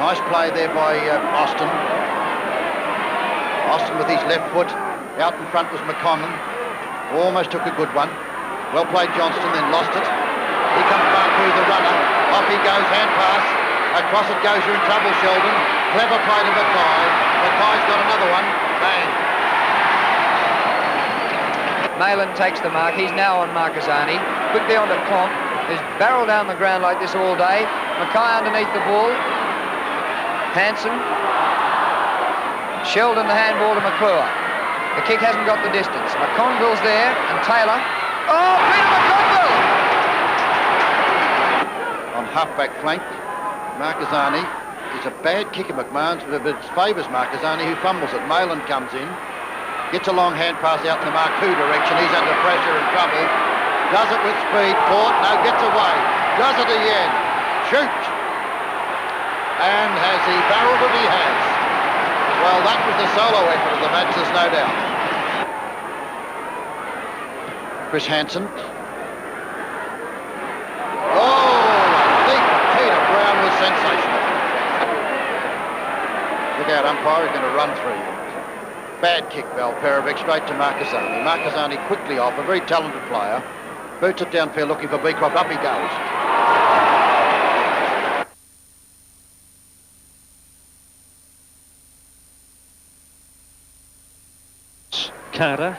Nice play there by Austin. Austin with his left foot. Out in front was McConnell. Almost took a good one. Well played Johnston, then lost it. He comes back through the runner. Off he goes, hand pass. Across it goes, you're in trouble, Sheldon. Clever play to Mackay. Mackay's got another one. Bang. Malin takes the mark. He's now on Marcasani. Quickly onto Clomp. He's barreled down the ground like this all day. Mackay underneath the ball. Hanson. Sheldon the handball to McClure. The kick hasn't got the distance. McConville's there and Taylor. Oh, Peter McConville! On half-back flank, Marcasani is a bad kick of McMahon's, but it favours Marcasani, who fumbles it. Malin comes in, gets a long hand pass out in the Marku direction. He's under pressure and trouble. Does it with speed. Caught. No, gets away. Does it again. Shoot. And has he barreled it? He has. Well, that was the solo effort of the match, there's no doubt. Chris Hansen. Oh, I think Peter Brown was sensational. Look out, umpire, he's going to run through you. Bad kick, Valperovic, straight to Marcasani. Marcasani quickly off, a very talented player. Boots it downfield looking for Beecroft. Up he goes. Carter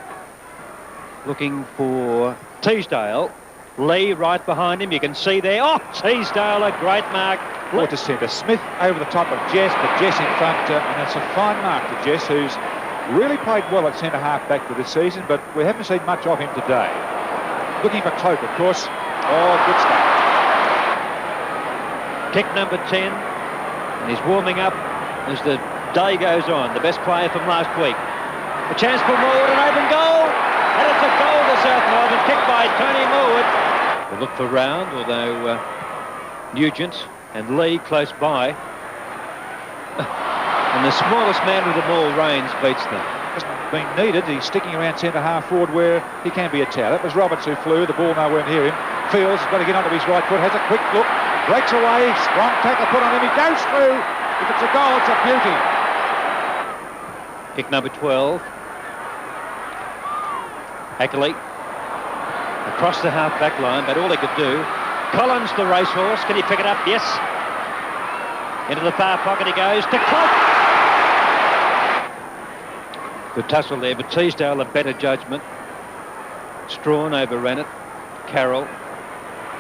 looking for Teasdale. Lee right behind him. You can see there. Oh, Teasdale, a great mark. Brought to centre. Smith over the top of Jess, but Jess in front, and it's a fine mark to Jess, who's really played well at centre half back for this season, but we haven't seen much of him today. Looking for Cloak, of course. Oh, good stuff. Kick number 10, and he's warming up as the day goes on. The best player from last week. A chance for Morwood, an open goal, and it's a goal to South Melbourne, kicked by Tony Morwood. We'll look for Round, although Nugent and Lee close by. And the smallest man with the ball, Rains, beats them. Just being needed, he's sticking around centre half forward where he can be attacked. It was Roberts who flew, the ball nowhere near him. Fields has got to get onto his right foot, has a quick look, breaks away, strong tackle put on him, he goes through. If it's a goal, it's a beauty. Kick number 12. Ackley across the half-back line, but all he could do. Collins, the racehorse, can he pick it up? Yes. Into the far pocket he goes to Cloak. The tussle there, but Teasdale a better judgment. Strawn overran it. Carroll.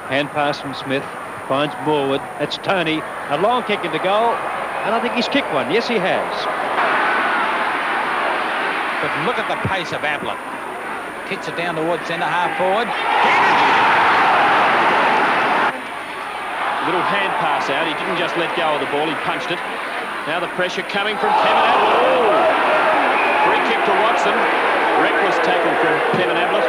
Hand pass from Smith. Finds Morwood. That's Tony. A long kick into goal, and I think he's kicked one. Yes, he has. But look at the pace of Ablett. Kicks it down towards centre half forward. Little hand pass out. He didn't just let go of the ball, he punched it. Now the pressure coming from Kevin Ablett. Oh! Free kick to Watson. Reckless tackle from Kevin Ablett.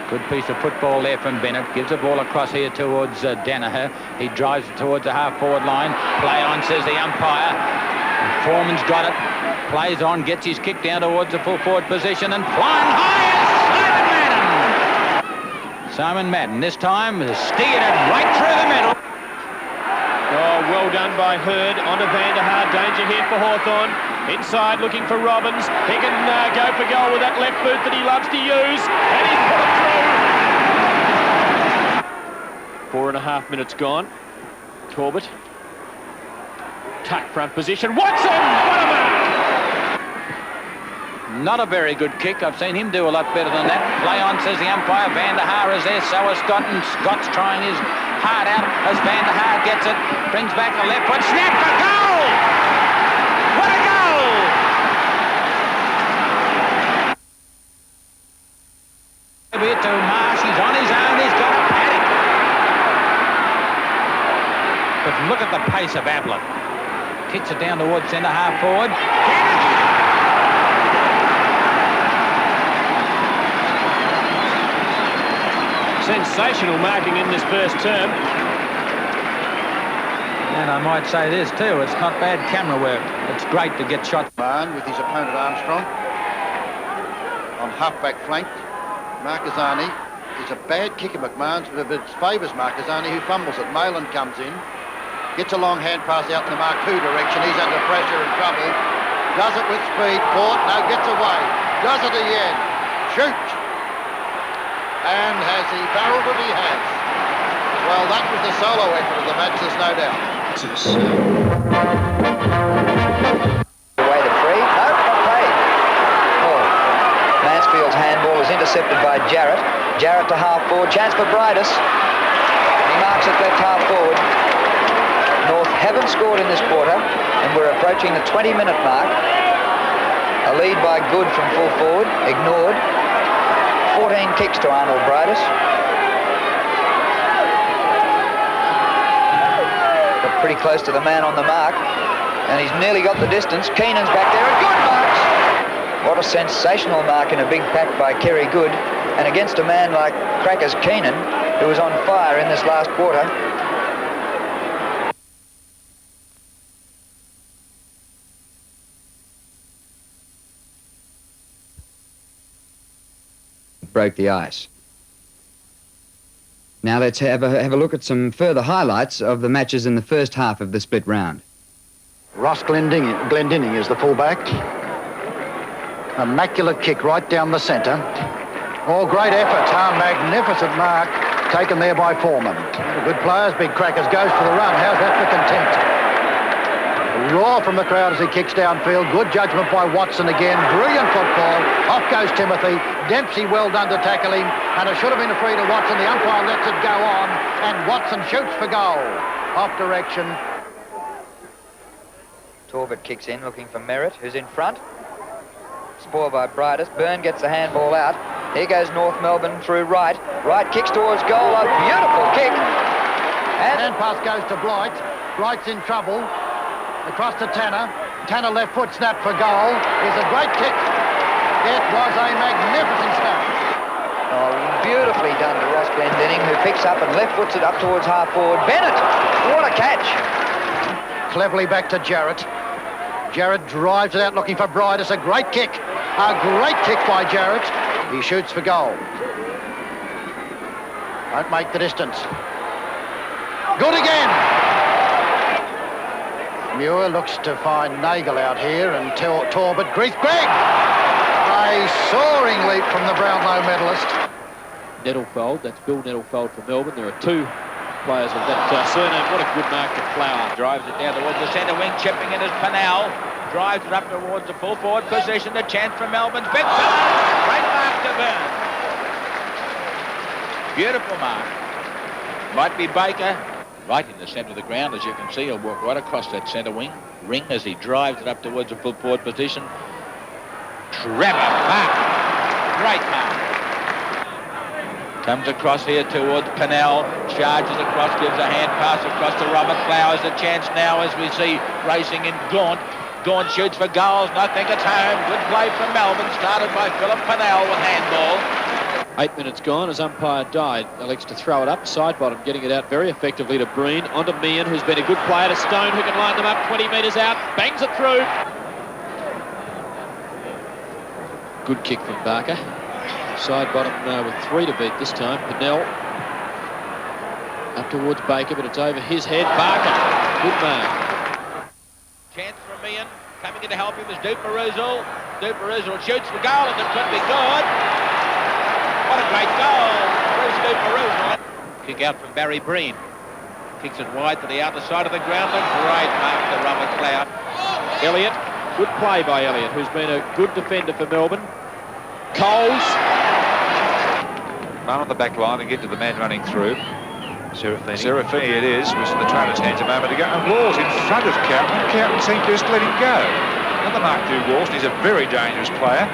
Good piece of football there from Bennett. Gives the ball across here towards Danaher. He drives it towards the half-forward line. Play on, says the umpire. Foreman's got it. Plays on, gets his kick down towards the full-forward position and flying high is Simon Madden. Simon Madden this time has steered it right through the middle. Oh, well done by Hurd. Onto Van der Haar. Danger here for Hawthorn. Inside looking for Robbins. He can go for goal with that left boot that he loves to use. And he's put it through. 4.5 minutes gone. Corbett. Tuck front position. Watson! What a mark! Not a very good kick. I've seen him do a lot better than that. Play on, says the umpire. Van der Haar is there. So is Scott, and Scott's trying his heart out as Van der Haar gets it. Brings back the left foot. Snap for goal! What a goal! Maybe to Marsh. He's on his own. He's got a paddock. But look at the pace of Ablett. Kicks it down towards centre half forward. Sensational marking in this first term. And I might say this too, it's not bad camera work. It's great to get shot. Man with his opponent Armstrong. On half-back flank, Marquezani is a bad kick of McMahon's, but it favours Marquezani, who fumbles it. Malin comes in, gets a long hand pass out in the Mark II direction. He's under pressure and trouble. Does it with speed. Caught. No, gets away. Does it again. Shoot. And has he barreled it? He has. Well, that was the solo effort of the match, there's no doubt. Away the free. No, not paid. Oh. Mansfield's handball is intercepted by Jarrett. Jarrett to half forward. Chance for Bridus. He marks it left half forward. North haven't scored in this quarter, and we're approaching the 20-minute mark. A lead by Good from full forward, ignored. 14 kicks to Arnold Bridus. Got pretty close to the man on the mark, and he's nearly got the distance. Keenan's back there, and Good marks! What a sensational mark in a big pack by Kerry Good, and against a man like Crackers Keenan, who was on fire in this last quarter. Broke the ice. Now let's have a look at some further highlights of the matches in the first half of the split round. Ross Glendinning is the fullback. Immaculate kick right down the centre. Oh, great effort. Magnificent mark taken there by Foreman. Good players, big Crackers goes for the run. How's that for contempt? A roar from the crowd as he kicks downfield. Good judgment by Watson again. Brilliant football. Off goes Timothy. Dempsey well done to tackle him. And it should have been a free to Watson. The umpire lets it go on. And Watson shoots for goal. Off direction. Torbett kicks in, looking for Merritt, who's in front. Spoiled by Bridus. Byrne gets the handball out. Here goes North Melbourne through Wright. Wright kicks towards goal. A beautiful kick. And pass goes to Blight. Blight's in trouble. Across to Tanner. Tanner left foot snap for goal. Is a great kick. It was a magnificent snap. Oh, beautifully done to Ross Glendinning, who picks up and left foots it up towards half forward. Bennett, what a catch. Cleverly back to Jarrett. Jarrett drives it out looking for Bridus. A great kick. A great kick by Jarrett. He shoots for goal. Won't make the distance. Good again. Muir looks to find Nagel out here and Torbett. Greg! A soaring leap from the Brownlow medalist. Nettlefold, that's Bill Nettlefold from Melbourne. There are two players of that surname. What a good mark to Flower. Drives it down towards the centre wing, chipping in as Pennell. Drives it up towards the full forward position. The chance for Melbourne's big fella. Great mark to Byrne. Beautiful mark. Might be Baker. Right in the centre of the ground, as you can see. He'll walk right across that centre wing. Ring as he drives it up towards the full forward position. Trevor mark. Great mark. Comes across here towards Pennell. Charges across, gives a hand pass across to Robert Flowers. A chance now as we see racing in Gaunt. Gaunt shoots for goals. I think it's home. Good play from Melbourne. Started by Philip Pennell with handball. 8 minutes gone as umpire Died elects to throw it up, side bottom, getting it out very effectively to Breen, onto Meehan, who's been a good player, to Stone, who can line them up 20 metres out, bangs it through. Good kick from Barker. Side bottom with 3 to beat this time. Pennell up towards Baker, but it's over his head. Barker, good mark. Chance for Meehan, coming in to help him is Duperuzal. Duperuzal shoots for goal, and it could be good. What a great goal. Bruce Duperuzal. Kick out from Barry Breen. Kicks it wide to the outer side of the ground. A great mark to Robert Cloud. Elliott, good play by Elliott, who's been a good defender for Melbourne. Coles. Man on the back line and get to the man running through. Serafini it is, was in the trainer's hands a moment ago. And Walls in front of Carlton. Carlton seemed to just let him go. Another mark to Walls. He's a very dangerous player.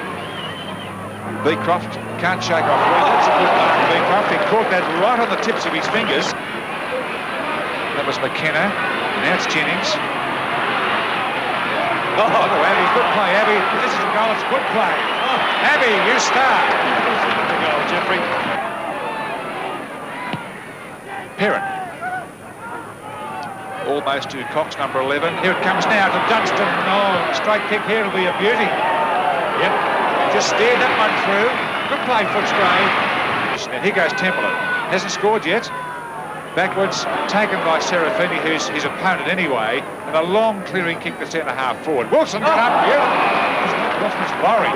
Beecroft can't shake off. That's a good mark to Beecroft. He caught that right on the tips of his fingers. That was McKenna. Now it's Jennings. Oh, no, Abby, good play, Abby. This is a goal, it's good play. Oh, Abby, you start. The goal, Jeffrey. Perrin. Almost to Cox, number 11. Here it comes now to Dunstan. Oh, straight kick here will be a beauty. Yep, just steered that one through. Good play, Footscray. Now here goes Templeton. Hasn't scored yet. Backwards, taken by Serafini, who's his opponent anyway, and a long clearing kick to centre-half forward. Wilson got up, beautiful. Wilson's Laurie.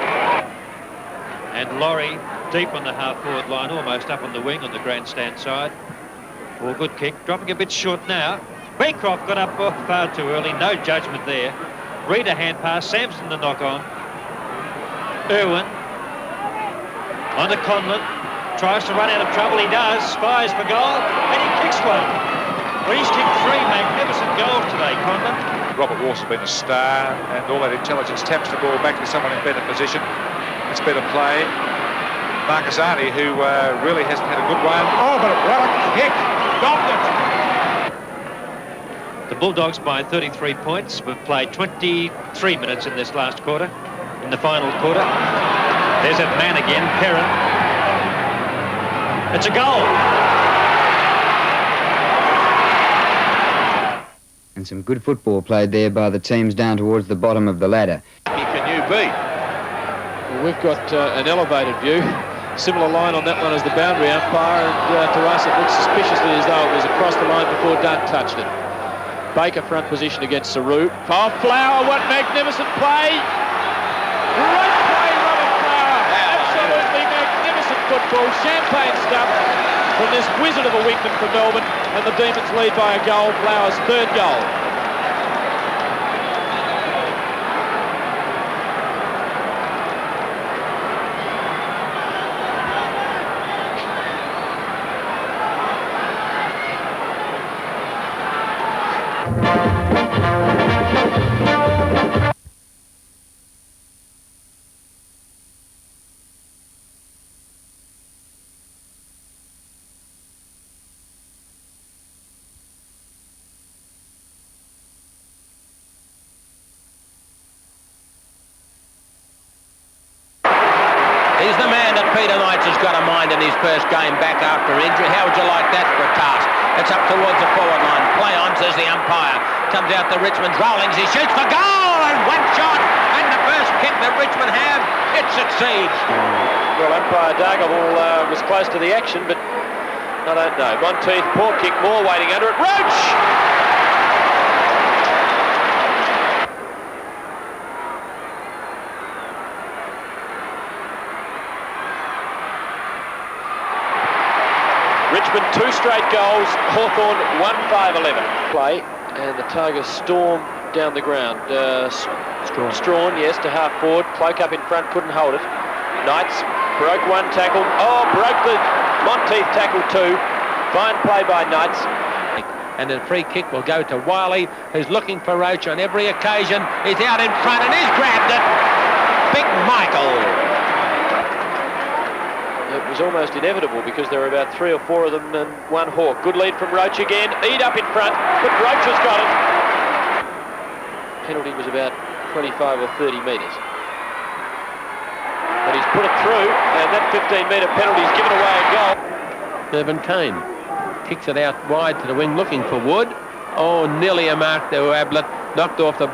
And Laurie deep on the half-forward line, almost up on the wing on the grandstand side. Well, good kick, dropping a bit short now. Bancroft got up far too early, no judgment there. Reed a hand pass, Sampson the knock on. Irwin on to Conlon. Tries to run out of trouble, he does, fires for goal, and he kicks one. Well, he's kicked 3 magnificent goals today, Conlon. Robert Walsh has been a star, and all that intelligence taps the ball back to someone in better position. It's better play. Marcasani, who really hasn't had a good one. Oh, but what a kick! Dobbed it! The Bulldogs by 33 points. We've played 23 minutes in this last quarter, in the final quarter. There's that man again, Perrin. It's a goal. And some good football played there by the teams down towards the bottom of the ladder. Can you beat? Well, we've got an elevated view. Similar line on that one as the boundary umpire, and to us it looks suspiciously as though it was across the line before Dunn touched it. Baker front position against Saru. Oh, Flower, what magnificent play! Great play, Robert Flower! Absolutely magnificent football, champagne stuff from this wizard of a wingman for Melbourne, and the Demons lead by a goal, Flower's 3rd goal. He's the man that Peter Knights has got a mind in his first game back after injury. How would you like that for a task? It's up towards the forward line. Play on, says the umpire. Comes out to Richmond's rollings. He shoots for goal and one shot. And the first kick that Richmond have, it succeeds. Well, umpire Dargable was close to the action, but I don't know. Monteith, poor kick, Moore waiting under it. Roach! Richmond 2 straight goals, Hawthorn 1-5-11. Play, and the Tigers storm down the ground. Strawn, yes, to half forward. Cloak up in front, couldn't hold it. Knights broke 1 tackle. Oh, broke the Monteith tackle 2. Fine play by Knights. And the free kick will go to Wiley, who's looking for Roach on every occasion. He's out in front and he's grabbed it. Big Michael. It was almost inevitable because there were about 3 or 4 of them and 1 Hawk. Good lead from Roach again. Eade up in front, but Roach has got it. Penalty was about 25 or 30 metres. But he's put it through, and that 15-metre penalty's given away a goal. Irvin Kane kicks it out wide to the wing looking for Wood. Oh, nearly a mark to Ablett. Knocked off the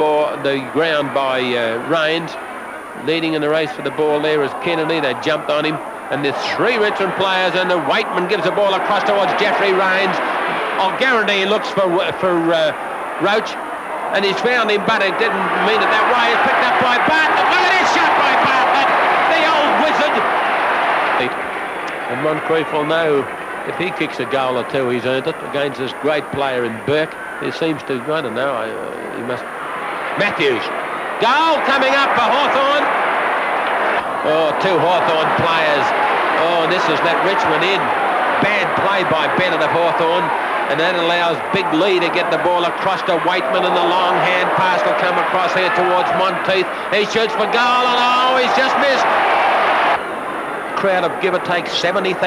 ground by Rains. Leading in the race for the ball there is Kennedy. They jumped on him. And there's 3 Richmond players, and the Waitman gives the ball across towards Jeffrey Rains. I'll guarantee he looks for Roach, and he's found him, but it didn't mean it that way. It's picked up by Bartlett. Look at this shot by Bartlett, the old wizard. And Moncrief will know if he kicks a goal or 2, he's earned it against this great player in Burke. He seems to, I don't know, he must. Matthews, goal coming up for Hawthorn. Oh, 2 Hawthorn players. Oh, this has let Richmond in. Bad play by Bennett of Hawthorn. And that allows Big Lee to get the ball across to Waitman, and the long hand pass will come across here towards Monteith. He shoots for goal, and oh, he's just missed. Crowd of give or take 70,000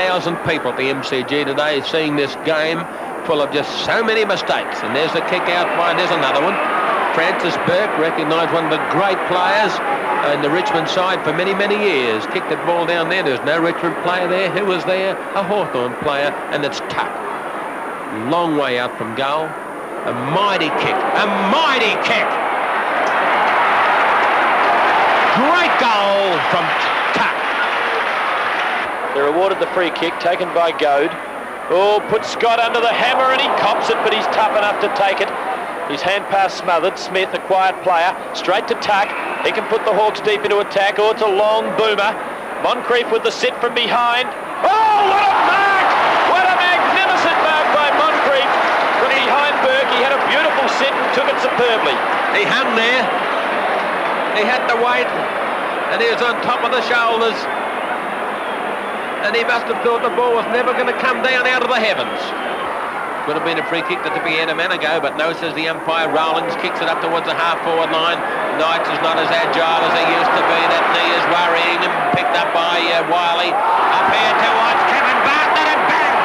people at the MCG today, seeing this game full of just so many mistakes. And there's the kick out by, there's another one Francis Burke, recognised one of the great players in the Richmond side for many, many years. Kicked that ball down there. There's no Richmond player there. Who was there? A Hawthorn player, and it's Tuck. Long way out from goal. A mighty kick. A mighty kick. Great goal from Tuck. They're awarded the free kick taken by Goad. Oh, puts Scott under the hammer and he cops it, but he's tough enough to take it. His hand pass smothered. Smith, a quiet player, straight to Tuck. He can put the Hawks deep into attack. Oh, it's a long boomer. Moncrief with the sit from behind. Oh, what a mark! What a magnificent mark by Moncrief from behind Burke. He had a beautiful sit and took it superbly. He hung there. He had the weight, and he was on top of the shoulders. And he must have thought the ball was never going to come down out of the heavens. Could have been a free kick that began a man ago, but no, says the umpire. Rawlings kicks it up towards the half-forward line. Knights is not as agile as he used to be. That knee is worrying him. Picked up by Wiley. Up here towards Kevin Bartlett and bang!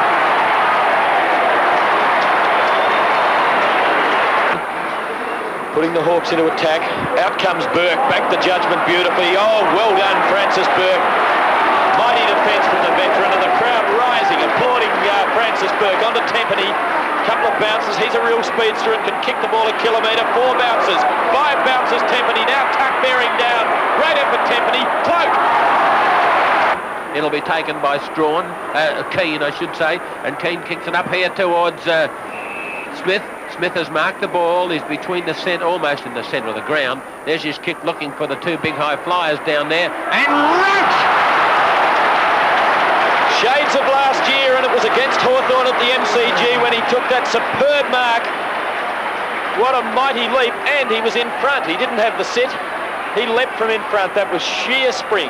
Putting the Hawks into attack. Out comes Burke. Back the judgment beautifully. Oh, well done, Francis Burke. Mighty defence from the veteran, and the crowd rising, applauding Francis Burke. Onto Tempany. Couple of bounces. He's a real speedster and can kick the ball a kilometre. 4 bounces. 5 bounces, Tempany. Now Tuck bearing down. Great effort, Tempany. Cloak. It'll be taken by Strawn. Keane, I should say. And Keane kicks it up here towards Smith. Smith has marked the ball. He's between the centre, almost in the centre of the ground. There's his kick, looking for the 2 big high flyers down there. And right! Shades of last year, and it was against Hawthorn at the MCG when he took that superb mark. What a mighty leap, and he was in front. He didn't have the sit. He leapt from in front. That was sheer spring.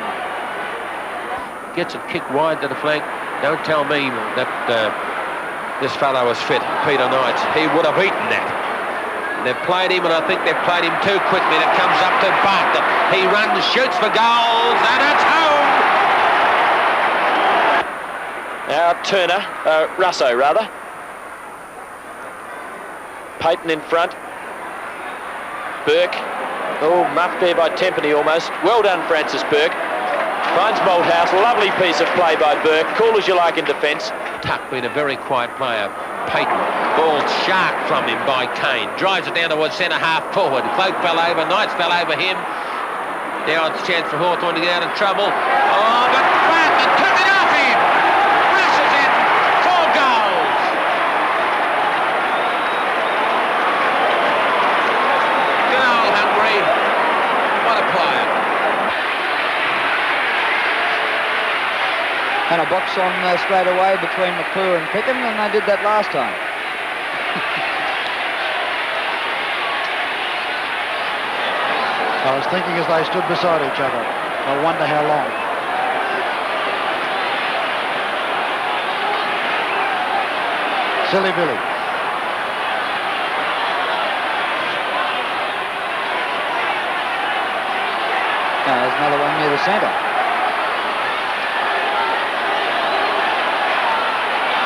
Gets it kicked wide to the flank. Don't tell me that this fellow was fit, Peter Knights. He would have eaten that. They've played him, and I think they've played him too quickly. It comes up to Bartlett. He runs, shoots for goals, and it's home! Now Turner, Russo rather. Payton in front. Burke. Oh, muffed there by Tempany almost. Well done, Francis Burke. Finds Malthouse. Lovely piece of play by Burke. Cool as you like in defence. Tuck being a very quiet player. Payton. Ball sharp from him by Kane. Drives it down towards centre half forward. Cloak fell over. Knights fell over him. Now it's a chance for Hawthorn to get out of trouble. Oh, but Bartlett took it off him. Rushes in. 4 goals. Goal hungry. What a player. And a box on straight away between McClure and Pickham, and they did that last time. I was thinking as they stood beside each other. I wonder how long. Silly Billy. There's another one near the centre.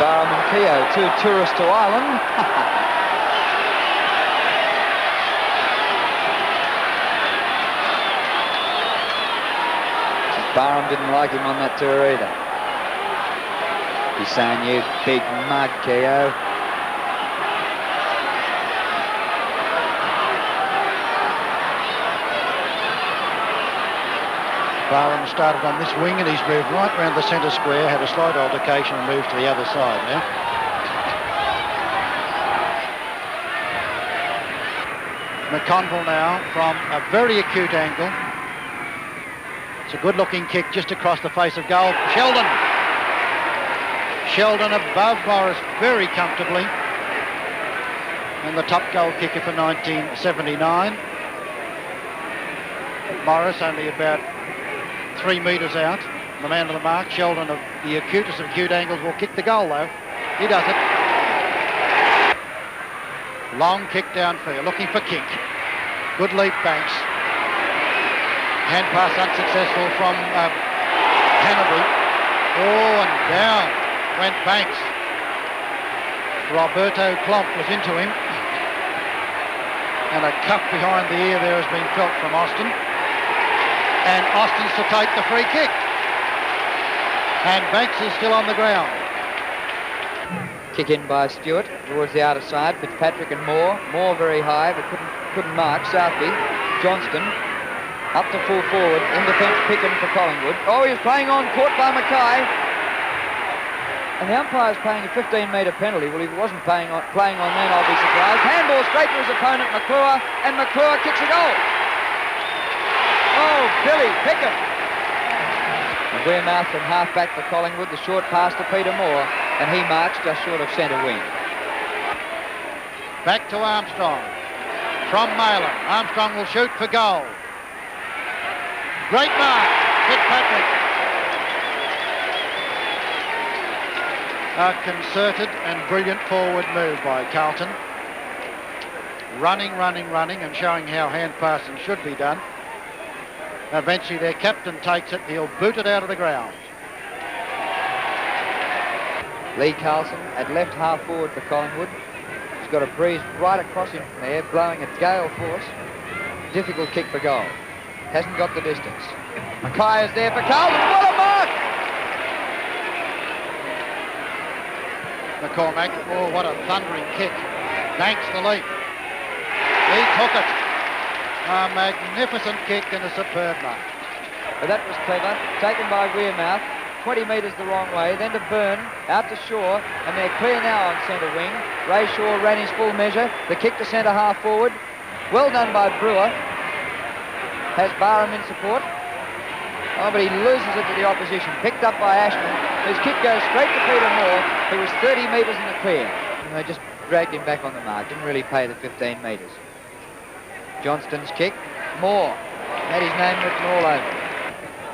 Barham and Keogh, 2 tourists to Ireland. Barham didn't like him on that tour either. He's saying, you big mug, Keogh. Barham started on this wing and he's moved right round the centre square, had a slight altercation and moved to the other side now. McConville now from a very acute angle. It's a good-looking kick just across the face of goal. Sheldon. Sheldon above Morris very comfortably. And the top goal kicker for 1979. Morris only about 3 metres out. The man of the mark. Sheldon, of the acutest of acute angles, will kick the goal though. He does it. Long kick downfield, looking for Kink. Good leap, Banks. Hand pass unsuccessful from Hannaby. Oh, and down went Banks. Roberto Klomp was into him. And a cuff behind the ear there has been felt from Austin. And Austin's to take the free kick. And Banks is still on the ground. Kick in by Stewart towards the outer side. Fitzpatrick and Moore. Moore very high, but couldn't mark. Southby. Johnston up to full forward. In defence, Picken for Collingwood. Oh, he's playing on, caught by Mackay. And the umpire's paying a 15-metre penalty. Well, if he wasn't playing on then, I'll be surprised. Handball straight to his opponent, McClure, and McClure kicks a goal. Oh, Billy Picken. And Wearmouth from half-back for Collingwood, the short pass to Peter Moore, and he marks just short of centre wing. Back to Armstrong. From Malin. Armstrong will shoot for goal. Great mark, Fitzpatrick. A concerted and brilliant forward move by Carlton. Running, and showing how hand passing should be done. Eventually their captain takes it. He'll boot it out of the ground. Lee Carlson at left half forward for Collingwood. He's got a breeze right across him from there, blowing at gale force. Difficult kick for goal. Hasn't got the distance. Mackay is there for Carlton. What a mark! McCormack, oh, what a thundering kick. Banks the leap. He took it. A magnificent kick and a superb mark. But that was clever. Taken by Wearmouth. 20 metres the wrong way. Then to Byrne. Out to Shaw. And they're clear now on centre wing. Ray Shaw ran his full measure. The kick to centre half forward. Well done by Brewer. Has Barham in support. Oh, but he loses it to the opposition. Picked up by Ashman. His kick goes straight to Peter Moore, who was 30 metres in the clear. And they just dragged him back on the mark. Didn't really pay the 15 metres. Johnston's kick. Moore. Had his name written all over it.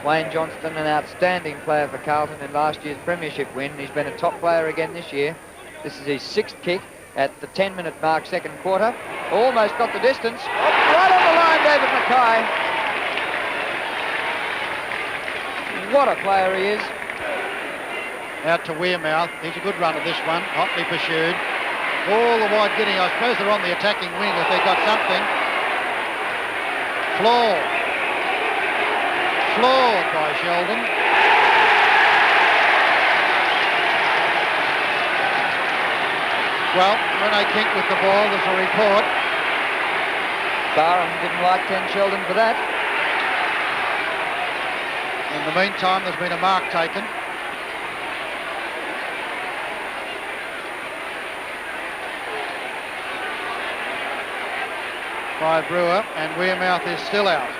Wayne Johnston, an outstanding player for Carlton in last year's premiership win. He's been a top player again this year. This is his 6th kick at the 10-minute mark, second quarter. Almost got the distance. Oh, right on the line, David Mackay. What a player he is. Out to Wearmouth. He's a good runner, this one. Hotly pursued. All the wide getting. I suppose they're on the attacking wing if they've got something. Floored by Sheldon. Well, when they kick with the ball, there's a report. Barham didn't like Ken Sheldon for that. In the meantime, there's been a mark taken. By Brewer, and Wearmouth is still out.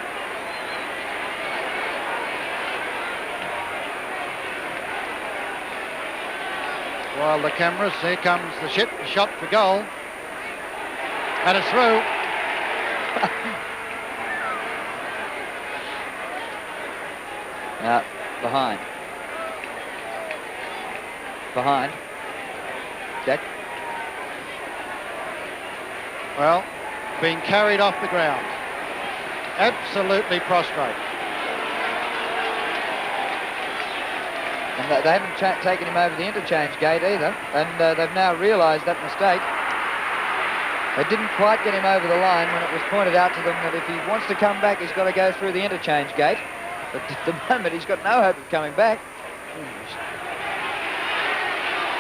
While the cameras, here comes the shot for goal. And it's through. Behind. Jack. Well, being carried off the ground. Absolutely prostrate. And they haven't taken him over the interchange gate either. And they've now realised that mistake. They didn't quite get him over the line when it was pointed out to them that if he wants to come back, he's got to go through the interchange gate. But at the moment, he's got no hope of coming back.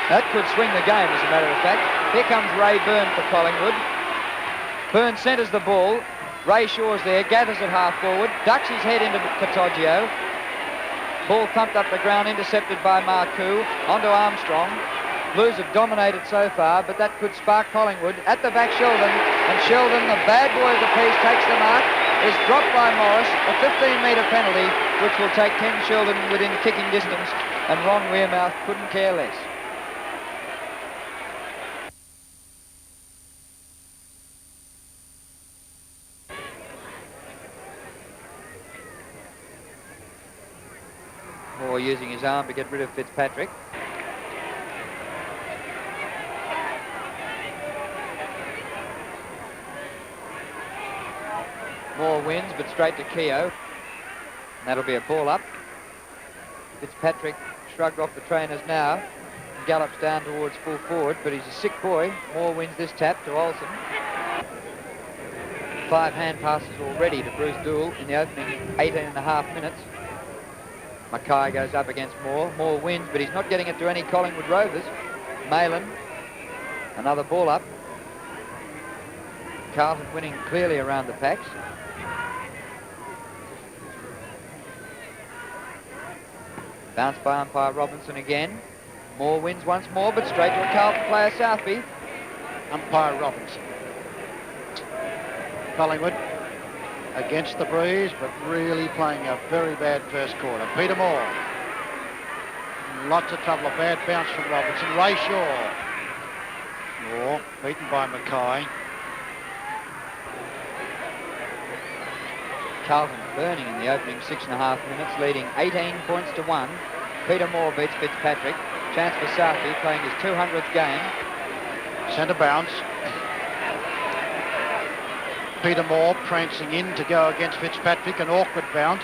That could swing the game, as a matter of fact. Here comes Ray Byrne for Collingwood. Byrne centres the ball. Ray Shaw's there, gathers it half forward, ducks his head into Catoggio. Ball thumped up the ground, intercepted by Marcoux. Onto Armstrong. Blues have dominated so far, but that could spark Collingwood. At the back, Sheldon. And Sheldon, the bad boy of the piece, takes the mark. Is dropped by Morris, a 15-metre penalty, which will take Ken Sheldon within kicking distance, and Ron Wearmouth couldn't care less. Moore using his arm to get rid of Fitzpatrick. Moore wins, but straight to Keogh. And that'll be a ball up. Fitzpatrick shrugged off the trainers now. Gallops down towards full forward, but he's a sick boy. Moore wins this tap to Olsen. 5 hand passes already to Bruce Dool in the opening 18.5 minutes. Mackay goes up against Moore. Moore wins, but he's not getting it to any Collingwood Rovers. Malin, another ball up. Carlton winning clearly around the packs. Bounced by umpire Robinson again. Moore wins once more, but straight to a Carlton player, Southby. Umpire Robinson. Collingwood against the breeze, but really playing a very bad first quarter. Peter Moore. Lots of trouble. A bad bounce from Robinson. Ray Shaw. Moore beaten by Mackay. Carlton burning in the opening 6.5 minutes, leading 18 points to 1. Peter Moore beats Fitzpatrick. Chance for Southby, playing his 200th game. Centre bounce. Peter Moore prancing in to go against Fitzpatrick. An awkward bounce.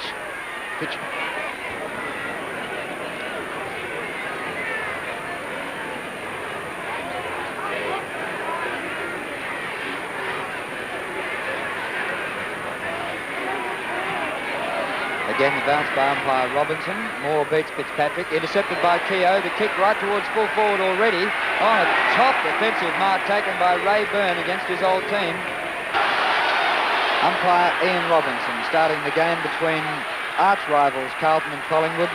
Again, the bounce by umpire Robinson. Moore beats Fitzpatrick. Intercepted by Keogh. The kick right towards full forward already. On a top defensive mark taken by Ray Byrne against his old team. Umpire Ian Robinson starting the game between arch rivals Carlton and Collingwood.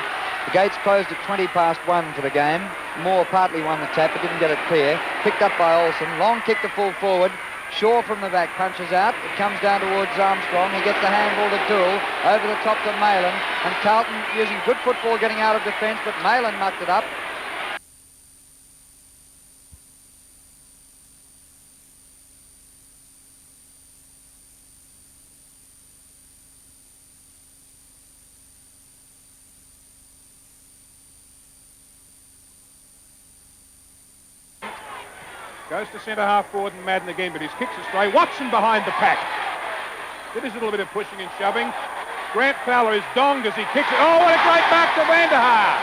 The gates closed at 1:20 for the game. Moore partly won the tap but didn't get it clear. Picked up by Olsen. Long kick to full forward. Shaw from the back punches out. It comes down towards Armstrong. He gets the handball to Dool. Over the top to Malin. And Carlton using good football getting out of defence, but Malin mucked it up. Goes to centre half forward and Madden again, but his kicks are stray. Watson behind the pack. Did his little bit of pushing and shoving. Grant Fowler is donged as he kicks it. Oh, what a great back to Vanderhaar.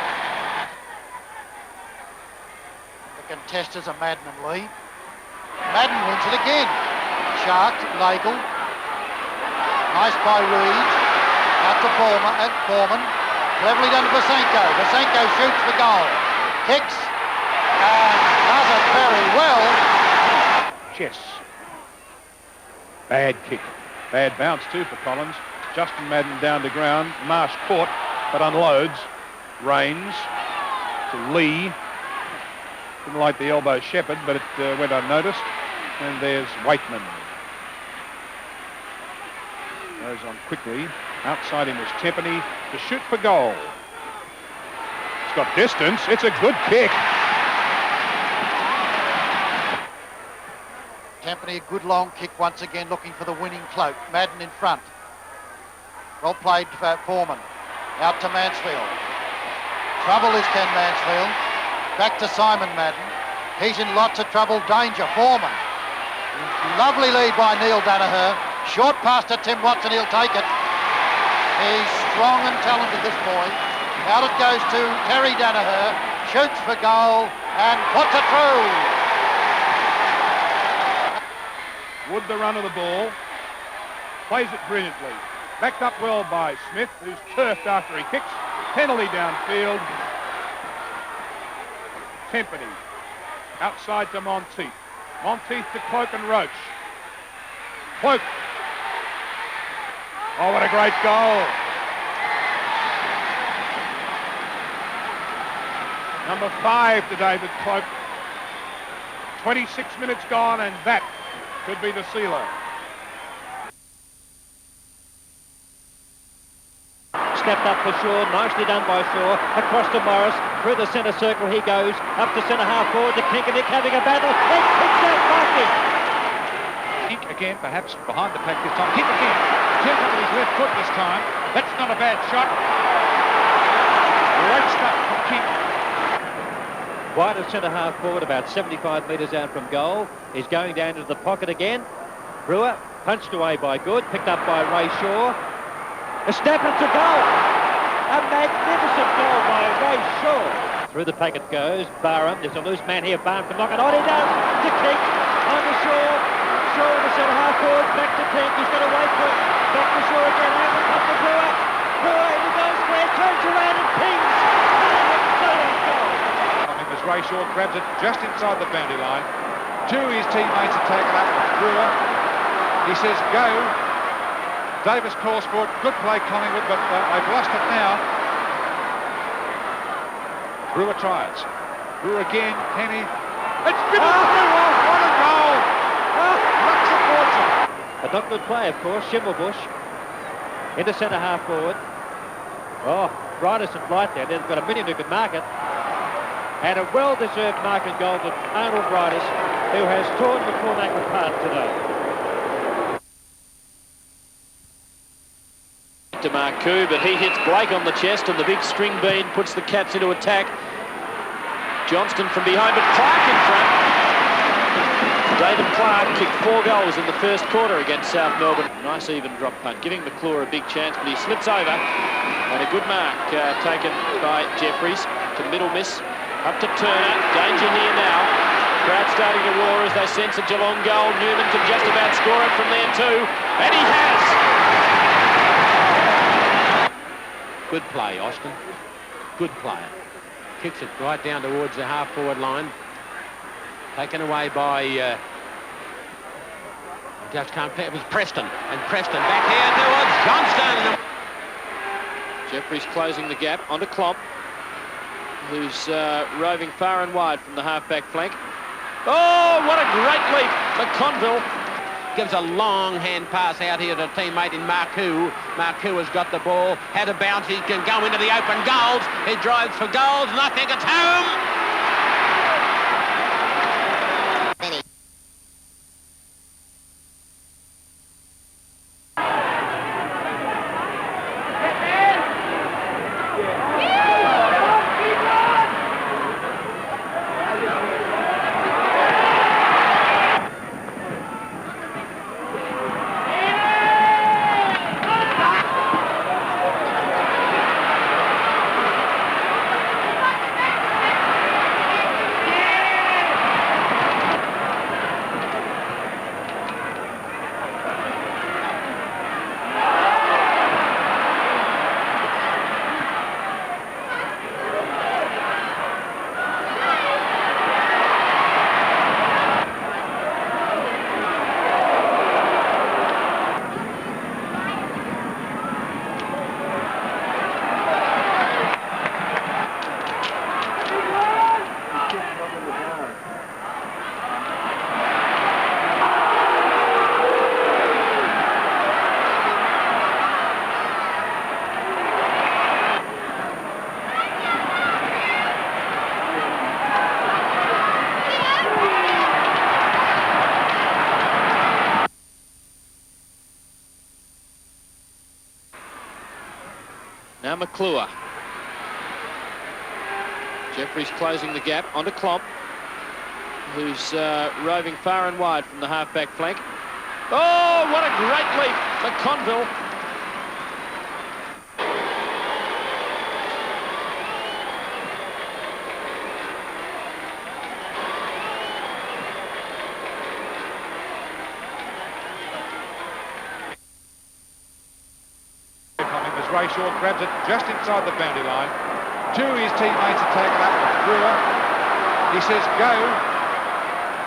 The contesters are Madden and Lee. Madden wins it again. Sharked, Nagel. Nice by Reed. Out to Foreman. Cleverly done to Vasenko. Vasenko shoots for goal. Kicks. And does it very well. Chess. Bad kick. Bad bounce too for Collins. Justin Madden down to ground. Marsh caught, but unloads. Rains to Lee. Didn't like the elbow shepherd, but it went unnoticed. And there's Waitman. Goes on quickly. Outside him is Tempany to shoot for goal. It's got distance. It's a good kick. Tempany, a good long kick once again, looking for the winning float. Madden in front. Well played for Foreman. Out to Mansfield. Trouble is Ken Mansfield. Back to Simon Madden. He's in lots of trouble. Danger. Foreman. Lovely lead by Neil Danaher. Short pass to Tim Watson. He'll take it. He's strong and talented, this boy. Out it goes to Terry Danaher. Shoots for goal and puts it through. Wood the run of the ball. Plays it brilliantly. Backed up well by Smith, who's turfed after he kicks. Penalty downfield. Tempany. Outside to Monteith. Monteith to Cloak and Roach. Cloak. Oh, what a great goal. Number 5 to David Cloak. 26 minutes gone, and that could be the sealer. Stepped up for Shaw, nicely done by Shaw. Across to Morris, through the centre circle he goes. Up to centre half forward to Kinkinick having a battle. He kicks out Buckley. Kink again, perhaps behind the pack this time. Kink again. Tilt up with his left foot this time. That's not a bad shot. Great stuff from Kink. Wide of centre half forward, about 75 metres out from goal. He's going down into the pocket again. Brewer punched away by Good, picked up by Ray Shaw. A step into goal. A magnificent goal by Ray Shaw. Through the pack it goes. Barham, there's a loose man here. Barham can knock it on. He does. To kick on the Shaw. Shaw, the centre half forward, back to Pink. He's got to wait for it. Back to Shaw again. Over up to Brewer. Brewer, he goes square, turns around and pings. As Ray Shaw grabs it just inside the boundary line. Two of his teammates are taken up with Brewer. He says, go. Davis calls for it. Good play, Collingwood, but they've lost it now. Brewer tries. Brewer again. Kenny. It's Brewer. What a goal. Looks a fortune. A not good play, of course. Schimmelbusch into centre half forward. Oh, Bridus and Blight there. They've got a million who could mark it. And a well-deserved mark and goal to Arnold Bridus, who has torn McCormack apart today. To Marcoux, but he hits Blake on the chest, and the big string bean puts the Cats into attack. Johnston from behind, but Clark in front. David Clark kicked 4 goals in the first quarter against South Melbourne. Nice even drop punt, giving McClure a big chance, but he slips over. And a good mark taken by Jeffries to middle miss. Up to Turner, danger near now. Crowd starting to roar as they sense a Geelong goal. Newman can just about score it from there too, and he has! Good play, Austin. Good player. Kicks it right down towards the half-forward line. Taken away by... just can't play. It was Preston. And Preston back here towards Johnston. Jeffries closing the gap onto Klomp, who's roving far and wide from the half-back flank. Oh, what a great leap. McConville gives a long hand pass out here to a teammate in Marcoux. Marcoux has got the ball, had a bounce, he can go into the open goals. He drives for goals, and I think it's home. Now McClure. Jeffries closing the gap onto Klomp, who's roving far and wide from the half-back flank. Oh, what a great leap. McConville. Ray Shaw grabs it just inside the boundary line. Two of his teammates are taken up with Brewer. He says, go.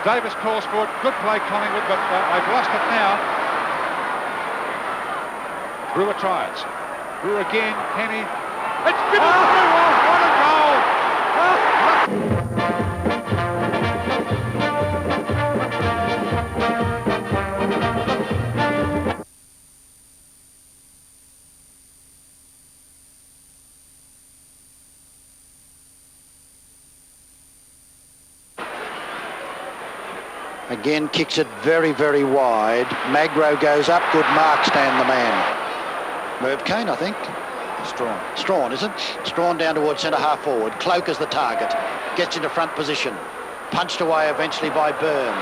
Davis calls for it. Good play, Collingwood, but they've lost it now. Brewer tries. Brewer again. Kenny. It's Brewer! What a goal! Again, kicks it very, very wide. Magro goes up. Good mark, Stan the man. Merv Kane, I think. Strawn, is it? Strawn down towards centre half forward. Cloak is the target. Gets into front position. Punched away eventually by Byrne.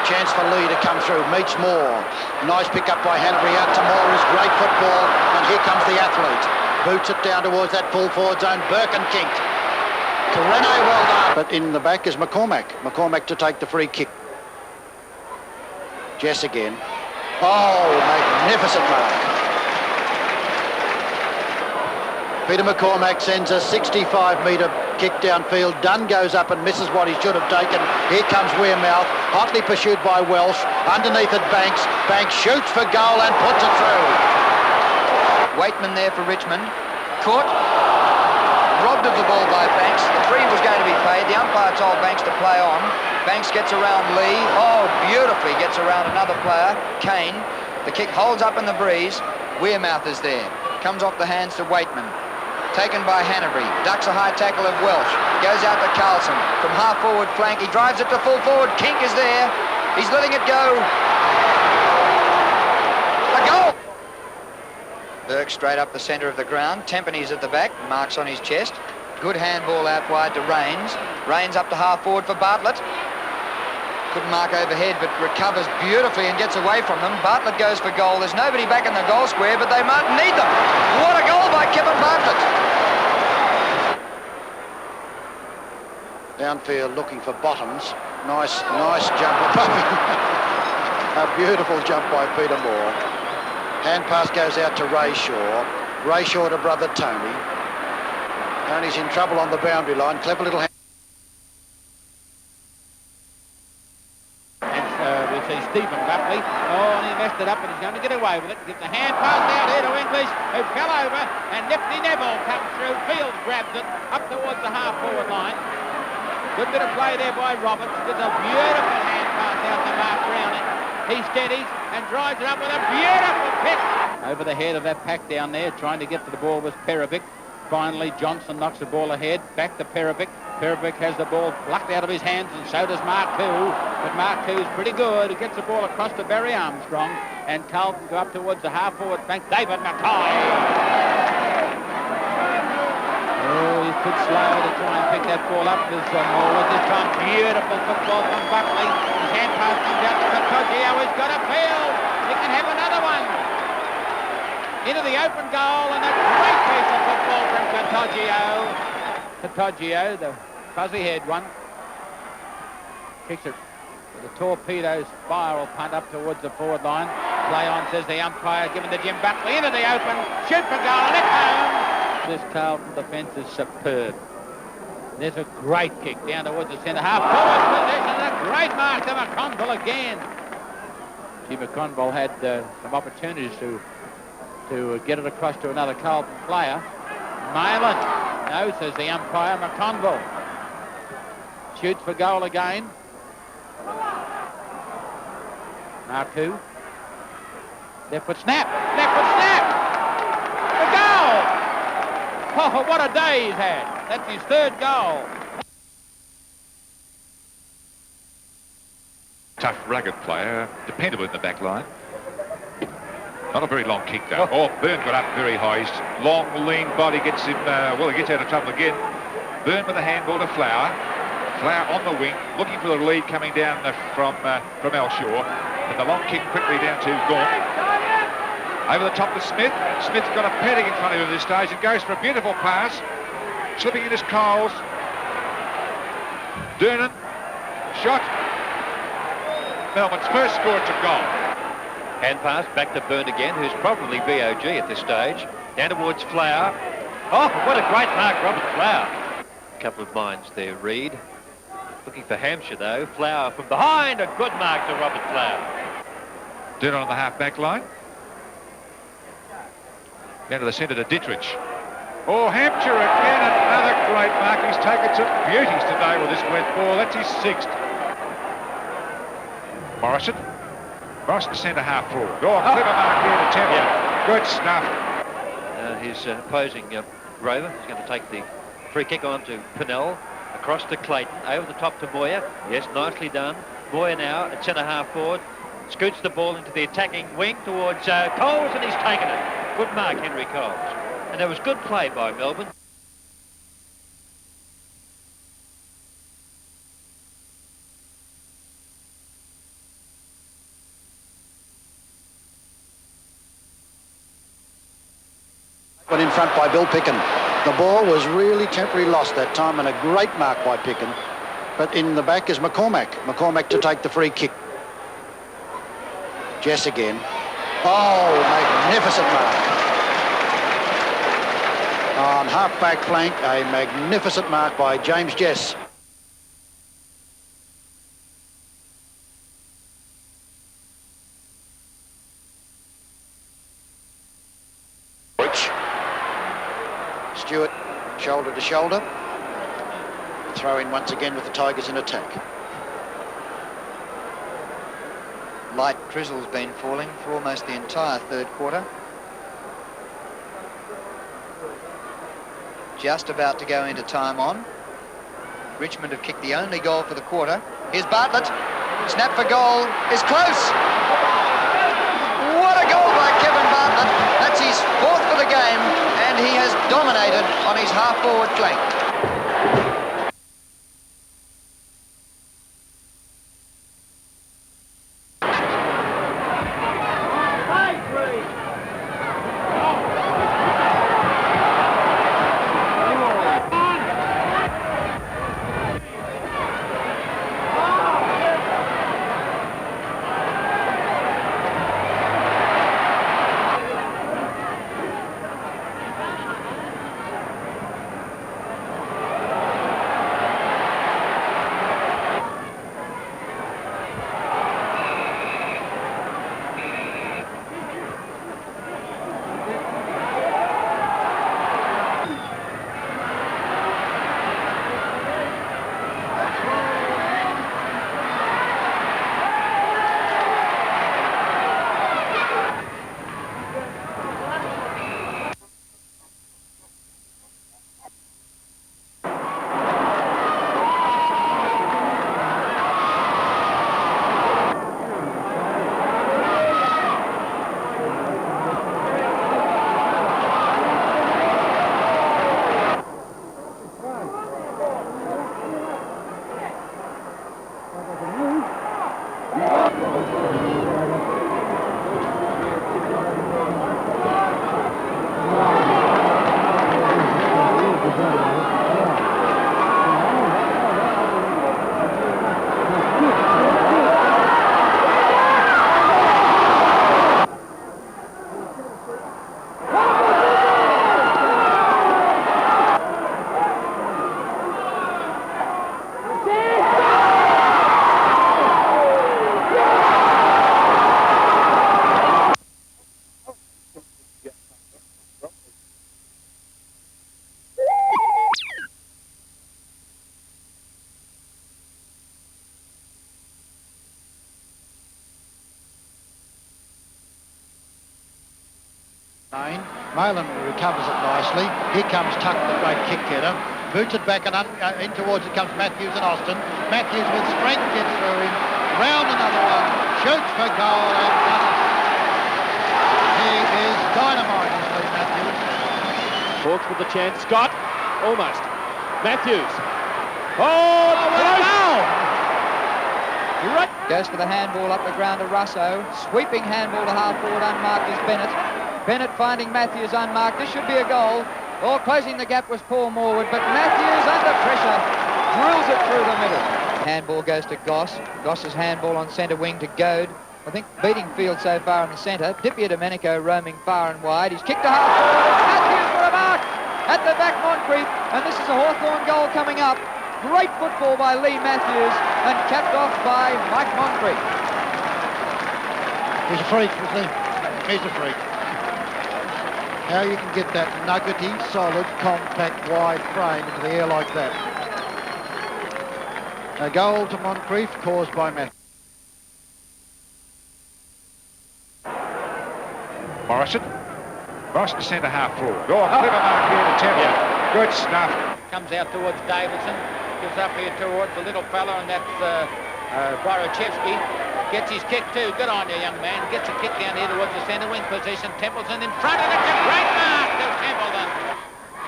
Chance for Lee to come through. Meets Moore. Nice pick up by Hanbury. Out to Moore is great football. And here comes the athlete. Boots it down towards that full forward zone. Birkin kicked. Carreno, well done. But in the back is McCormack. McCormack to take the free kick. Jess again. Oh, magnificent mark. Peter McCormack sends a 65-metre kick downfield. Dunn goes up and misses what he should have taken. Here comes Wearmouth, hotly pursued by Welsh. Underneath it, Banks. Banks shoots for goal and puts it through. Waitman there for Richmond. Caught. Robbed of the ball by Banks. The free was going to be paid. The umpire told Banks to play on. Banks gets around Lee. Oh, beautifully gets around another player, Kane. The kick holds up in the breeze. Wearmouth is there. Comes off the hands to Waitman. Taken by Hanbury. Ducks a high tackle of Welsh. Goes out to Carlson. From half-forward flank, he drives it to full forward. Kink is there. He's letting it go. A goal! Burke straight up the centre of the ground. Tempany's at the back. Marks on his chest. Good handball out wide to Rains. Rains up to half-forward for Bartlett. Couldn't mark overhead, but recovers beautifully and gets away from them. Bartlett goes for goal. There's nobody back in the goal square, but they might need them. What a goal by Kevin Bartlett. Downfield looking for Bottoms. Nice jump. A beautiful jump by Peter Moore. Hand pass goes out to Rayshaw. Rayshaw to brother Tony. Tony's in trouble on the boundary line. Clever little hand. We see Stephen Buckley. Oh, and he messed it up, and he's going to get away with it. Gives the hand pass out here to English, who fell over, and Nifty Neville comes through. Fields grabs it up towards the half-forward line. Good bit of play there by Roberts. Gives a beautiful hand pass out to Mark Browning. He steadies and drives it up with a beautiful pick. Over the head of that pack down there, trying to get to the ball was Perovic. Finally, Johnson knocks the ball ahead. Back to Perovic. Perovic has the ball plucked out of his hands, and so does Mark II. But Mark II is pretty good. He gets the ball across to Barry Armstrong, and Carlton go up towards the half-forward flank. David Mackay. Oh, he's too slow to try and pick that ball up. There's more with this time. Beautiful football from Buckley. His hand pass comes out to Katoggio. He's got a field. He can have another one. Into the open goal, and a great piece of football from Katoggio. Katoggio, the fuzzy-haired one, kicks it with a torpedo spiral punt up towards the forward line. Play on, says the umpire, given to Jim Buckley. Into the open, shoot for goal, and it's home. This Carlton defence is superb. There's a great kick down towards the centre half forward position, and a great mark to McConville again. Jim McConville had some opportunities to get it across to another Carlton player. Mayland. No, says the umpire. McConville shoots for goal again. Marku. Left foot snap. Left foot snap. The goal. Oh, what a day he's had. That's his third goal. Tough, rugged player, dependable in the back line. Not a very long kick, though. Oh, Byrne got up very high. His long, lean body gets him, well, he gets out of trouble again. Byrne with a handball to Flower. Flower on the wing, looking for the lead coming down from Elshaw. And the long kick quickly down to Gaunt. Over the top to Smith. Smith's got a padding in front of him at this stage and goes for a beautiful pass. Slipping in his Coles. Durnan. Shot. Melbourne's first score to goal. Hand pass back to Byrne again, who's probably VOG at this stage. Down towards Flower. Oh, what a great mark, Robert Flower. A couple of minds there, Reid. Looking for Hampshire, though. Flower from behind. A good mark to Robert Flower. Durnan on the half-back line. Down to the centre to Dittrich. Oh, Hampshire again, another great mark. He's taken some beauties today with this wet ball. That's his sixth. Morrison. Morrison centre half forward. Oh, clever mark here to Temple. Yeah. Good stuff. His opposing Rover is going to take the free kick on to Pinnell. Across to Clayton. Over the top to Moyer. Yes, nicely done. Moyer now at centre half forward. Scoots the ball into the attacking wing towards Coles, and he's taken it. Good mark, Henry Coles. And there was good play by Melbourne. But in front by Bill Picken. The ball was really temporarily lost that time, and a great mark by Picken. But in the back is McCormack. McCormack to take the free kick. Jess again. Oh, magnificent mark. On half-back flank, a magnificent mark by James Jess. Stewart, shoulder to shoulder. Throw in once again with the Tigers in attack. Light drizzle's been falling for almost the entire third quarter. Just about to go into time on. Richmond have kicked the only goal for the quarter. Here's Bartlett. Snap for goal is close. What a goal by Kevin Bartlett. That's his fourth for the game, and he has dominated on his half-forward flank. Molan recovers it nicely. Here comes Tuck, the great kick getter. Boots it back and in towards it comes Matthews and Austin. Matthews with strength gets through him. Round another one. Shoots for goal and does it. He is dynamite, Steve Matthews. Hawks with the chance. Scott, almost. Matthews. Oh, goal! Right. Goes for the handball up the ground to Russo. Sweeping handball to half forward unmarked is Bennett. Bennett finding Matthews unmarked. This should be a goal. Or closing the gap was Paul Morwood, but Matthews under pressure drills it through the middle. Handball goes to Goss. Goss's handball on centre wing to Goad. I think beating field so far in the centre. Dipia Domenico roaming far and wide. He's kicked to half forward. Matthews for a mark at the back Moncrief, and this is a Hawthorn goal coming up. Great football by Lee Matthews and capped off by Mike Moncrief. He's a freak, isn't he? He's a freak. How you can get that nuggety, solid, compact, wide frame into the air like that. A goal to Moncrief caused by Matthews. Morrison centre half forward. Oh, clever mark here to Temple. Yeah. Good stuff. Comes out towards Davidson. Gives up here towards the little fella, and that's Borachevsky. Gets his kick too. Good on you, young man. Gets a kick down here towards the centre wing position. Templeton in front, and it's a great mark to Templeton.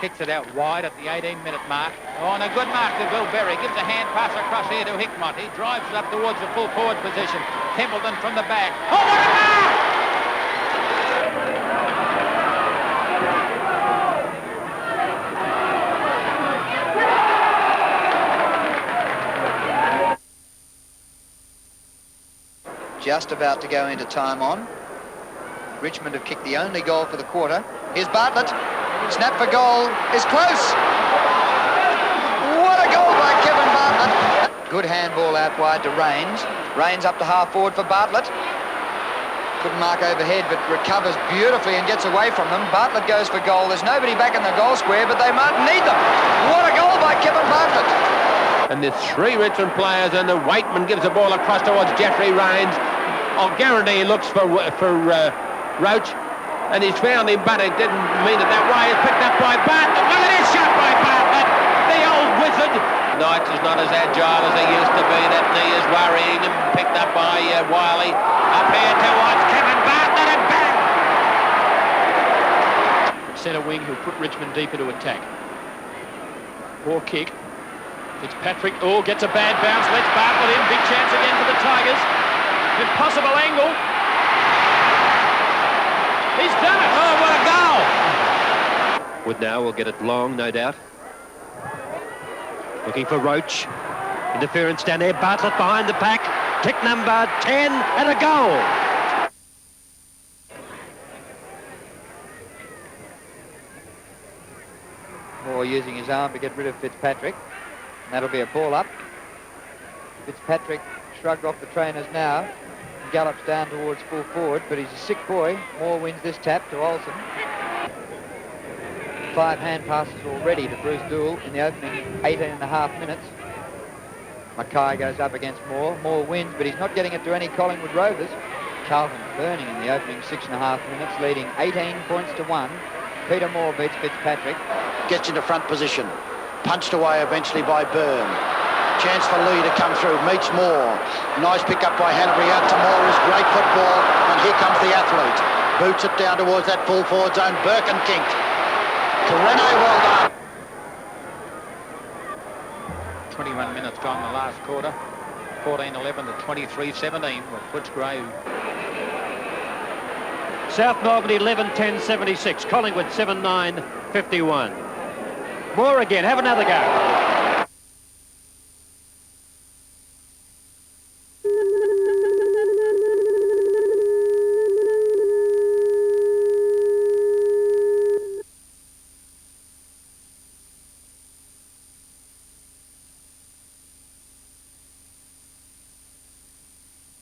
Kicks it out wide at the 18-minute mark. Oh, and a good mark to Bill Berry. Gives a hand pass across here to Hickmott. He drives it up towards the full forward position. Templeton from the back. Oh, what a mark! just about to go into time on. Richmond have kicked the only goal for the quarter. Here's Bartlett. Snap for goal is close. What a goal by Kevin Bartlett. Good handball out wide to Rains. Rains up to half forward for Bartlett. Couldn't mark overhead, but recovers beautifully and gets away from them. Bartlett goes for goal. There's nobody back in the goal square, but they might need them. What a goal by Kevin Bartlett. And there's 3 Richmond players, and the Waitman gives the ball across towards Jeffrey Rains. I'll guarantee he looks for Roach, and he's found him, but it didn't mean it that way. It's picked up by Bartlett. Look at this shot by Bartlett, the old wizard. Knights is not as agile as he used to be. That knee is worrying him. Picked up by Wiley. Up here towards Kevin Bartlett, and bang! Centre wing who'll put Richmond deep into attack. Poor kick. Fitzpatrick, gets a bad bounce, lets Bartlett in. Big chance again for the Tigers. Impossible angle. He's done it. Oh, what a goal! Wood now will get it long, no doubt. Looking for Roach. Interference down there. Bartlett behind the pack. Kick number 10 and a goal. Moore using his arm to get rid of Fitzpatrick. And that'll be a ball up. Fitzpatrick shrugged off the trainers now. He gallops down towards full forward, but he's a sick boy. Moore wins this tap to Olsen. 5 hand passes already to Bruce Doull in the opening 18.5 minutes. Mackay goes up against Moore. Moore wins, but he's not getting it to any Collingwood Rovers. Carlton burning in the opening 6.5 minutes, leading 18 points to 1. Peter Moore beats Fitzpatrick. Gets into front position. Punched away eventually by Byrne. Chance for Lee to come through. Meets Moore. Nice pick up by Hanbury. Out to Moore is great football. And here comes the athlete. Boots it down towards that full forward zone. Birkenkinked. Rene, well done. 21 minutes gone in the last quarter. 14-11 to 23-17 with Footscray. South Melbourne 11-10-76. Collingwood 7-9-51. Moore again. Have another go.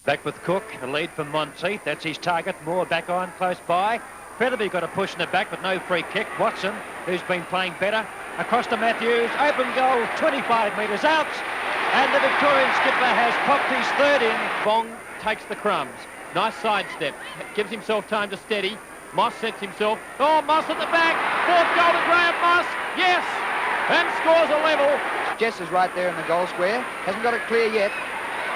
Back with Cook, a lead for Monteith. That's his target. Moore back on, close by. Featherby got a push in the back, but no free kick. Watson, who's been playing better, across to Matthews. Open goal, 25 metres out. And the Victorian skipper has popped his 3rd in. Bong takes the crumbs. Nice sidestep. Gives himself time to steady. Moss sets himself. Oh, Moss at the back. 4th goal to Graham Moss. Yes. And scores a level. Jess is right there in the goal square. Hasn't got it clear yet.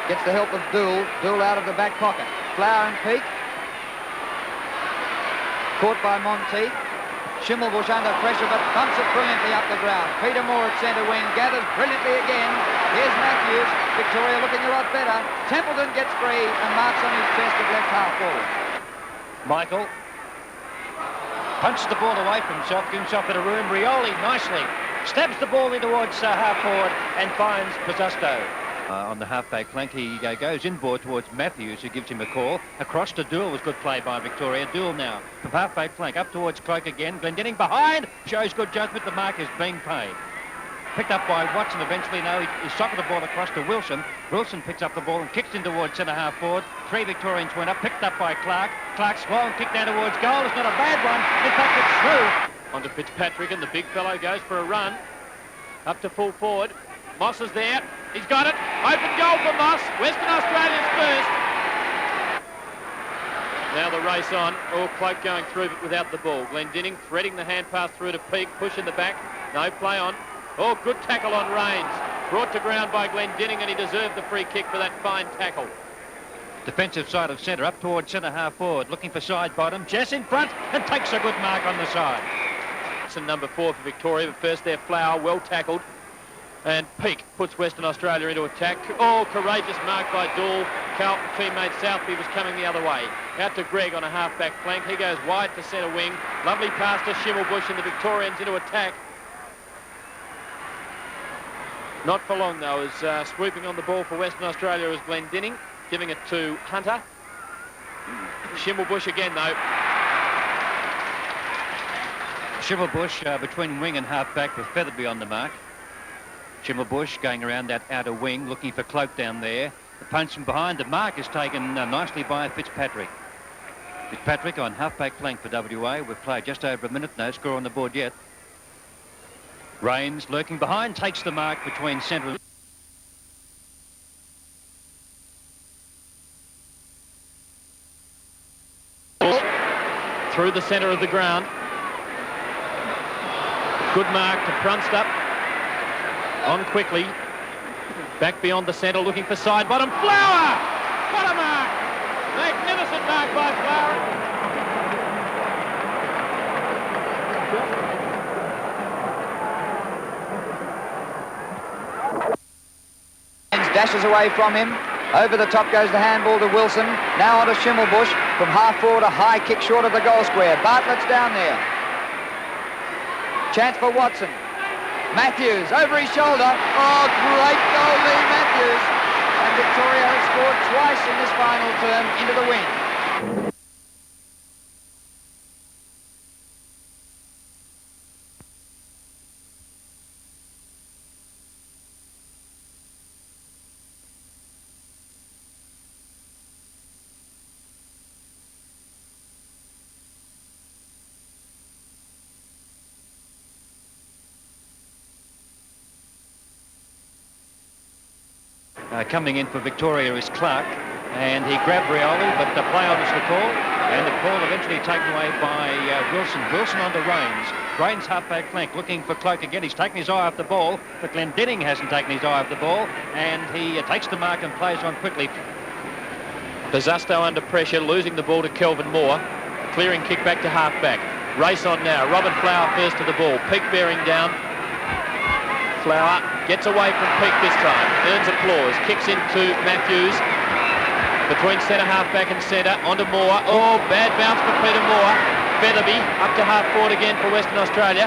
Gets the help of Doull. Doull out of the back pocket. Flower and Peak. Caught by Monteith. Schimmelbusch under pressure, but bumps it brilliantly up the ground. Peter Moore at centre wing. Gathers brilliantly again. Here's Matthews. Victoria looking a lot better. Templeton gets free and marks on his chest of left half forward. Michael punches the ball away from himself, gives himself a bit of room. Rioli nicely stabs the ball in towards half forward and finds Pizzusto. On the halfback flank, he goes inboard towards Matthews, who gives him a call. Across to Doull was good play by Victoria. Doull now from halfback flank up towards Cloak again. Glendinning behind, shows good judgment. The mark is being paid. Picked up by Watson eventually. Now he socketed the ball across to Wilson. Wilson picks up the ball and kicks in towards centre half forward. 3 Victorians went up, picked up by Clark. Clark's long kick down towards goal. It's not a bad one. In fact, it's through. On to Fitzpatrick, and the big fellow goes for a run. Up to full forward. Moss is there. He's got it. Open goal for Moss. Western Australia's first. Now the race on. Cloak going through but without the ball. Glendinning threading the hand pass through to Peak. Push in the back. No play on. Good tackle on Rains. Brought to ground by Glendinning, and he deserved the free kick for that fine tackle. Defensive side of centre, up towards centre half forward. Looking for side bottom. Jess in front and takes a good mark on the side. It's number 4 for Victoria, but first there Flower, well tackled. And Peak puts Western Australia into attack. Courageous mark by Doull. Carlton teammate Southby was coming the other way. Out to Gregg on a half-back flank. He goes wide to centre wing. Lovely pass to Schimmelbusch, and the Victorians into attack. Not for long, though, as swooping on the ball for Western Australia is Glendinning, giving it to Hunter. Schimmelbusch again, though. Schimmelbusch between wing and half-back with Featherby on the mark. Schimmelbusch going around that outer wing, looking for Cloak down there. The punch from behind. The mark is taken nicely by Fitzpatrick. Fitzpatrick on half-back flank for WA. We've played just over a minute. No score on the board yet. Rains lurking behind, takes the mark between centre and... Through the centre of the ground. Good mark to Prunstup. On quickly. Back beyond the centre, looking for side bottom. Flower! What a mark! Magnificent mark by Flower. Dashes away from him. Over the top goes the handball to Wilson. Now on to Schimmelbusch. From half forward, a high kick short of the goal square. Bartlett's down there. Chance for Watson. Matthews over his shoulder. Oh, great goal, Lee Matthews. And Victoria has scored twice in this final term into the win. Coming in for Victoria is Clark, and he grabbed Rioli, but the play on is the call, and the ball eventually taken away by Wilson. Wilson onto Rains. Rains half-back flank, looking for Cloak again. He's taken his eye off the ball, but Glendinning hasn't taken his eye off the ball, and he takes the mark and plays on quickly. Bazasto under pressure, losing the ball to Kelvin Moore. Clearing kick back to half-back. Race on now. Robin Flower first to the ball. Peak bearing down. Flower gets away from Peak this time. Earns applause. Kicks into Matthews. Between centre half-back and centre. Onto Moore. Oh, bad bounce for Peter Moore. Featherby up to half-forward again for Western Australia.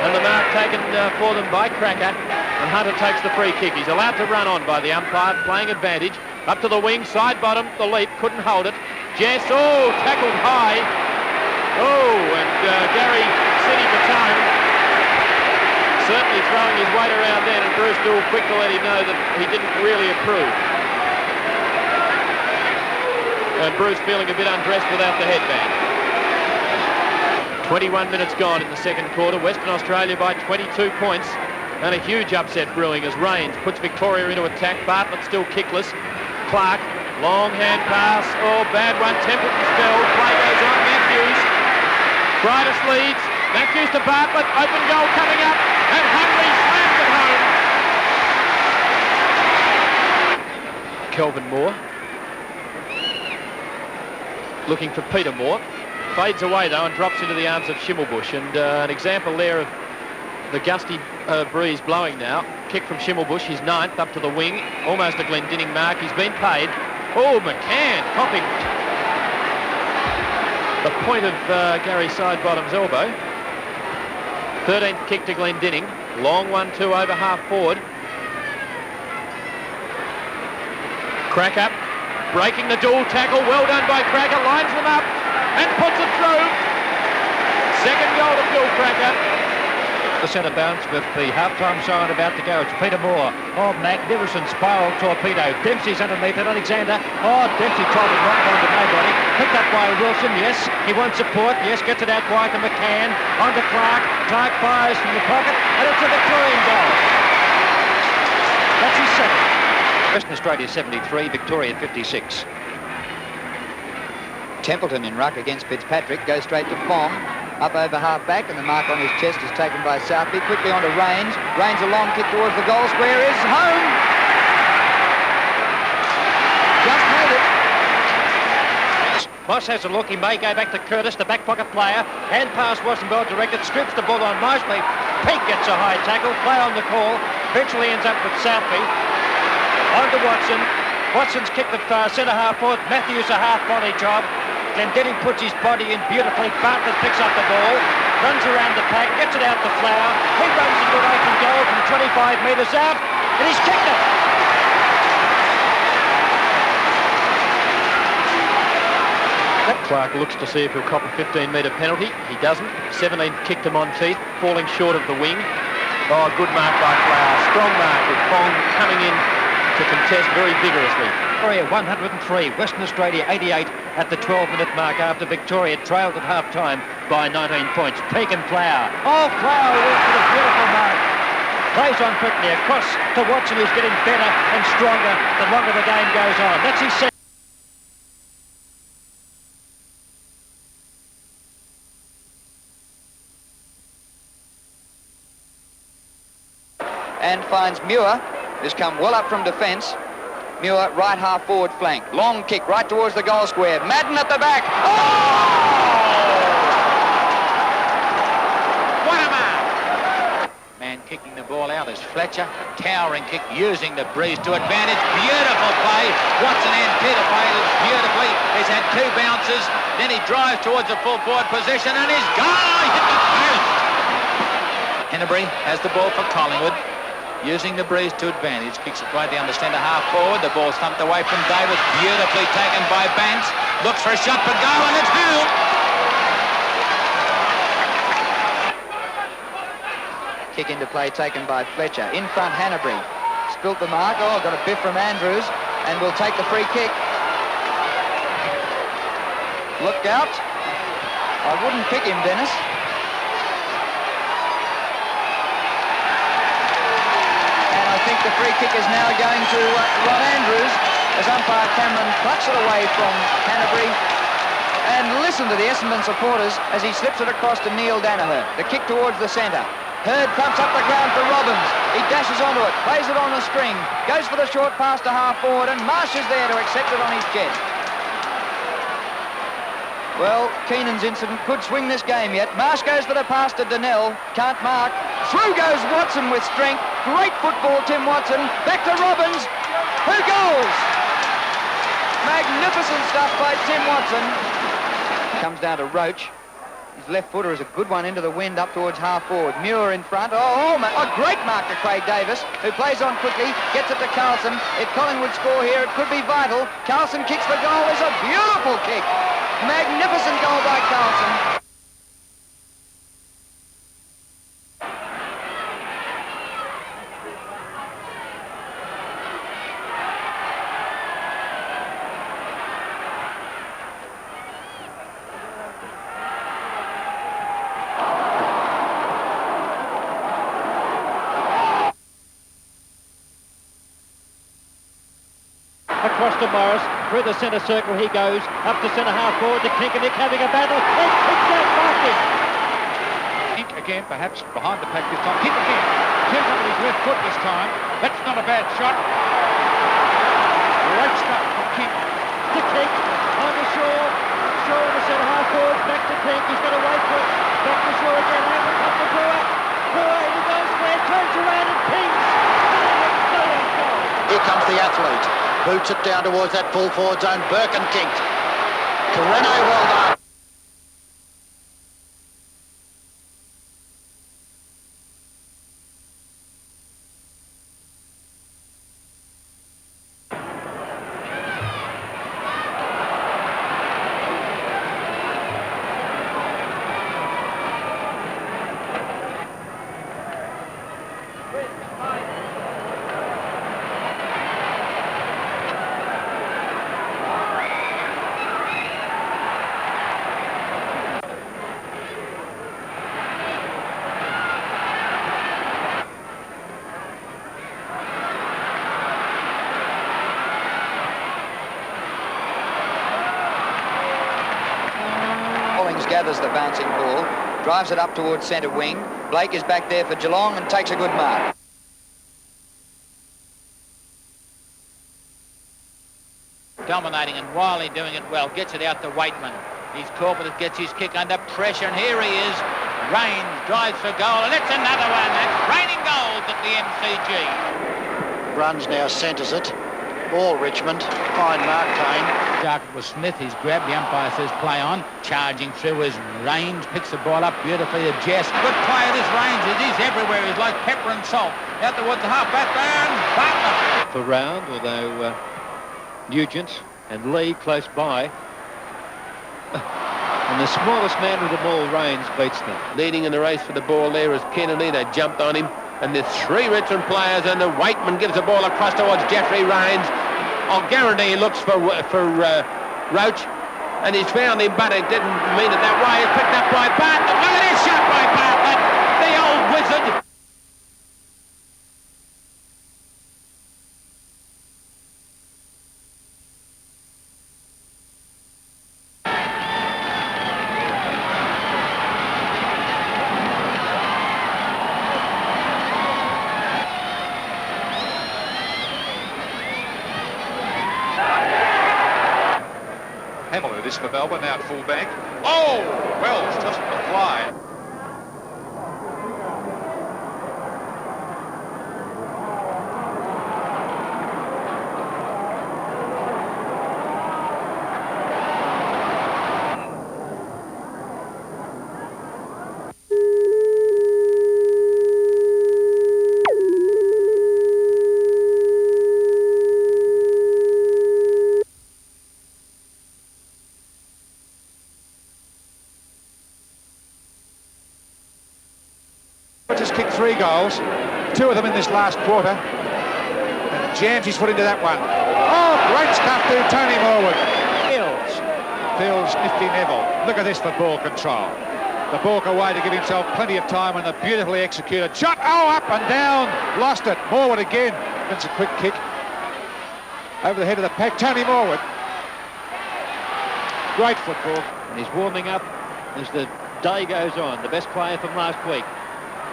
And the mark taken for them by Cracker. And Hunter takes the free kick. He's allowed to run on by the umpire, playing advantage. Up to the wing, side bottom, the leap, couldn't hold it. Jess, oh, tackled high. Oh, and Gary City Batone certainly throwing his weight around then, and Bruce Dool quick to let him know that he didn't really approve. And Bruce feeling a bit undressed without the headband. 21 minutes gone in the second quarter. Western Australia by 22 points. And a huge upset brewing as Rains puts Victoria into attack. Bartlett still kickless. Clark, long hand pass. Oh, bad one. Templeton spelled. Play goes on. Matthews. Brightest leads. Matthews to Bartlett. Open goal coming up. And Henry slams it home. Kelvin Moore. Looking for Peter Moore. Fades away, though, and drops into the arms of Schimmelbusch. And an example there of the gusty breeze blowing now. Kick from Schimmelbusch, his ninth, up to the wing. Almost a Glendinning mark. He's been paid. Oh, McCann popping the point of Gary Sidebottom's elbow. 13th kick to Glendinning. Long 1-2 over half forward. Cracker breaking the dual tackle. Well done by Cracker. Lines them up and puts it through. Second goal to Phil Cracker. The centre bounce with the half-time siren about to go. It's Peter Moore. Oh, magnificent spiral torpedo. Dempsey's underneath it. Alexander. Oh, Dempsey tried to knock onto nobody. Picked up by Wilson. Yes, he wants support. Yes, gets it out wide to McCann. Onto Clark. Clark fires from the pocket. And it's a Victorian goal. That's his second. Western Australia 73, Victoria 56. Templeton in ruck against Fitzpatrick. Goes straight to Fong. Up over half-back, and the mark on his chest is taken by Southby. Quickly onto Rains. Rains a long kick towards the goal square is home. Just made it. Moss has a look. He may go back to Curtis, the back pocket player. Hand pass wasn't well directed. Strips the ball on Mosley. Peake gets a high tackle. Play on the call. Eventually ends up with Southby. On to Watson. Watson's kicked it far. Centre half forward. Matthews a half volley job. Glendinning puts his body in beautifully. Bartlett picks up the ball, runs around the pack, gets it out to Flower. He runs into an open goal from 25 metres out, and he's kicked it. Clark looks to see if he'll cop a 15-metre penalty. He doesn't. 17th kicked him on feet, falling short of the wing. Oh, good mark by Flower. Strong mark with Fong coming in to contest very vigorously. Victoria 103, Western Australia 88 at the 12-minute mark after Victoria trailed at half-time by 19 points. Keegan Flower. Oh, Flower went for the beautiful mark. Plays on quickly across to Watson, who's getting better and stronger the longer the game goes on. That's his second. And finds Muir, who's come well up from defence. Muir, right half forward flank. Long kick right towards the goal square. Madden at the back. Oh! What a mark! Man kicking the ball out is Fletcher. Towering kick, using the breeze to advantage. Beautiful play. Watson anticipated beautifully. He's had 2 bounces. Then he drives towards the full forward position and he's gone. He hit the post. Henneberry has the ball for Collingwood. Using the breeze to advantage, kicks it right down the centre half forward. The ball thumped away from Davis, beautifully taken by Banks. Looks for a shot for goal and it's held. Kick into play taken by Fletcher. In front, Hannebery. Spilt the mark. Oh, got a biff from Andrews and will take the free kick. Look out. I wouldn't pick him, Dennis. I think the free kick is now going to Ron Andrews as umpire Cameron plucks it away from Hannebery. And listen to the Essendon supporters as he slips it across to Neil Danaher. The kick towards the centre. Hurd pumps up the ground for Robbins. He dashes onto it, plays it on the string, goes for the short pass to half forward, and Marsh is there to accept it on his chest. Well, Keenan's incident could swing this game yet. Marsh goes for the pass to Donnell. Can't mark. Through goes Watson with strength. Great football, Tim Watson. Back to Robbins. Who goes? Magnificent stuff by Tim Watson. Comes down to Roach. His left footer is a good one into the wind up towards half forward. Muir in front. A great mark to Craig Davis, who plays on quickly, gets it to Carlson. If Collingwood score here, it could be vital. Carlson kicks the goal. It's a beautiful kick. Magnificent goal by Carlson. Across to Morris, through the centre circle he goes, up to centre half forward to Kinkinick having a battle, and kicks out Martin. Kink again, perhaps behind the pack this time. Kink again. Turns up with his left foot this time. That's not a bad shot. Great stuff from Kink. To Kink, on the Shaw. Shaw in the centre half forward, back to Kink. He's got to wait for it. Back to Shaw again, Hamilton up to Brewer. Brewer in the goal square, turns around and pings. Here comes the athlete. Boots it down towards that full forward zone. Birkin kicked. Carreno, well done. Gathers the bouncing ball, drives it up towards centre wing. Blake is back there for Geelong and takes a good mark. Dominating and Wiley doing it well. Gets it out to Waitman. He's corporate, gets his kick under pressure, and here he is. Rains, drives for goal, and it's another one. That's raining goals at the MCG. Bruns now centres it. Ball Richmond. Fine mark, Kane. Started with Smith. He's grabbed. The umpire says play on. Charging through is Rains. Picks the ball up beautifully to Jess. Good play of this Rains. He's everywhere. He's like pepper and salt. Out towards the half-back and Butler. For round, although Nugent and Lee close by. And the smallest man with the ball, Rains, beats them. Leading in the race for the ball there is Kennedy. They jumped on him. And there's 3 Richmond players, and the Waitman gives the ball across towards Jeffrey Rains. I'll guarantee he looks for Roach, and he's found him, but it didn't mean it that way. It's picked up by Bartlett. Look at this shot by Bartlett, the old wizard. Hamilton, this for Melbourne, now at full back. Oh, Wells doesn't fly. Just kicked 3 goals, 2 of them in this last quarter, and jams his foot into that one. Oh, great stuff to Tony Morwood. Feels nifty Neville. Look at this for ball control. The balk away to give himself plenty of time, and a beautifully executed shot. Oh, up and down, lost it. Morwood again. That's a quick kick over the head of the pack. Tony Morwood. Great football. And he's warming up as the day goes on. The best player from last week.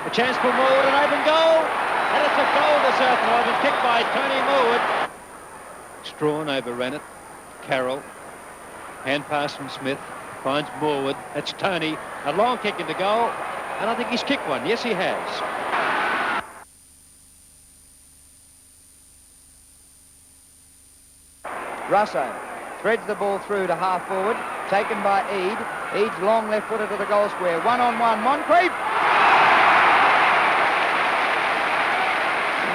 A chance for Morwood, an open goal, and it's a goal to South Melbourne, kicked by Tony Morwood. Strawn overran it. Carroll, hand pass from Smith, finds Morwood. That's Tony, a long kick into goal, and I think he's kicked one. Yes, he has. Russo threads the ball through to half forward, taken by Eade. Eade's long left footer to the goal square. 1-on-1, Moncrief.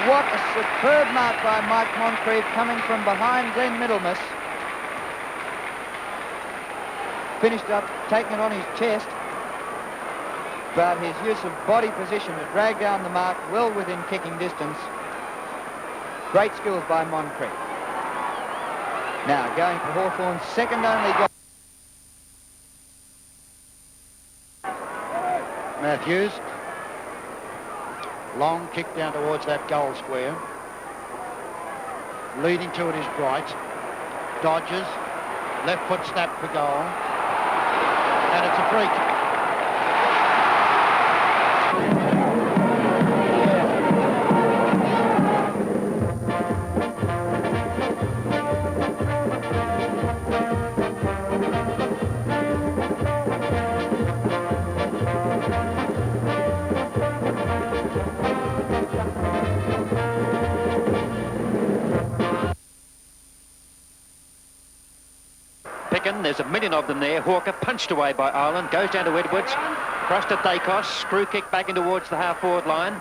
What a superb mark by Mike Moncrief coming from behind Glenn Middlemas. Finished up, taking it on his chest. But his use of body position to drag down the mark well within kicking distance. Great skills by Moncrief. Now going for Hawthorn's second only goal. Matthews. Long kick down towards that goal square. Leading to it is Bright. Dodges. Left foot snap for goal. And it's a free kick. There's a million of them there. Hawker punched away by Ireland, goes down to Edwards, across to Dacos, screw kick back in towards the half-forward line.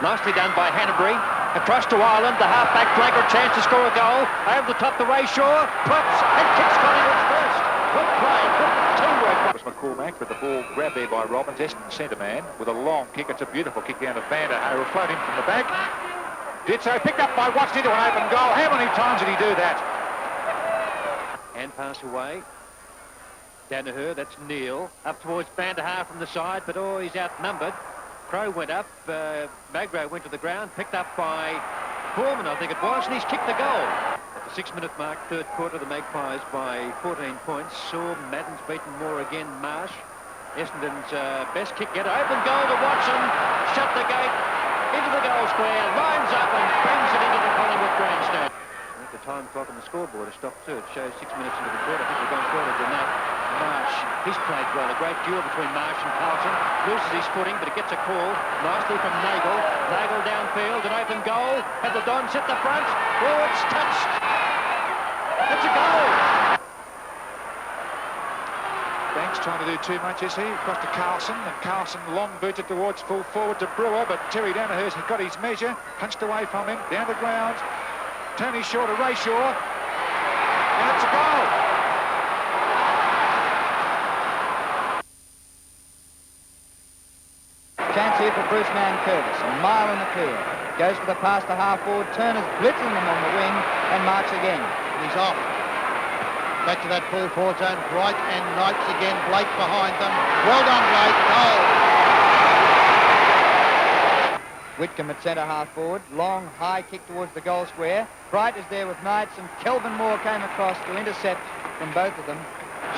Nicely done by Hanbury. Across to Ireland, the half-back flagrant chance to score a goal. Over the top to Rayshaw, props and kicks Collingwood first. Good play, good teamwork. It was McCormack with the ball grabbed there by Robbins, Eston centre man, with a long kick. It's a beautiful kick down to Van der Haar, float in from the back. Did so, picked up by Watts into an open goal. How many times did he do that? Hand pass away. Danaher, that's Neil. Up towards Van der Haar from the side, but oh, he's outnumbered. Crow went up, Magro went to the ground, picked up by Foreman, I think it was, and he's kicked the goal. At the 6-minute mark, third quarter, the Magpies by 14 points. Saw Madden's beaten more again, Marsh. Essendon's best kick, get open goal to Watson, shut the gate, into the goal square, lines up and brings it into the Collingwood grandstand. The time clock on the scoreboard has stopped too. It shows 6 minutes into the quarter. I think we've gone further than that. Marsh, he's played well. A great duel between Marsh and Carlton. Loses his footing, but it gets a call. Nicely from Nagel. Nagel downfield, an open goal. Had the Dons hit the front. Oh, it's touched. It's a goal. Banks trying to do too much, is he? Across to Carlson, and Carlson long boots it towards full forward to Brewer, but Terry Danaher's got his measure. Punched away from him, down the ground. Tony Shaw to Rayshaw, and it's a goal. Chance here for Bruce Curtis. A mile in the clear. Goes for the pass to half forward. Turner's blitzing them on the wing and marks again. And he's off. Back to that full forward zone. Bright and Knights again. Blake behind them. Well done, Blake. Goal. Whitcomb at centre half forward. Long, high kick towards the goal square. Bright is there with Knights, and Kelvin Moore came across to intercept from both of them.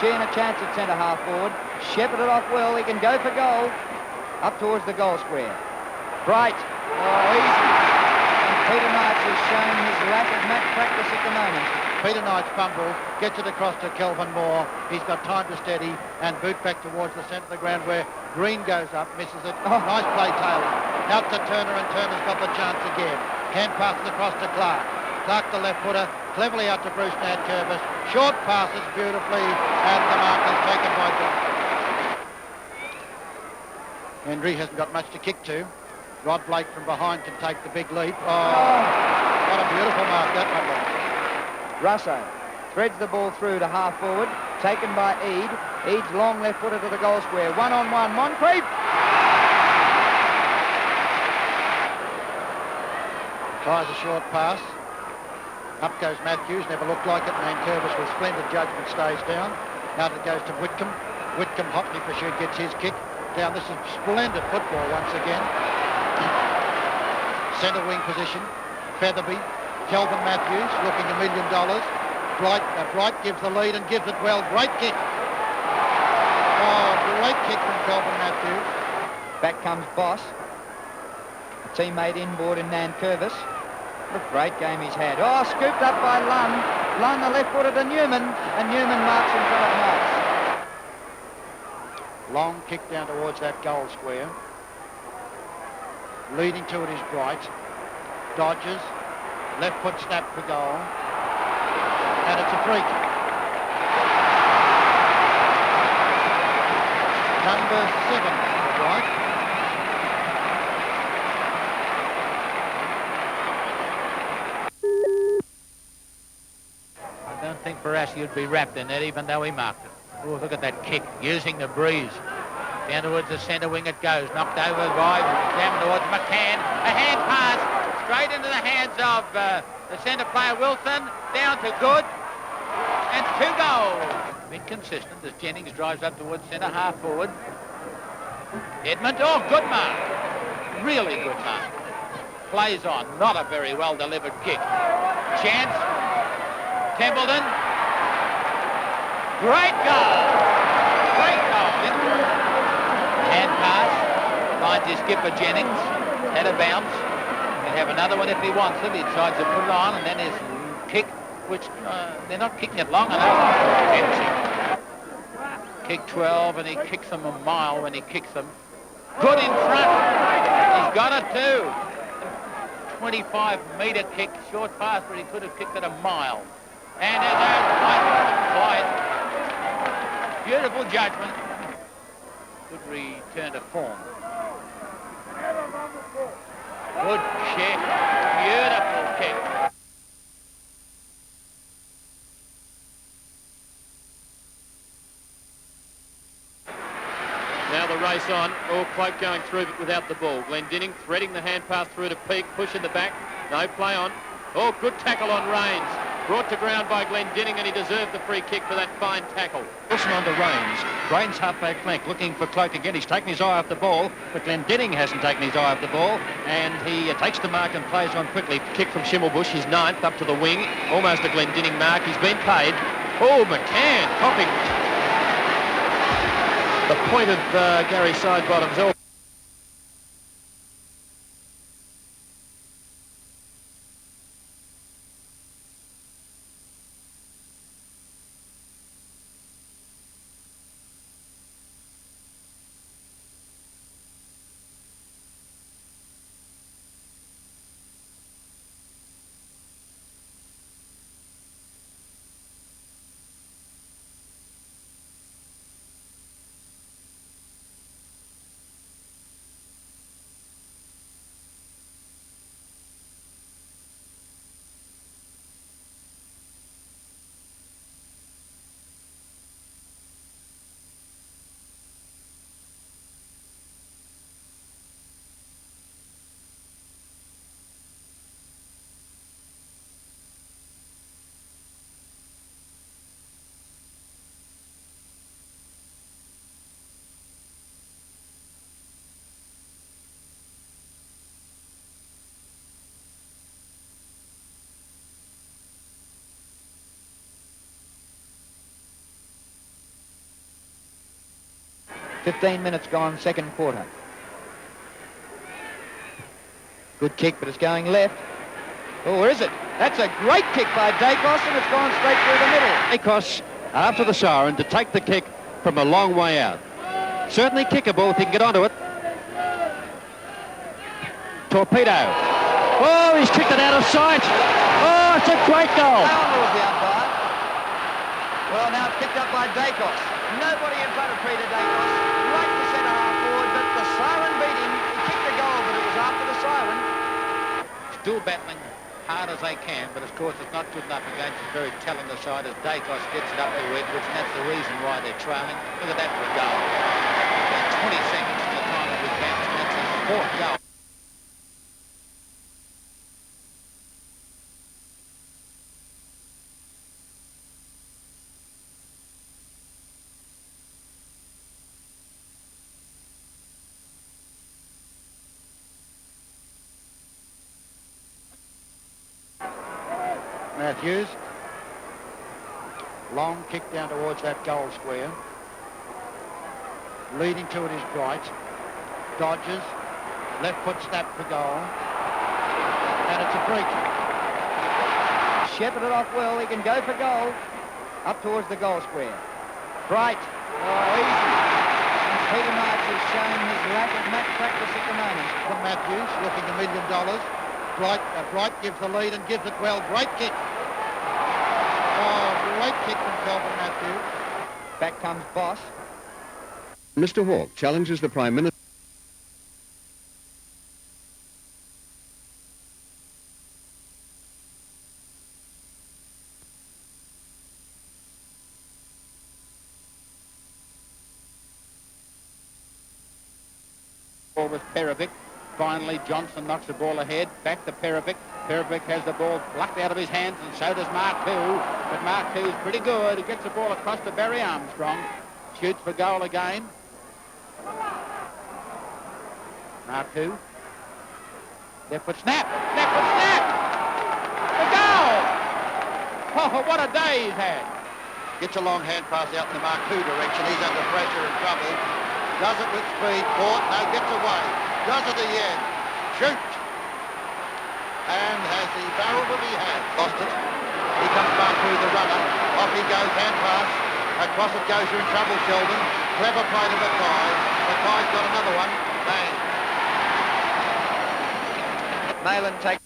Sheehan a chance at centre half forward. Shepherded off well. He can go for goal. Up towards the goal square. Bright. Oh, easy. And Peter Knights has shown his lack of match practice at the moment. Peter Knights fumbles, gets it across to Kelvin Moore. He's got time to steady and boot back towards the centre of the ground where Green goes up, misses it. Oh, nice play, Taylor. Out to Turner, and Turner's got the chance again. Hand passes across to Clark. Clark, the left footer, cleverly out to Bruce Curtis. Short passes beautifully, and the mark is taken by John. Henry hasn't got much to kick to. Rod Blake from behind can take the big leap. Oh, what a beautiful mark that one was. Russo threads the ball through to half forward, taken by Eade. Eade's long left footer to the goal square. 1-on-1, Moncrief. Tries a short pass. Up goes Matthews, never looked like it. Curtis with splendid judgment stays down. Out it goes to Whitcomb. Whitcomb, Hotney for sure, gets his kick down. This is splendid football once again. Centre wing position. Featherby. Kelvin Matthews looking $1 million. Bright gives the lead and gives it well. Great kick. Oh, great kick from Kelvin Matthews. Back comes Boss. A teammate inboard in Curtis. What a great game he's had. Oh, scooped up by Lunn. Lunn, the left footer to Newman, and Newman marks in front of Knights. Long kick down towards that goal square. Leading to it is Bright. Dodges. Left foot snap for goal. And it's a free kick. Number 7, Bright. I don't think Barassi would be wrapped in that, even though he marked it. Oh, look at that kick, using the breeze. Down towards the centre wing it goes. Knocked over by down towards McCann. A hand pass. Straight into the hands of the centre player Wilson, down to Good, and 2 goals. Been consistent as Jennings drives up towards centre half forward. Edmund, oh, good mark. Really good mark. Plays on, not a very well delivered kick. Chance, Templeton. Great goal. Great goal. Hand pass, finds his skipper Jennings, had a bounce. Have another one if he wants it. He decides to put it on, and then his kick, which they're not kicking it long enough. Kick 12, and he kicks them a mile when he kicks them. Good in front. He's got it too. 25-metre kick, short pass, but he could have kicked it a mile. And there's a beautiful judgment. Good return to form. Good kick. Beautiful kick. Now the race on. All Cloak going through but without the ball. Glendinning threading the hand pass through to Peake. Push in the back. No play on. Oh, good tackle on Rains. Brought to ground by Glendinning, and he deserved the free kick for that fine tackle. Wilson on to Rains. Rains half-back flank, looking for Cloak again. He's taken his eye off the ball, but Glendinning hasn't taken his eye off the ball, and he takes the mark and plays on quickly. Kick from Schimmelbusch, his 9th, up to the wing. Almost a Glendinning mark. He's been paid. Oh, McCann popping the point of Gary Sidebottom's elbow. 15 minutes gone, second quarter. Good kick, but it's going left. Oh, where is it? That's a great kick by Dacos, and it's gone straight through the middle. Dacos, after the siren, to take the kick from a long way out. Certainly kickable if he can get onto it. Torpedo. Oh, he's kicked it out of sight. Oh, it's a great goal. Down the umpire. Well, now it's picked up by Dacos. Nobody in front of Peter Dacos. Right to centre half forward, but the siren beat him. He kicked the goal, but it was after the siren. Still battling hard as they can, but of course it's not good enough against a very talented side as Dacos gets it up to Edwards, and that's the reason why they're trailing. Look at that for a goal. About 20 seconds from the time that we can. That's his fourth goal. Matthews. Long kick down towards that goal square. Leading to it is Bright. Dodges. Left foot snap for goal. And it's a free kick. Shepherded off well. He can go for goal. Up towards the goal square. Bright. Oh, easy. And Peter Marks is showing his lack of match practice at the moment. From Matthews, looking $1 million. Bright gives the lead and gives it well. Great kick. Oh, great kick from Kelvin Matthews. Back comes Boss. Mr. Hawke challenges the Prime Minister. With Perovic. Finally, Johnson knocks the ball ahead. Back to Perovic. Perovic has the ball plucked out of his hands, and so does Marcoux. But Marcoux is pretty good. He gets the ball across to Barry Armstrong. Shoots for goal again. Marcoux. Left foot snap. Left foot snap. The goal. Oh, what a day he's had. Gets a long hand pass out in the Marcoux direction. He's under pressure and trouble. Does it with speed. Caught. No, gets away. Does it again. Shoot. And has the barrel that he had. Lost it. He comes back through the runner. Off he goes. Hand pass. Across it goes. You're in trouble, Sheldon. Clever play to Mackay. Mackay's got another one. Bang. Malin takes.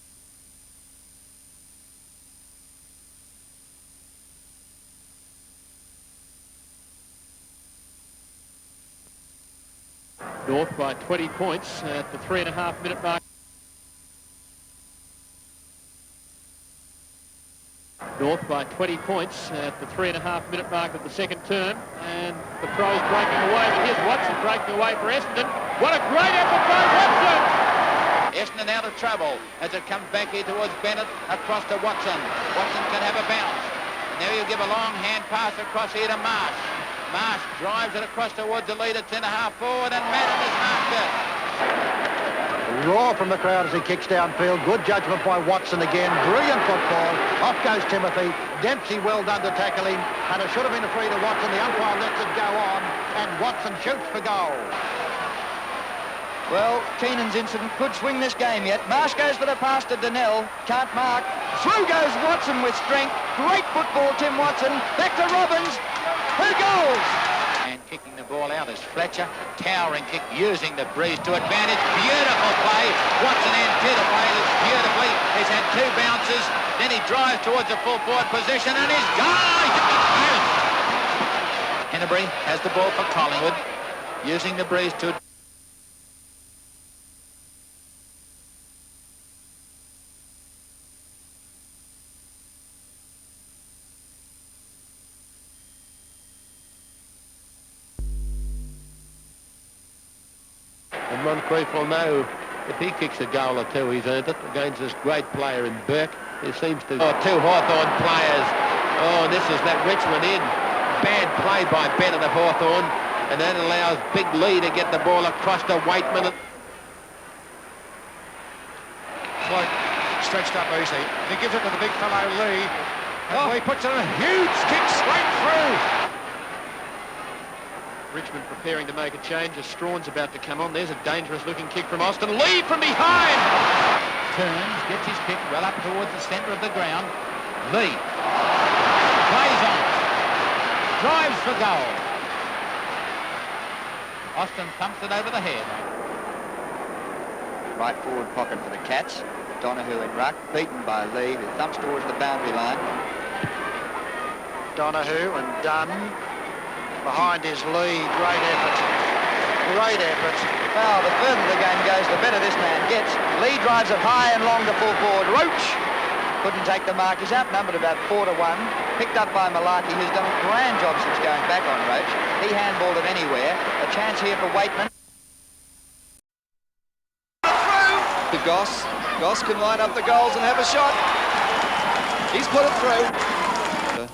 North by 20 points at the 3.5-minute mark. North by 20 points at the 3.5-minute mark of the second term, and the Crows breaking away. But here's Watson breaking away for Essendon. What a great effort by Watson! Essendon out of trouble as it comes back here towards Bennett, across to Watson. Watson can have a bounce. And now he'll give a long hand pass across here to Marsh. Marsh drives it across towards the lead at centre-half forward, and Madden has marked it. Roar from the crowd as he kicks downfield. Good judgment by Watson again. Brilliant football. Off goes Timothy. Dempsey well done to tackle him. And it should have been a free to Watson. The umpire lets it go on. And Watson shoots for goal. Well, Keenan's incident could swing this game yet. Marsh goes for the pass to Donnell. Can't mark. Through goes Watson with strength. Great football, Tim Watson. Back to Robbins. Who goes? And kicking the ball out is Fletcher. Towering kick, using the breeze to advantage. Beautiful play. Watson anticipated beautifully. He's had two bounces. Then he drives towards the full forward position, and he's gone. Hennebury has the ball for Collingwood, using the breeze to... And Moncrief will know if he kicks a goal or two, he's earned it against this great player in Burke. He seems to... Oh, two Hawthorn players. Oh, this is that Richmond in. Bad play by Bennett of Hawthorn, and that allows Big Lee to get the ball across to Waitman. Float stretched up easy. He gives it to the big fellow Lee. And Lee puts in a huge kick straight through. Richmond preparing to make a change as Strawn's about to come on. There's a dangerous-looking kick from Austin. Lee from behind! Turns, gets his kick well up towards the centre of the ground. Lee plays on, drives for goal. Austin thumps it over the head. Right forward pocket for the Cats. Donahue in ruck, beaten by Lee, who thumps towards the boundary line. Donahue and Dunn. Behind is Lee. Great effort. Great effort. Well, the further the game goes, the better this man gets. Lee drives it high and long to full forward. Roach couldn't take the mark. He's outnumbered about 4-1. Picked up by Malarkey, who's done a grand job since going back on Roach. He handballed it anywhere. A chance here for Waitman. To Goss. Goss can line up the goals and have a shot. He's put it through.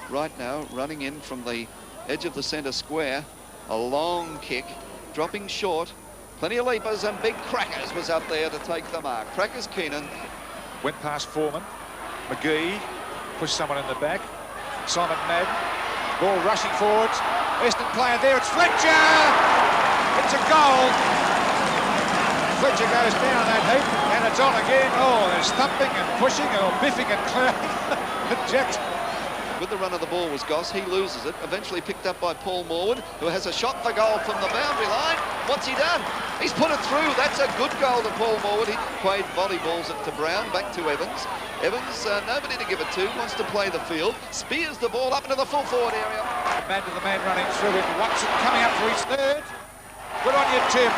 Right now, running in from the edge of the centre square. A long kick, dropping short. Plenty of leapers, and Big Crackers was up there to take the mark. Crackers Keenan. Went past Foreman. McGee pushed someone in the back. Simon Madden. Ball rushing forwards. Western player there. It's Fletcher! It's a goal. Fletcher goes down that heap, and it's on again. Oh, there's thumping and pushing or biffing and clowning. Jack's With the run of the ball was Goss. He loses it. Eventually picked up by Paul Morwood, who has a shot for goal from the boundary line. What's he done? He's put it through. That's a good goal to Paul Morwood. He played volleyballs it to Brown, back to Evans. Evans, nobody to give it to, wants to play the field. Spears the ball up into the full forward area. man to the man running through it. Watson coming up for his third. Good on you, Tim.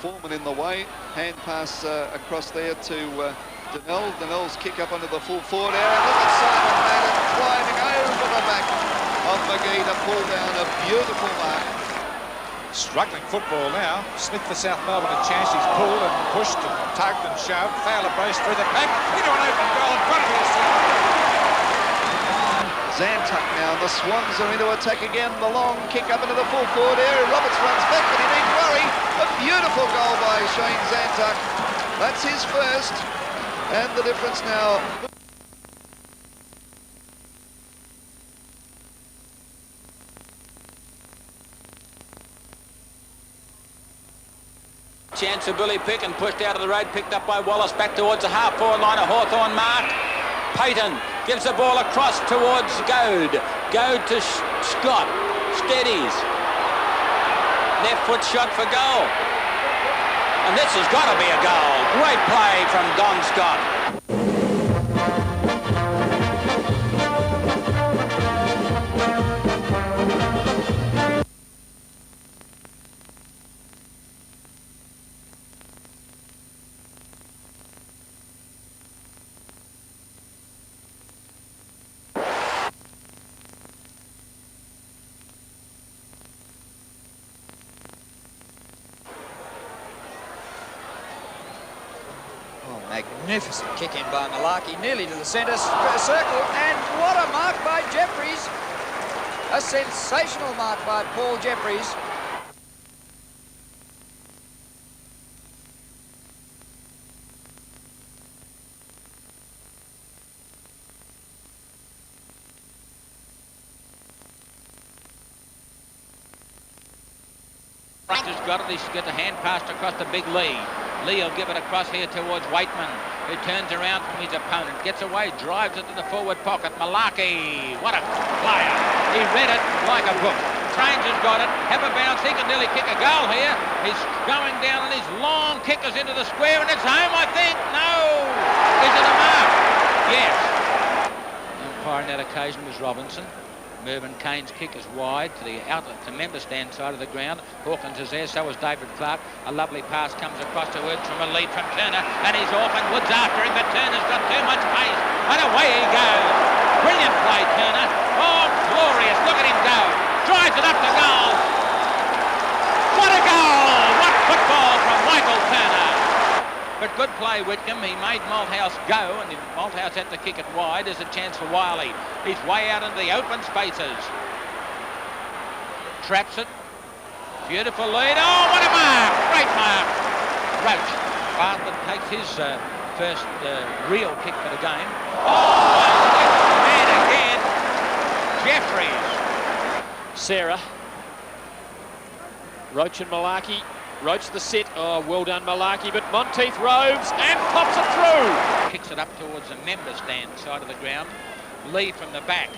Foreman in the way, hand pass across there to Donnell. Donnell's kick up under the full forward area. Look at Simon Madden climbing over the back of McGee to pull down a beautiful mark. Struggling football now. Smith for South Melbourne a chance. He's pulled and pushed and tugged and shoved. Fowler brace through the pack. Into an open goal. Got to be a Zantuck now, the Swans are into attack again. The long kick up into the full forward area. Roberts runs back, but he needs worry. A beautiful goal by Shane Zantuck. That's his first. And the difference now. Chance for Billy Pick and pushed out of the road, picked up by Wallace, back towards the half-forward line of Hawthorn mark. Payton gives the ball across towards Goad. Goad to Scott. Steadies. Left foot shot for goal. And this has got to be a goal. Great play from Don Scott. Magnificent kick in by Malarkey, nearly to the centre circle, and what a mark by Jeffries. A sensational mark by Paul Jeffries. Has got it. He's got the hand passed across to Big Lee. Lee will give it across here towards Waitman, who turns around from his opponent, gets away, drives it to the forward pocket. Malarkey, what a player. He read it like a book. Trains has got it, have a bounce, he can nearly kick a goal here. He's going down and his long kick is into the square and it's home, I think. No! Is it a mark? Yes. The umpire on that occasion was Robinson. Mervyn Kane's kick is wide to the outlet, to member stand side of the ground. Hawkins is there, so is David Clark. A lovely pass comes across to Woods from a lead from Turner, and he's off, and Woods after him, but Turner's got too much pace, and away he goes. Brilliant play, Turner. Oh, glorious. Look at him go. Drives it up to goal. What a goal! What football from Michael Turner. But good play, Whitcomb. He made Malthouse go, and if Malthouse had to kick it wide, there's a chance for Wiley. He's way out into the open spaces. Traps it. Beautiful lead. Oh, what a mark! Great mark. Roach. Bartlett takes his first real kick for the game. Oh, and again, Jeffries. Sarah Roach and Malarkey. Roach the sit. Oh, well done, Malarkey. But Monteith roves and pops it through. Kicks it up towards the member stand side of the ground. Lee from the back.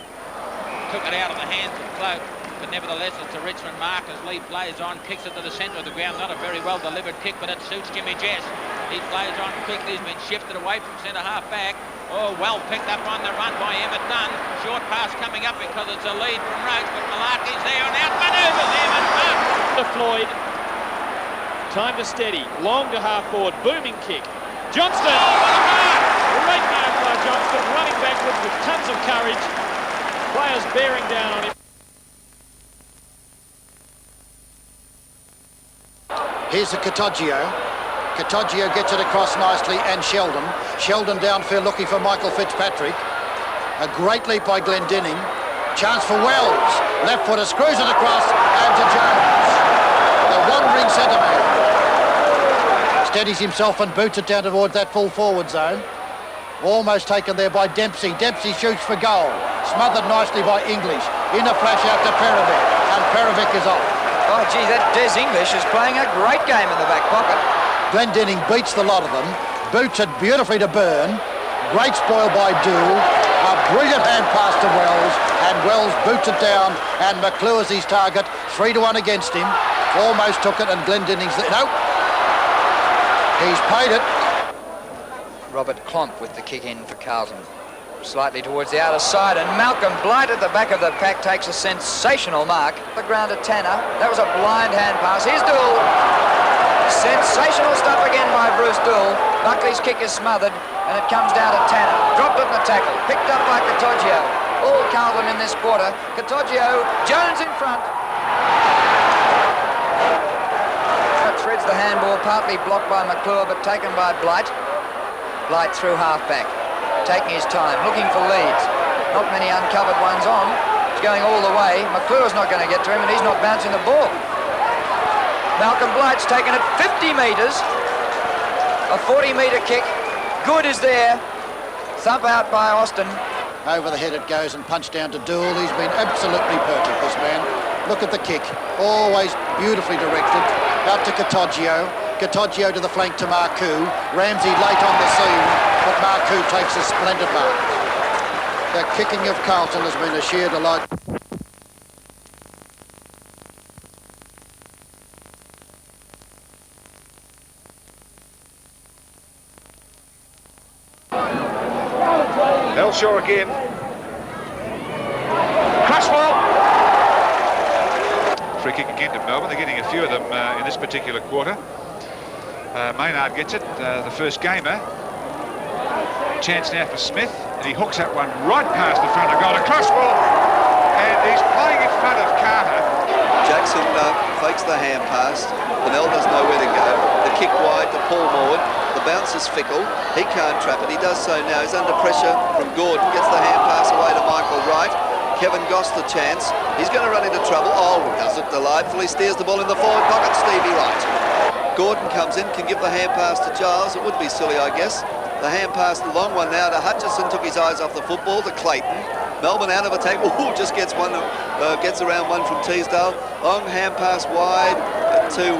Took it out of the hands of Cloak. But nevertheless, it's a Richmond mark as Lee plays on, kicks it to the centre of the ground. Not a very well delivered kick, but it suits Jimmy Jess. He plays on quickly. He's been shifted away from centre half back. Oh, well picked up on the run by Emmett Dunn. Short pass coming up because it's a lead from Roach, but Malarkey's there and outmanoeuvres Emmett Dunn. To Floyd. Time to steady. Long to half forward. Booming kick. Johnston. Oh, what a mark! Great mark by Johnston. Running backwards with tons of courage. Players bearing down on him. Here's a Catoggio. Catoggio gets it across nicely, and Sheldon. Sheldon downfield looking for Michael Fitzpatrick. A great leap by Glendinning. Chance for Wells. Left footer screws it across, and to Jones. The wandering centre man. Steadies himself and boots it down towards that full forward zone. Almost taken there by Dempsey. Dempsey shoots for goal. Smothered nicely by English. In a flash out to Perovic, and Perovic is off. Oh, gee, that Des English is playing a great game in the back pocket. Glendinning beats the lot of them, boots it beautifully to Byrne. Great spoil by Dool. A brilliant hand pass to Wells, and Wells boots it down, and McClure's his target. 3-1 against him. Almost took it, and Glendinning's there. No. He's paid it. Robert Klomp with the kick in for Carlton. Slightly towards the outer side, and Malcolm Blight at the back of the pack takes a sensational mark. The ground to Tanner. That was a blind hand pass. Here's Dool. Sensational stuff again by Bruce Dool. Buckley's kick is smothered, and it comes down to Tanner. Dropped it in the tackle. Picked up by Catoggio. All Carlton in this quarter. Catoggio, Jones in front. Threads the handball, partly blocked by McClure, but taken by Blight. Blight through half-back. Taking his time, looking for leads. Not many uncovered ones on. He's going all the way. McClure's not going to get to him, and he's not bouncing the ball. Malcolm Blight's taken it 50 metres. A 40-metre kick. Good is there. Thump out by Austin. Over the head it goes and punched down to Dool. He's been absolutely perfect, this man. Look at the kick. Always beautifully directed. Out to Catoggio. Catoggio to the flank to Marcoux. Ramsey late on the scene, but Marcoux takes a splendid mark. The kicking of Carlton has been a sheer delight. Elshaw again. Crossball. Free kick again to Melbourne. They're getting a few of them in this particular quarter. Maynard gets it, the first gamer. Chance now for Smith, and he hooks that one right past the front of goal. A crossball, and he's playing in front of Carter. Jackson fakes the hand pass. Bennell doesn't know where to go. The kick wide to Paul Morwood. The bounce is fickle. He can't trap it. He does so now. He's under pressure from Gordon. Gets the hand pass away to Michael Wright. Kevin Goss the chance. He's going to run into trouble. Oh, does it delightfully. Steers the ball in the forward pocket. Stevie Wright. Gordon comes in, can give the hand pass to Giles. It would be silly, I guess. The hand pass, the long one now to Hutchison. Took his eyes off the football to Clayton. Melbourne out of attack. Ooh, just gets one, gets around one from Teasdale. Long hand pass wide to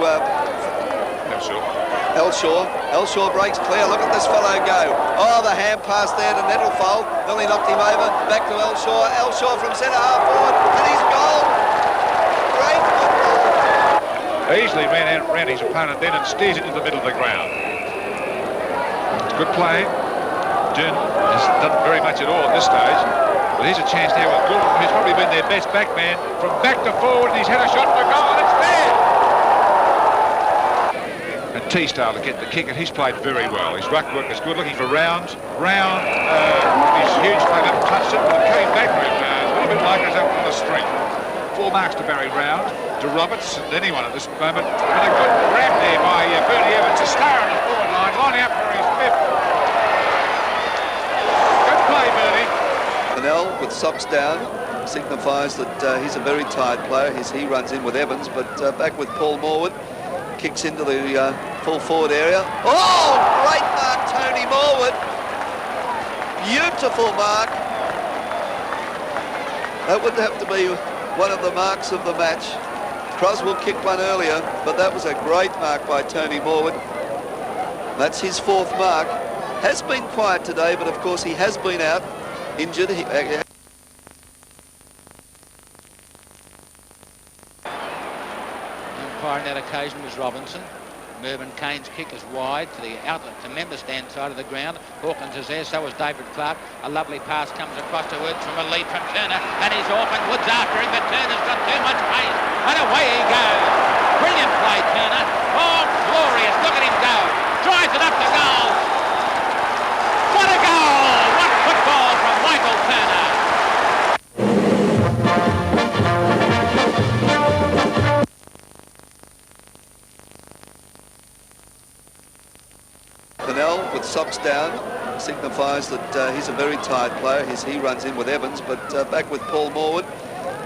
Elshaw. Elshaw breaks clear. Look at this fellow go. Oh, the hand pass there to Nettlefold. Nearly knocked him over. Back to Elshaw. Elshaw from centre half forward, and he's goal. Great football. Easily ran out round his opponent then and steers it into the middle of the ground. It's good play. Dern has done very much at all at this stage. But here's a chance now with Goulden, who's probably been their best backman. From back to forward, and he's had a shot for goal, and it's there! And Teasdale to get the kick, and he's played very well. His ruck work is good, looking for Round. Round, his huge play up, touched it, but it came back with a little bit like us up on the street. 4 marks to Barry Round, to Roberts, and anyone at this moment. And a good grab there by Bernie Evans to Star on the forward line, line out for his 5th. Good play, Bernie. Bennell with socks down signifies that he's a very tired player. He runs in with Evans, but back with Paul Morwood. Kicks into the full forward area. Oh, great mark, Tony Morwood. Beautiful mark. That would have to be one of the marks of the match. Croswell kicked one earlier, but that was a great mark by Tony Morwood. That's his 4th mark. Has been quiet today, but of course he has been out injured. Umpire on that occasion was Robinson. Mervyn Kane's kick is wide to the outlet to member stand side of the ground. Hawkins is there, so is David Clark. A lovely pass comes across to Woods from a lead from Turner, and he's off, and Woods after him, but Turner's got too much pace, and away he goes. Brilliant play, Turner. Oh, glorious. Look at him go. Drives it up the goal. What a goal! What football from Michael Turner. Fennell with socks down signifies that he's a very tired player. He runs in with Evans, but back with Paul Morwood.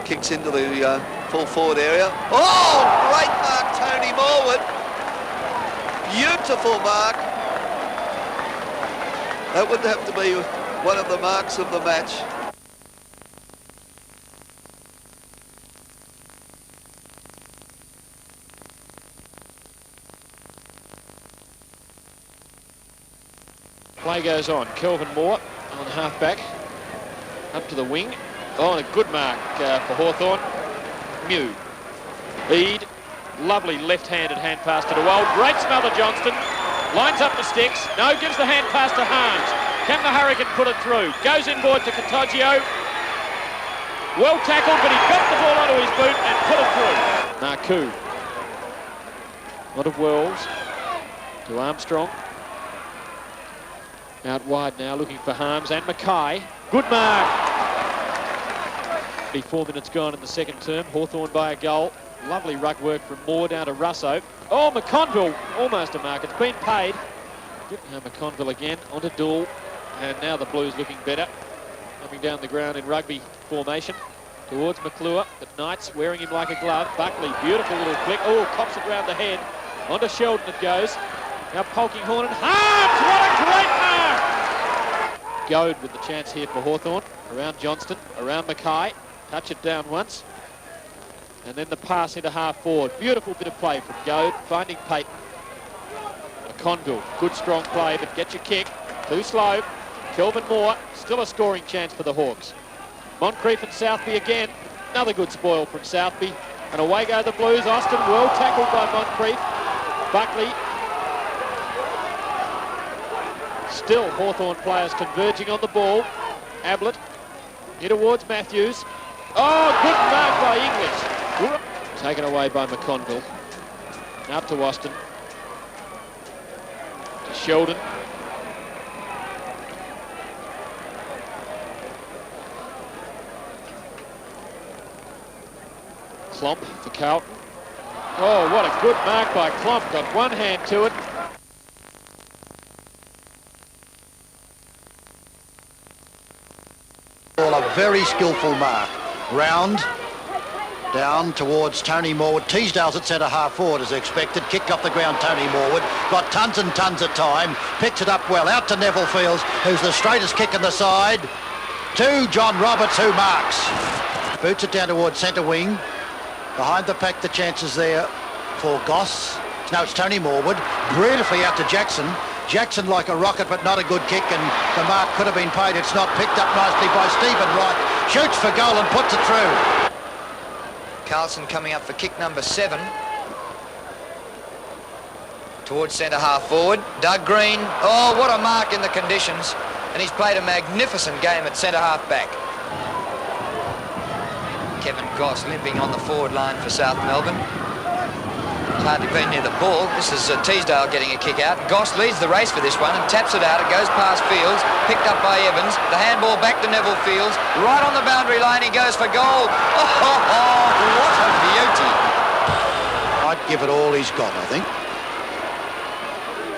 Kicks into the full forward area. Oh, great mark, Tony Morwood. Beautiful mark. That would have to be one of the marks of the match. Play goes on. Kelvin Moore on half-back. Up to the wing. Oh, and a good mark for Hawthorn. Mew. Eade. Lovely left-handed hand pass to DeWald. Great smother, Johnston. Lines up the sticks. No, gives the hand pass to Harms. Can the Hurricane put it through? Goes inboard to Cottagio. Well tackled, but he got the ball onto his boot and put it through. Narku. A lot of whirls to Armstrong. Out wide now, looking for Harms and Mackay. Good mark. 4 minutes gone in the second term. Hawthorn by a goal. Lovely ruck work from Moore down to Russo. Oh, McConville, almost a mark. It's been paid. Now McConville again, onto Dool. And now the Blues looking better. Coming down the ground in rugby formation towards McClure. But Knights wearing him like a glove. Buckley, beautiful little flick. Oh, cops it round the head. Onto Sheldon it goes. Now Polkinghorn and Harms. What a great mark! Goad with the chance here for Hawthorn. Around Johnston, around Mackay. Touch it down once. And then the pass into half forward. Beautiful bit of play from Goad, finding Payton. McConville, good strong play, but get your kick. Too slow. Kelvin Moore, still a scoring chance for the Hawks. Moncrief and Southby again. Another good spoil from Southby. And away go the Blues. Austin, well tackled by Moncrief. Buckley. Still Hawthorn players converging on the ball. Ablett, here towards Matthews. Oh, good mark by English. Taken away by McConville. Out to Austin. To Sheldon. Klomp for Carlton. Oh, what a good mark by Klomp. Got one hand to it. A very skillful mark. Round. Down towards Tony Morwood. Teasdale's at centre half forward as expected. Kicked off the ground, Tony Morwood. Got tons and tons of time. Picks it up well. Out to Neville Fields, who's the straightest kick in the side. To John Roberts, who marks. Boots it down towards centre wing. Behind the pack, the chances there for Goss. Now it's Tony Morwood. Beautifully out to Jackson. Jackson like a rocket, but not a good kick, and the mark could have been paid. It's not. Picked up nicely by Stephen Wright. Shoots for goal and puts it through. Carlson coming up for kick number 7. Towards centre half forward. Doug Green. Oh, what a mark in the conditions. And he's played a magnificent game at centre half back. Kevin Goss limping on the forward line for South Melbourne. It's hardly been near the ball. This is Teasdale getting a kick out. Goss leads the race for this one and taps it out. It goes past Fields, picked up by Evans. The handball back to Neville Fields. Right on the boundary line, he goes for goal. Oh, what a beauty. Might give it all he's got, I think.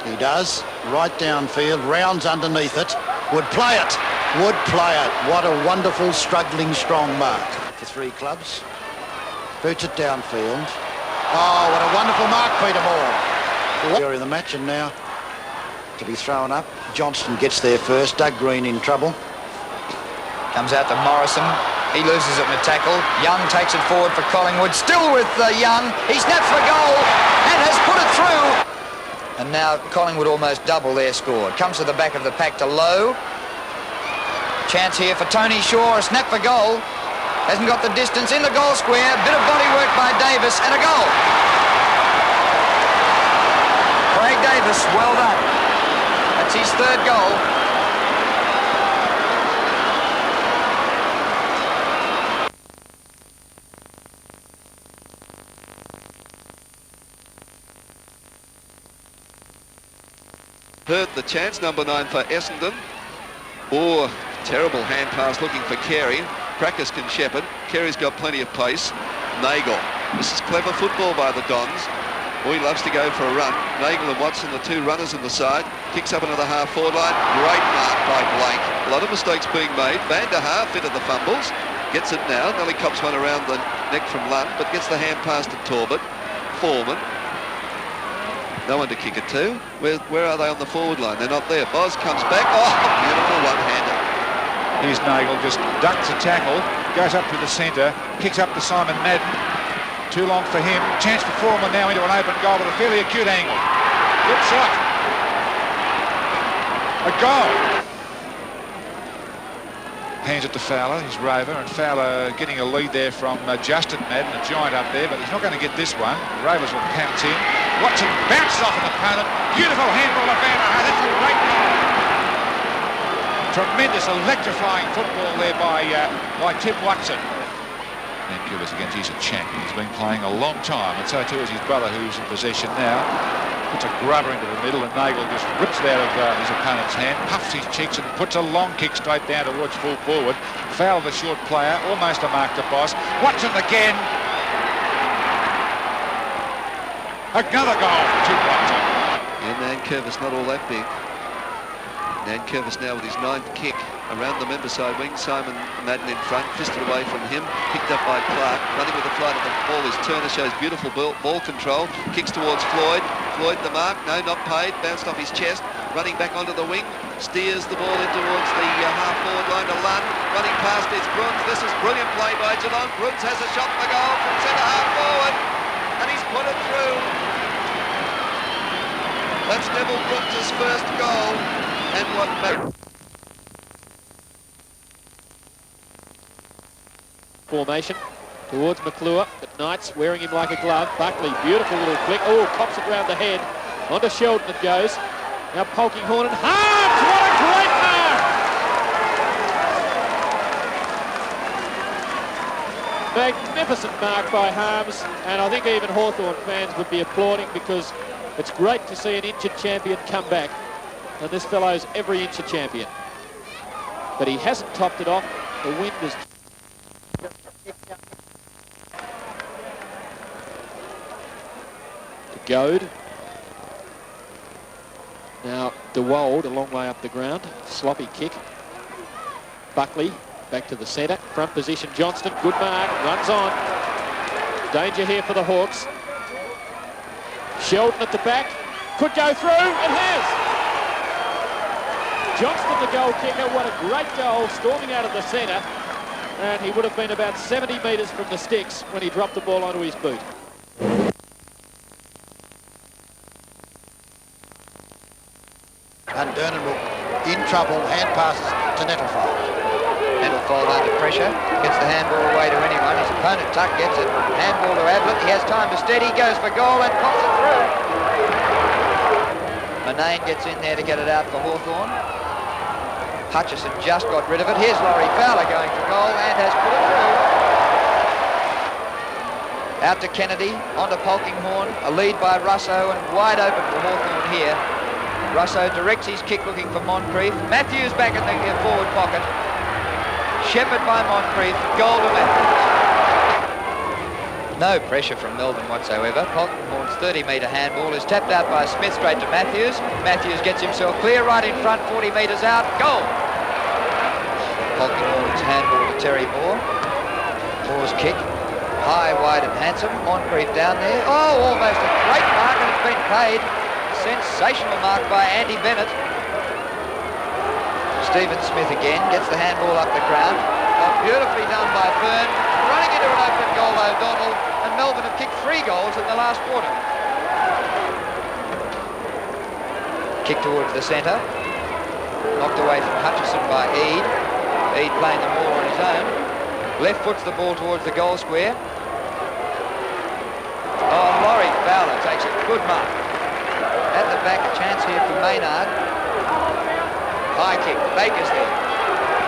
He does. Right downfield, rounds underneath it. Would play it. Would play it. What a wonderful, struggling, strong mark for 3 clubs. Boots it downfield. Oh, what a wonderful mark, Peter Moore. During the match, and now to be thrown up. Johnston gets there first. Doug Green in trouble. Comes out to Morrison. He loses it in a tackle. Young takes it forward for Collingwood. Still with Young. He snaps for goal and has put it through. And now Collingwood almost double their score. It comes to the back of the pack to Lowe. Chance here for Tony Shaw. A snap for goal. Hasn't got the distance in the goal square. Bit of body work by Davis and a goal. Craig Davis, well done. That's his third goal. Hurt the chance, number 9 for Essendon. Or terrible hand pass looking for Carey. Practice can shepherd. Carey's got plenty of pace. Nagel. This is clever football by the Dons. Boy loves to go for a run. Nagel and Watson, the two runners in the side. Kicks up another half-forward line. Great mark by Blake. A lot of mistakes being made. Van der Haar fitted the fumbles. Gets it now. Nearly cops one around the neck from Lund, but gets the hand pass to Torbett. Foreman. No one to kick it to. Where are they on the forward line? They're not there. Boz comes back. Oh, beautiful one-hander. Here's Nagel, just ducks a tackle, goes up to the centre, kicks up to Simon Madden. Too long for him. Chance for Foreman now into an open goal with a fairly acute angle. Good shot. A goal. Hands it to Fowler, he's Rover, and Fowler getting a lead there from Justin Madden, a giant up there, but he's not going to get this one. Rovers will pounce in. Watson bounces off an opponent. Beautiful handball of Van der Haar. That's a great goal. Tremendous electrifying football there by Tim Watson. Vancouver's against, he's a champion. He's been playing a long time, and so too is his brother, who's in possession now. Puts a grubber into the middle, and Nagel just rips it out of his opponent's hand, puffs his cheeks and puts a long kick straight down towards full forward. Foul the short player, almost a mark to Boss. Watson again. Another goal to Watson. Yeah, Nankervis not all that big. Nankervis now with his 9th kick around the member side wing. Simon Madden in front, fisted away from him, picked up by Clark. Running with the flight of the ball is Turner, shows beautiful ball control. Kicks towards Floyd. Floyd the mark, no, not paid. Bounced off his chest. Running back onto the wing. Steers the ball in towards the half-forward line to Lund. Running past is Bruns. This is brilliant play by Geelong. Bruns has a shot for goal from centre half forward. And he's put it through. That's Neville Bruns' first goal. And what formation towards McClure, but Knight's wearing him like a glove. Buckley, beautiful little flick. Oh, cops it round the head. Onto Sheldon it goes. Now Polkinghorne and Harms! What a great mark! Magnificent mark by Harms, and I think even Hawthorn fans would be applauding, because it's great to see an injured champion come back. And this fellow's every inch a champion. But he hasn't topped it off. The wind is... to Goad. Now DeWold a long way up the ground. Sloppy kick. Buckley back to the centre. Front position Johnston. Good mark. Runs on. Danger here for the Hawks. Sheldon at the back. Could go through. It has. Johnston, the goal kicker, what a great goal, storming out of the centre, and he would have been about 70 metres from the sticks when he dropped the ball onto his boot. And Durnan will in trouble, hand passes to Nettlefold. Nettlefold under pressure, gets the handball away to anyone. His opponent, Tuck, gets it. Handball to Ablett, he has time to steady, goes for goal and pops it through. Manane gets in there to get it out for Hawthorn. Hutchison just got rid of it. Here's Laurie Fowler going for goal and has put it through. Out to Kennedy, onto Polkinghorne, a lead by Russo and wide open for Hawthorn here. Russo directs his kick looking for Moncrief. Matthews back in the forward pocket. Shepherd by Moncrief, goal to Matthews. No pressure from Melbourne whatsoever. Polkinghorne's 30-metre handball is tapped out by Smith straight to Matthews. Matthews gets himself clear right in front, 40 metres out, goal! Polkinghorne's handball to Terry Moore. Moore's kick, high, wide and handsome. Moncrief down there. Oh, almost a great mark, and it's been paid. Sensational mark by Andy Bennett. Stephen Smith again gets the handball up the ground. Well, beautifully done by Byrne. Running into an open goal, O'Donnell, and Melbourne have kicked 3 goals in the last quarter. Kick towards the centre. Knocked away from Hutchison by Eade. Eade playing the ball on his own. Left foots the ball towards the goal square. Oh, Laurie Fowler takes a good mark. At the back, a chance here for Maynard. High kick, Baker's there.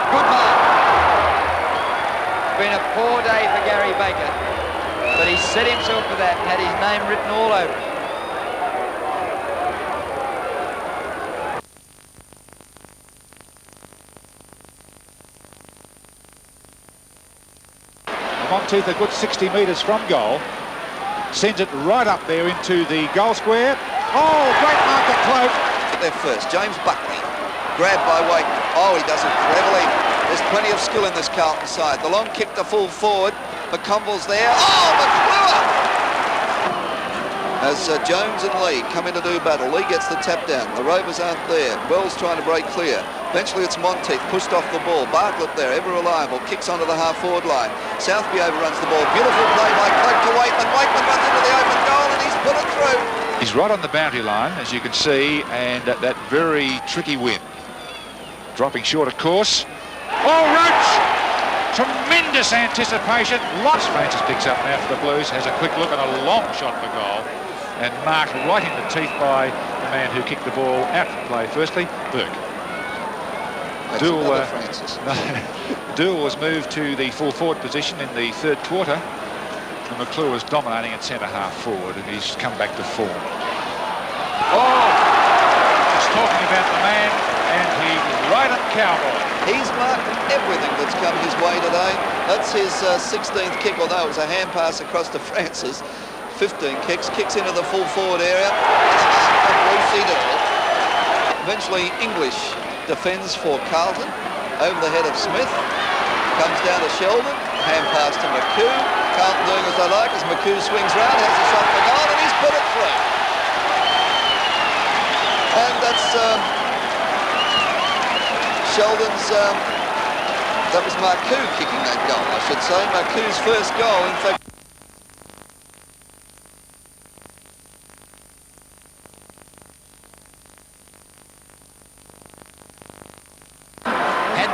Good mark. It's been a poor day for Gary Baker, but he set himself for that and had his name written all over it. Monteith a good 60 metres from goal. Sends it right up there into the goal square. Oh, great mark at Cloak. There first, James Buckley, grabbed by Wakeman. Oh, he does it cleverly. There's plenty of skill in this Carlton side. The long kick to full forward. McConville's there. Oh, McClure! As Jones and Lee come in to do battle. Lee gets the tap down. The Rovers aren't there. Wells trying to break clear. Eventually it's Monteith pushed off the ball. Bartlett there, ever reliable, kicks onto the half-forward line. Southby overruns the ball. Beautiful play by Cloak to Wakeman. Wakeman runs into the open goal and he's put it through. He's right on the boundary line, as you can see, and that very tricky win. Dropping short, of course. Oh, Roach! Tremendous anticipation. Lots. Francis picks up now for the Blues, has a quick look and a long shot for goal. And marked right in the teeth by the man who kicked the ball out of play. Firstly, Burke. Dool was moved to the full forward position in the third quarter. And McClure was dominating at centre-half forward, and he's come back to form. Oh! He's talking about the man, and he's right at Cowboy. He's marked everything that's come his way today. That's his 16th kick, although it was a hand pass across to Francis. 15 kicks into the full forward area. Eventually English defends for Carlton over the head of Smith. Comes down to Sheldon. Hand pass to McHugh. Carlton doing as they like as McHugh swings round, has a shot for goal, and he's put it through. And that's Sheldon's. That was McHugh kicking that goal, I should say. McHugh's first goal, in fact.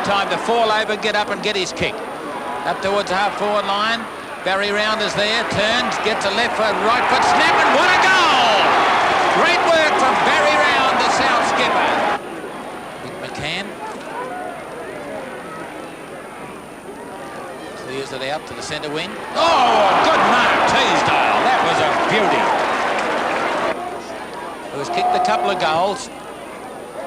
Time to fall over, get up and get his kick. Up towards the half-forward line. Barry Round is there, turns, gets a left foot, right foot, snap, and what a goal! Great work from Barry Round, the South skipper. McCann clears it out to the centre wing. Oh, good mark, Teasdale. That was a beauty. Who's kicked a couple of goals.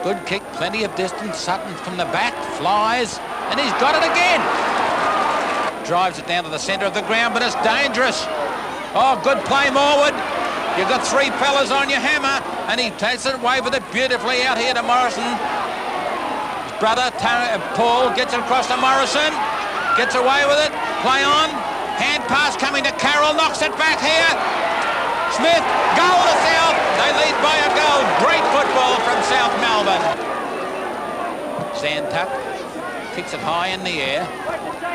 Good kick, plenty of distance. Sutton from the back, flies, and he's got it again. Drives it down to the centre of the ground, but it's dangerous. Oh, good play, Morwood. You've got 3 fellas on your hammer, and he takes it away with it beautifully out here to Morrison. His brother, Paul, gets it across to Morrison. Gets away with it. Play on. Hand pass coming to Carroll, knocks it back here. Smith, goal to South. They lead by a goal. Great football from South Melbourne. Santuck kicks it high in the air.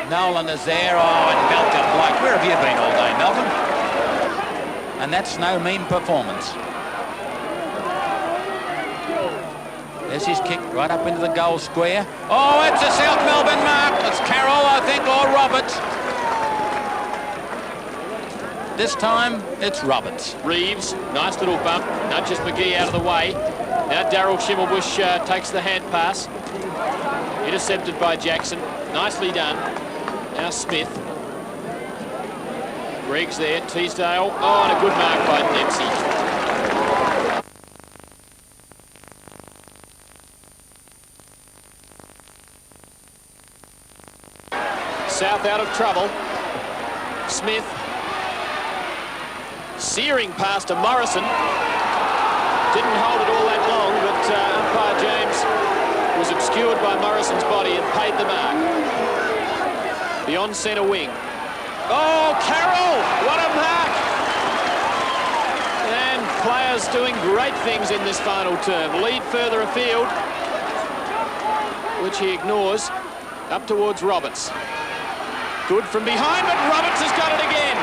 Nolan is there. Oh, and Malcolm Blake. Where have you been all day, Malcolm? And that's no mean performance. There's his kick right up into the goal square. Oh, it's a South Melbourne mark. It's Carroll, I think, or Roberts. This time, it's Roberts. Reeves, nice little bump, nudges McGee out of the way. Now Darryl Schimmelbusch takes the hand pass. Intercepted by Jackson. Nicely done. Now Smith. Greg's there, Teasdale. Oh, and a good mark by Dempsey. South out of trouble. Smith. Searing pass to Morrison. Didn't hold it all that long, but umpire James was obscured by Morrison's body and paid the mark. Beyond centre wing. Oh, Carroll! What a mark! And players doing great things in this final term. Lead further afield, which he ignores, up towards Roberts. Good from behind, but Roberts has got it again.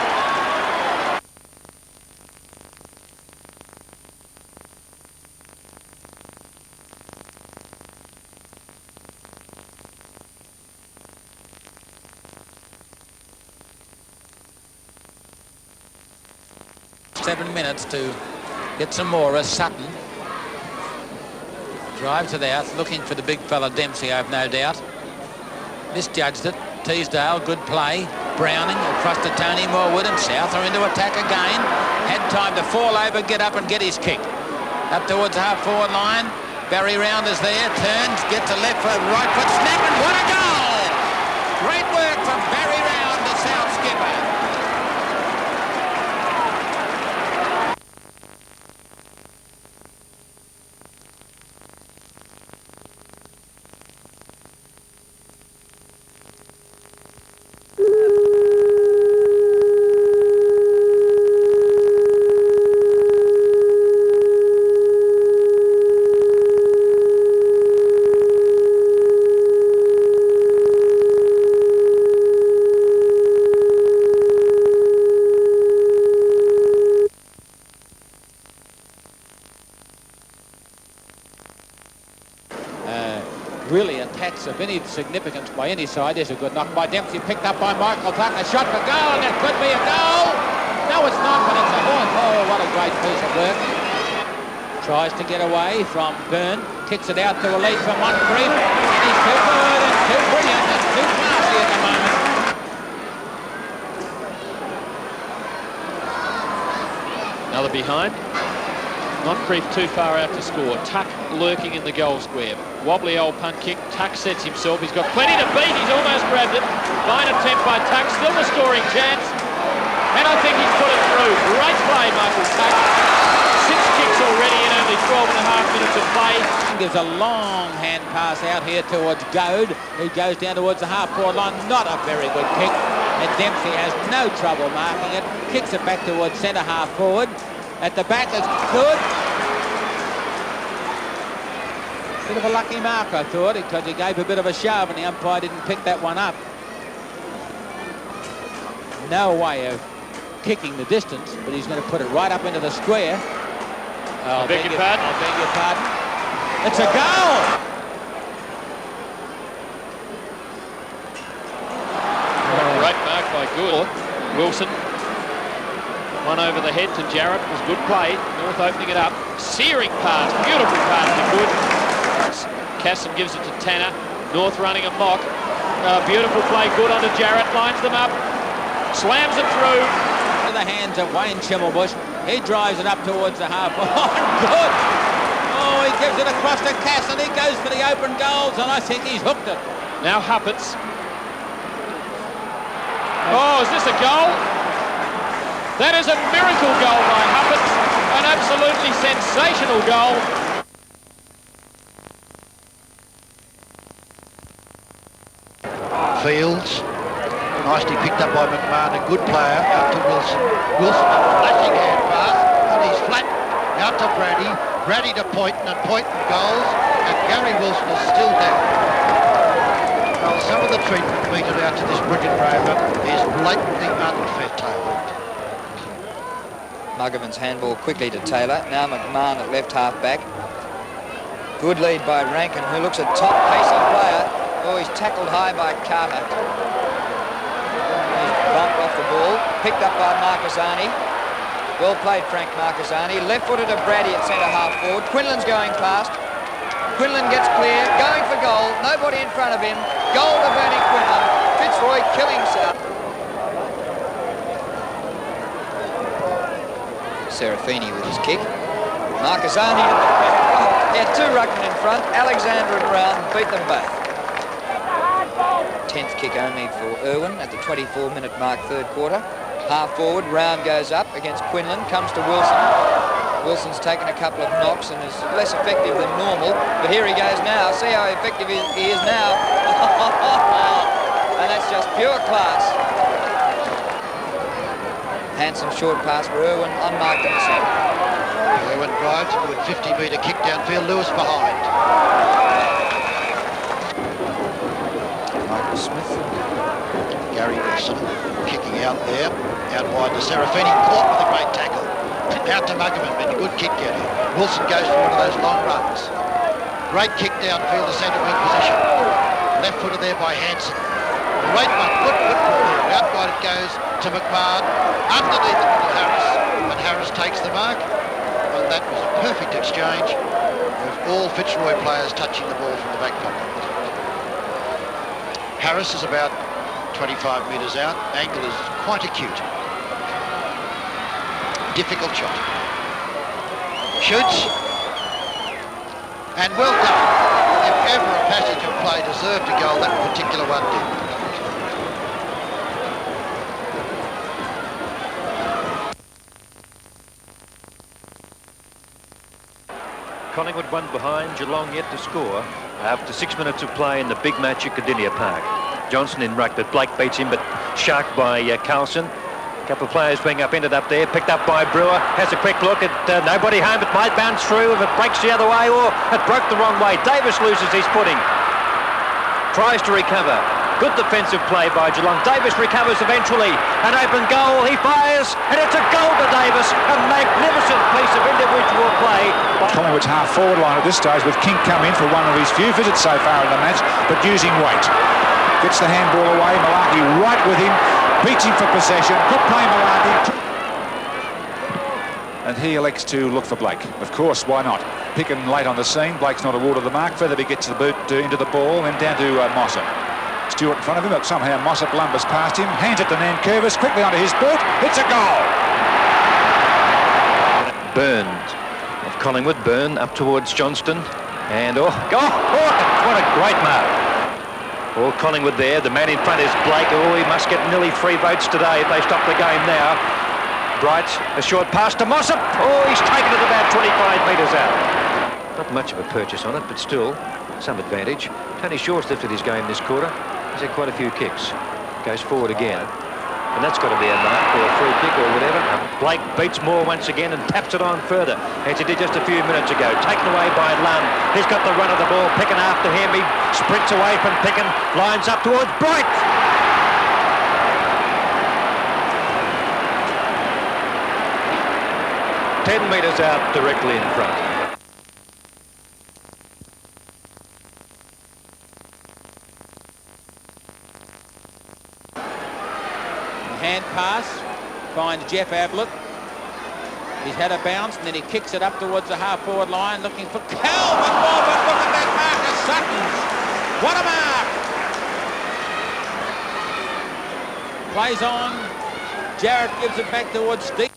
Seven minutes to get some more as Sutton drives it out, looking for the big fella Dempsey, I've no doubt. Misjudged it. Teasdale, good play. Browning across to Tony Morwood, and South are into attack again. Had time to fall over, get up and get his kick. Up towards the half-forward line. Barry Round is there, turns, gets a left foot, right foot snap, and what a goal! Great work from Barry Round, the South skipper. Really attacks of any significance by any side. There's a good knock by Dempsey, picked up by Michael Tuck. A shot for goal, and it could be a goal. No, it's not, but it's a horse. Oh, what a great piece of work. Tries to get away from Byrne, kicks it out to a lead from Moncrief, and he's too good and too brilliant and too classy at the moment. Another behind. Moncrief too far out to score. Tuck lurking in the goal square. Wobbly old punt kick. Tuck sets himself. He's got plenty to beat. He's almost grabbed it. Fine attempt by Tuck. Still the scoring chance. And I think he's put it through. Great play, Michael Tuck. 6 kicks already in only 12.5 minutes of play. Gives a long hand pass out here towards Goad, who goes down towards the half-forward line. Not a very good kick. And Dempsey has no trouble marking it. Kicks it back towards centre half-forward. At the back is good. Bit of a lucky mark, I thought, because he gave a bit of a shove and the umpire didn't pick that one up. No way of kicking the distance, but he's going to put it right up into the square. I beg your pardon. I beg your pardon. It's a goal! Great mark by Good. Wilson. One over the head to Jarrett. Was good play. North opening it up. Searing pass. Beautiful pass to Good. Casson gives it to Tanner. North running a mock. Beautiful play. Good onto Jarrett. Lines them up. Slams it through. To the hands of Wayne Schimmelbusch. He drives it up towards the half. Oh, good! Oh, he gives it across to Casson. He goes for the open goals, and I think he's hooked it. Now Huppets. Oh, is this a goal? That is a miracle goal by Huppets. An absolutely sensational goal. Fields. Nicely picked up by McMahon, a good player, out to Wilson. Wilson, a flashing hand pass, and he's flat. Out to Brady. Brady to Poynton, and Poynton goals, and Gary Wilson is still down. Well, some of the treatment meted out to this brilliant rover is blatantly unfair, Taylor. Muggerman's handball quickly to Taylor. Now McMahon at left half back. Good lead by Rankin, who looks a top pacey player. Oh, he's tackled high by Carter. He's bumped off the ball. Picked up by Marquezani. Well played, Frank Marquezani. Left-footed to Brady at centre half forward. Quinlan's going past. Quinlan gets clear, going for goal. Nobody in front of him. Goal to Bernie Quinlan. Fitzroy killing South. Serafini with his kick. Marquezani at the front. He had 2 ruckmen in front. Alexander and Round beat them both. 10th kick only for Irwin at the 24-minute mark, third quarter. Half forward, Round goes up against Quinlan, comes to Wilson. Wilson's taken a couple of knocks and is less effective than normal, but here he goes now. See how effective he is now. And that's just pure class. Handsome short pass for Irwin, unmarked in the centre. Irwin drives into a 50-metre kick downfield, Lewis behind. Michael Smith Gary Wilson kicking out there, out wide to Serafini, caught with a great tackle. Out to Muggerman, and a good kick out here. Wilson goes for one of those long runs. Great kick downfield to centre wing position. Left footed there by Hansen. Great one, good football there. Out wide it goes to McMahon. Underneath it to Harris, and Harris takes the mark. And that was a perfect exchange of all Fitzroy players touching the ball from the back pocket. Harris is about 25 metres out. Angle is quite acute. Difficult shot. Shoots. And well done. If ever a passage of play deserved a goal, that particular one did. Collingwood one behind, Geelong yet to score after 6 minutes of play in the big match at Cardinia Park. Johnson in ruck, but Blake beats him, but sharked by Carlson. A couple of players being upended up there, picked up by Brewer, has a quick look at nobody home, it might bounce through if it breaks the other way, or it broke the wrong way. Davis loses his footing, tries to recover. Good defensive play by Geelong. Davis recovers eventually. An open goal, he fires, and it's a goal to Davis. A magnificent piece of individual play. Collingwood's half-forward line at this stage, with King come in for one of his few visits so far in the match, but using weight. Gets the handball away, Malarkey right with him, beats him for possession. Good play, Malarkey. And he elects to look for Blake. Of course, why not? Picking late on the scene. Blake's not awarded the mark. Featherby gets the boot into the ball, and down to Mossop. Stewart in front of him, but somehow Mossop lumbers past him, hands it to Nankervis, quickly onto his boot. It's a goal! Burned of Collingwood, Burn up towards Johnston, and what a great mark. All Collingwood there, the man in front is Blake. Oh, he must get nearly 3 votes today if they stop the game now. Bright, a short pass to Mossop. Oh, he's taken it about 25 metres out. Not much of a purchase on it, but still some advantage. Tony Shaw's lifted his game this quarter. He's had quite a few kicks. Goes forward again. And that's got to be a mark or a free kick or whatever. Blake beats Moore once again and taps it on further, as he did just a few minutes ago. Taken away by Lund. He's got the run of the ball. Picking after him. He sprints away from Picken. Lines up towards Bright. 10 metres out directly in front. Hand pass, finds Jeff Ablett. He's had a bounce and then he kicks it up towards the half-forward line, looking for Calvin Morgan. Look at that marker, Sutton. What a mark! Plays on. Jarrett gives it back towards Steve.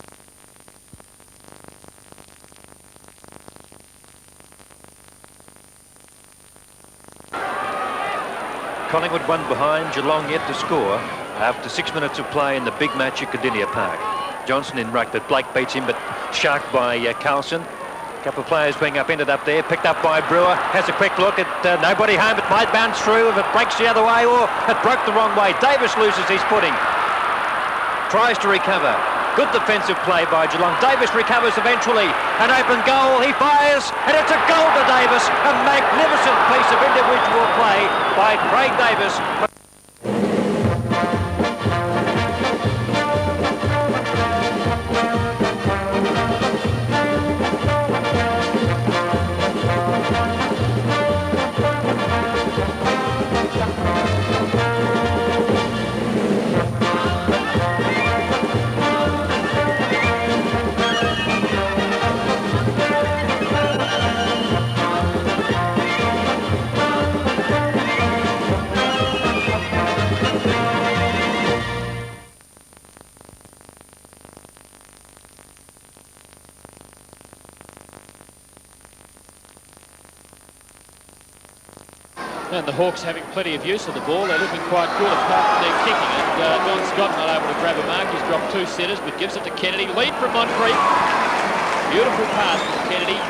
Collingwood one behind, Geelong yet to score after 6 minutes of play in the big match at Cardinia Park. Johnson in ruck, but Blake beats him, but sharked by Carlson. A couple of players being upended up there, picked up by Brewer, has a quick look at nobody home, it might bounce through if it breaks the other way, or it broke the wrong way. Davis loses his footing, tries to recover. Good defensive play by Geelong. Davis recovers eventually. An open goal, he fires, and it's a goal to Davis. A magnificent piece of individual play by Craig Davis. And the Hawks having plenty of use of the ball. They're looking quite good apart from their kicking. And Don Scott not able to grab a mark. He's dropped 2 setters, but gives it to Kennedy. Lead from Moncrief. Beautiful pass from Kennedy.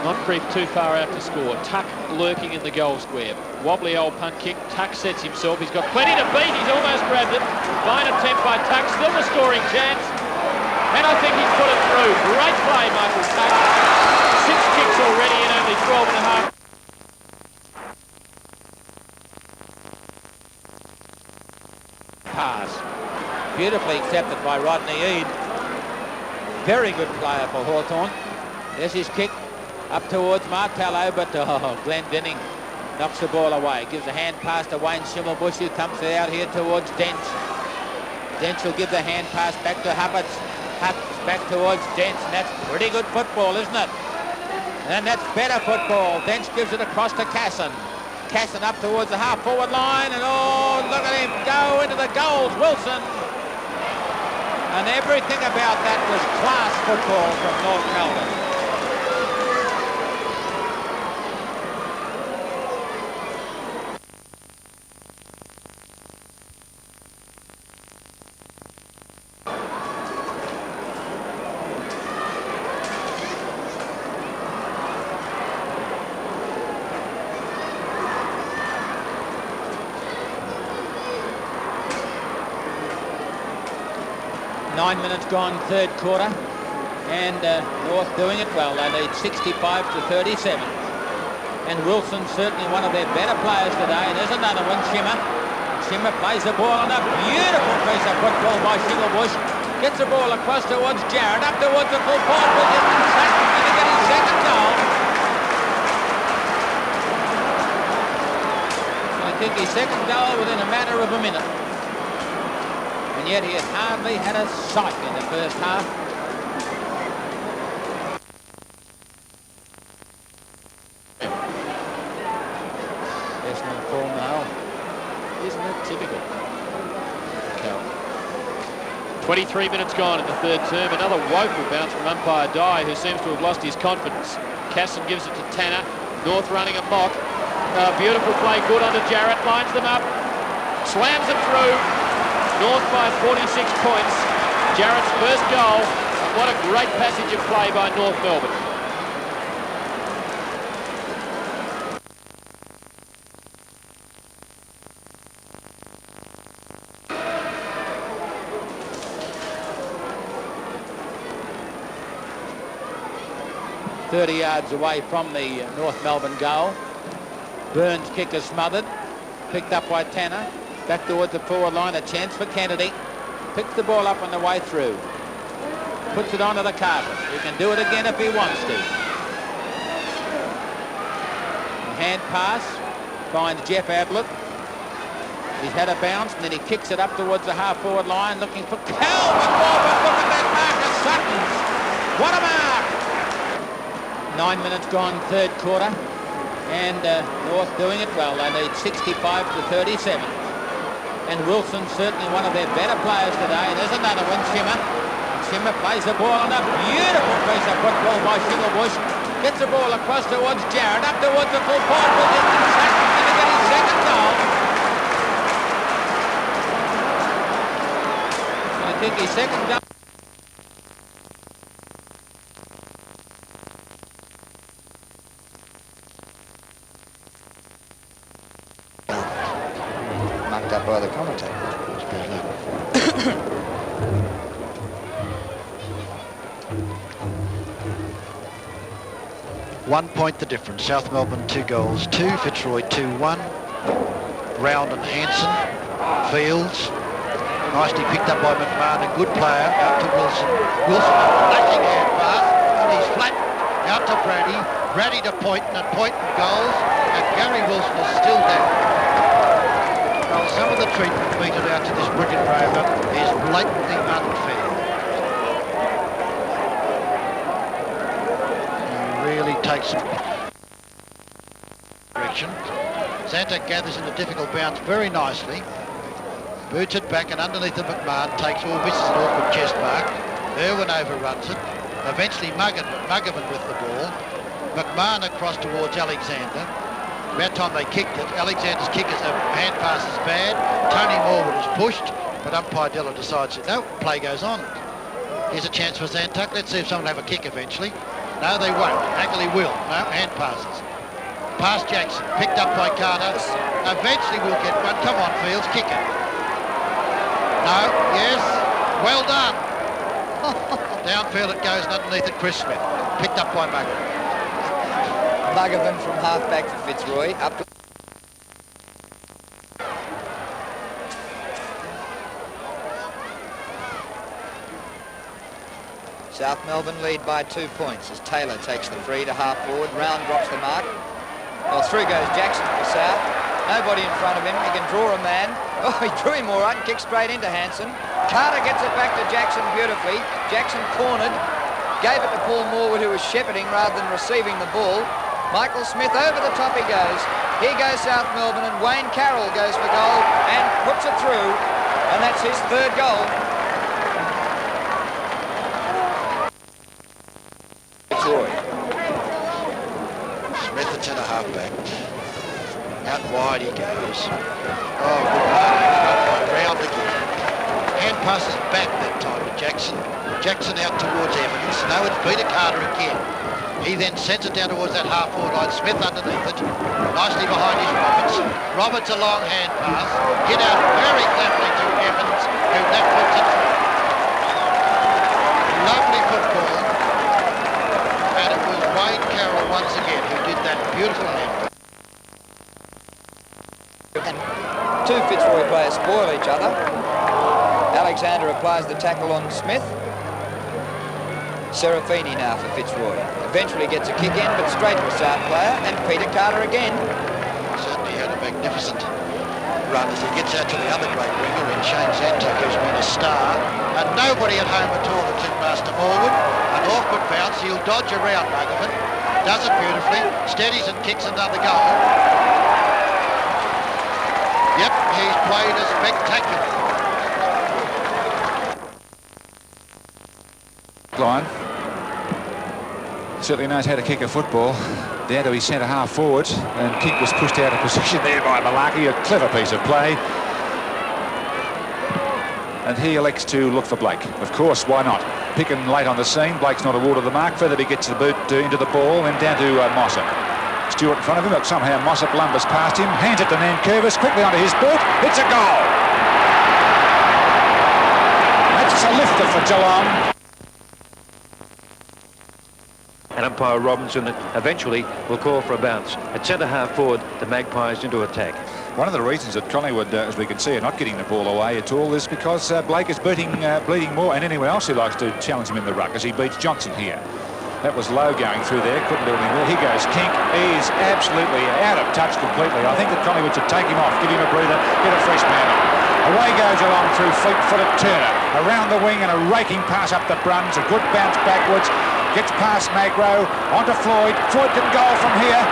Moncrief too far out to score. Tuck lurking in the goal square. Wobbly old punt kick. Tuck sets himself. He's got plenty to beat. He's almost grabbed it. Fine attempt by Tuck. Still the scoring chance. And I think he's put it through. Great play, Michael Tuck. 6 kicks already in only 12 and a half. beautifully accepted by Rodney Eade. Very good player for Hawthorn. There's his kick up towards Martello, but Glenn Dinning knocks the ball away. Gives a hand pass to Wayne Schimmelbusch, who comes out here towards Dent. Dent will give the hand pass back to Hupperts. Hupperts back towards Dent, and that's pretty good football, isn't it? And that's better football. Dent gives it across to Casson. Casson up towards the half-forward line, and oh, look at him go into the goals, Wilson. And everything about that was class football from North Melbourne. Minutes gone, third quarter, and North doing it well. They lead 65 to 37. And Wilson's certainly one of their better players today. And there's another one, Shimmer. Shimmer plays the ball on a beautiful piece of football by Schimmelbusch. Gets the ball across towards Jarrett, up towards the full forward position. Sutton's going to get his second goal. I think his second goal within a matter of a minute. And yet he had hardly had a sight in the first half. Essendon form now. Isn't it typical? 23 minutes gone in the third term. Another woeful bounce from umpire Dye, who seems to have lost his confidence. Casson gives it to Tanner. North running a mock. Beautiful play, good onto Jarrett. Lines them up. Slams it through. North by 46 points. Jarrett's first goal. And what a great passage of play by North Melbourne. .30 yards away from the North Melbourne goal. Burns' kick is smothered. Picked up by Tanner. Back towards the forward line, a chance for Kennedy. Picks the ball up on the way through. Puts it onto the carpet. He can do it again if he wants to. Hand pass. Finds Jeff Ablett. He's had a bounce, and then he kicks it up towards the half-forward line, looking for Calvin Walbert. Look at that mark of Sutton's. What a mark! 9 minutes gone, third quarter. And North doing it well. They lead 65 to 37. And Wilson's certainly one of their better players today. There's another one, Shimmer. Shimmer plays the ball on a beautiful piece of football by Schimmelbusch. Gets the ball across towards Jarrett, up towards the full forward position. Sutton's going to get his second goal. I think his second goal. Marked up by the commentator. 1 point the difference. South Melbourne 2 goals, 2. Fitzroy 2-1. Round and Hanson. Fields. Nicely picked up by McMahon, a good player. Out to Wilson. Wilson a flashing hand pass, and he's flat. Out to Brady. Brady to Poynton, and Poynton goals, and Gary Wilson is still down. Well, some of the treatment meted out to this brilliant rover is blatantly unfair. He really takes some direction. Santa gathers in a difficult bounce very nicely. Boots it back, and underneath the McMahon takes all misses an awkward chest mark. Irwin overruns it. Eventually Muggerman with the ball. McMahon across towards Alexander. About time they kicked it. Alexander's kick is a hand pass is bad. Tony Morwood is pushed, but umpire Della decides that no, play goes on. Here's a chance for Zantuck. Let's see if someone will have a kick eventually. No, they won't. Ackley will. No, hand passes. Past Jackson, picked up by Carter. Eventually we'll get one. Come on, Fields, kick it. No, yes, well done. Downfield it goes, and underneath it Chris Smith. Picked up by Muggerman. Muggerman from half-back for Fitzroy. Up to South Melbourne lead by 2 points as Taylor takes the free to half forward. Round drops the mark. Well, through goes Jackson for South. Nobody in front of him. He can draw a man. Oh, he drew him all right and kicked straight into Hanson. Carter gets it back to Jackson beautifully. Jackson cornered. Gave it to Paul Morwood, who was shepherding rather than receiving the ball. Michael Smith over the top he goes. Here goes South Melbourne, and Wayne Carroll goes for goal and puts it through. And that's his third goal. Fitzroy. Smith at centre half-back. Out wide he goes. Oh, good pass. Round again. Hand passes back that time to Jackson. Jackson out towards Evans. No, it's Peter Carter again. He then sends it down towards that half-forward line. Smith underneath it. Nicely behind his Roberts. Roberts a long hand pass. Get out very cleverly to Evans, who that puts it through. Lovely football. And it was Wayne Carroll once again who did that beautiful hand pass. And two Fitzroy players spoil each other. Alexander applies the tackle on Smith. Serafini now for Fitzroy. Eventually gets a kick in, but straight to the South player, and Peter Carter again. Certainly had a magnificent run as he gets out to the other great winger in Shane Zantuck, who's been a star. And nobody at home at all to Clipmaster Morwood. An awkward bounce, he'll dodge around Muggerman. Does it beautifully, steadies and kicks another goal. Yep, he's played a spectacular. Line. Certainly knows how to kick a football. Down to his centre half forward, and kick was pushed out of position there by Malaki. A clever piece of play. And he elects to look for Blake. Of course, why not? Picking late on the scene. Blake's not awarded the mark. Featherby gets the boot into the ball, and down to Mossop. Stewart in front of him, but somehow Mossop lumbers past him, hands it to Nankervis, quickly onto his boot. It's a goal. That's a lifter for Geelong. And umpire Robinson eventually will call for a bounce. At centre half forward, the Magpies into attack. One of the reasons that Collingwood, as we can see, are not getting the ball away at all is because Blake is bleeding more, and anyone else who likes to challenge him in the ruck as he beats Johnson here. That was low going through there, couldn't do anything more. Here goes Kink. He's absolutely out of touch completely. I think that Collingwood should take him off, give him a breather, get a fresh man on. Away goes along through fleet-footed Turner. Around the wing and a raking pass up the Bruns. A good bounce backwards. Gets past Magro. Onto Floyd. Floyd can goal from here.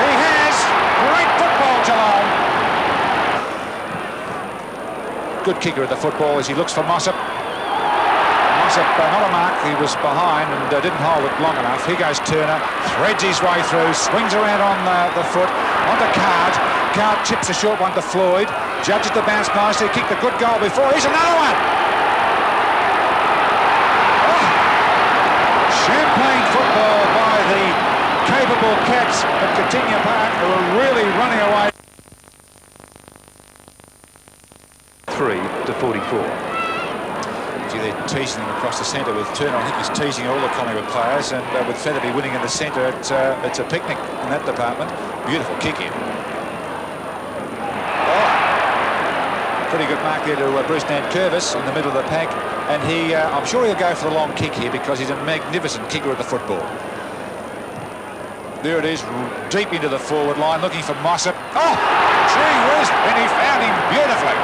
He has. Great football, Geelong. Good kicker at the football as he looks for Mossop. Mossop, not a mark. He was behind and didn't hold it long enough. Here goes Turner. Threads his way through. Swings around on the foot. Onto Card. Card chips a short one to Floyd. Judges the bounce nicely. Kicked a good goal before. Here's another one. Oh. Champagne football by the capable Cats at Coutinho Park, who are really running away. 3 to 44. Gee, they're teasing them across the centre with Turner. I think he's teasing all the Collingwood players, and with Featherby winning in the centre, it's a picnic in that department. Beautiful kick in. Pretty good mark there to Bruce Nankervis in the middle of the pack, and I'm sure he'll go for the long kick here because he's a magnificent kicker of the football. There it is, deep into the forward line, looking for Mossop. Oh, gee whiz, and he found him beautifully.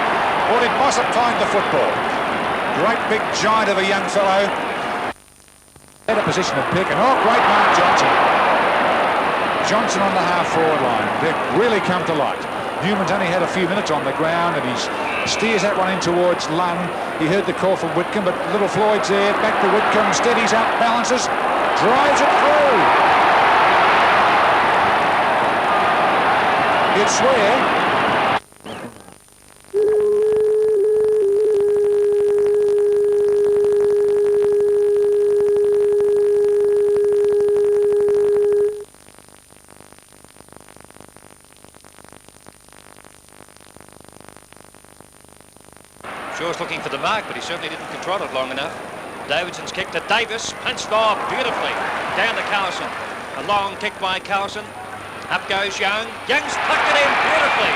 Or did Mossop find the football? Great big giant of a young fellow. Better position of pick, and oh, great mark, Johnson. Johnson on the half-forward line. They've really come to light. Newman's only had a few minutes on the ground, and he steers that one in towards Lung. He heard the call from Whitcomb, but little Floyd's there. Back to Whitcomb, steadies up, balances, drives it through. You'd swear. Shaw's looking for the mark, but he certainly didn't control it long enough. Davidson's kick to Davis, punched off beautifully. Down to Carlson. A long kick by Carlson. Up goes Young. Young's plucked it in beautifully.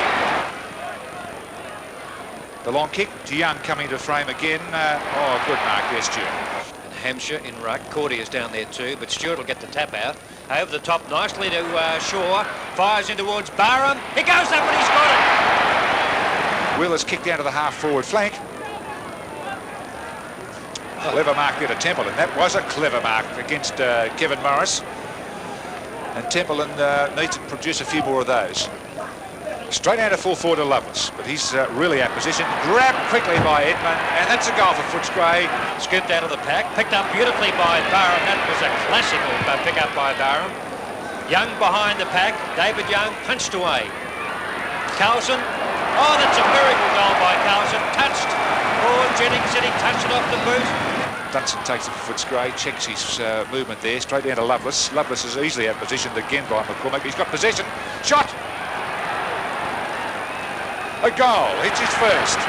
The long kick to Young coming to frame again. Oh, good mark there, Stuart. And Hampshire in ruck. Cordy is down there too, but Stewart will get the tap out. Over the top nicely to Shaw. Fires in towards Barham. He goes up and he's got it. Wheeler's kicked down to the half-forward flank. Clever mark there to Templeton. That was a clever mark against Kevin Morris. And Templeton needs to produce a few more of those. Straight out of full forward to Lovelace, but he's really out of position. Grabbed quickly by Edmund, and that's a goal for Footscray. Scooped out of the pack, picked up beautifully by Barham. That was a classical pick-up by Barham. Young behind the pack. David Young punched away. Carlson. Oh, that's a miracle goal by Carlson. Touched. Oh, Jennings said he touched it off the boot. Dunson takes it for Footscray, checks his movement there, straight down to Lovelace. Lovelace is easily outpositioned again by McCormick. He's got possession. Shot! A goal, hits his first.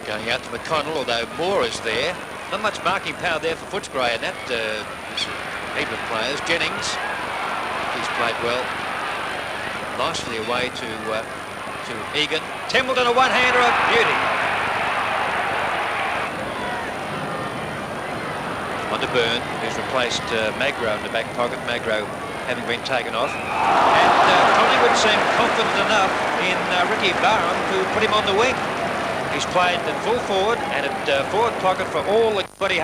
Going out to McConnell, although Moore is there. Not much marking power there for Footscray in that heap of players. Jennings, he's played well. Nicely away to Egan. Templeton, a one-hander of beauty. On to Byrne, who's replaced Magro in the back pocket. Magro having been taken off. And Collingwood seemed confident enough in Ricky Barham to put him on the wing. He's played at full forward and at forward pocket for all the buddy.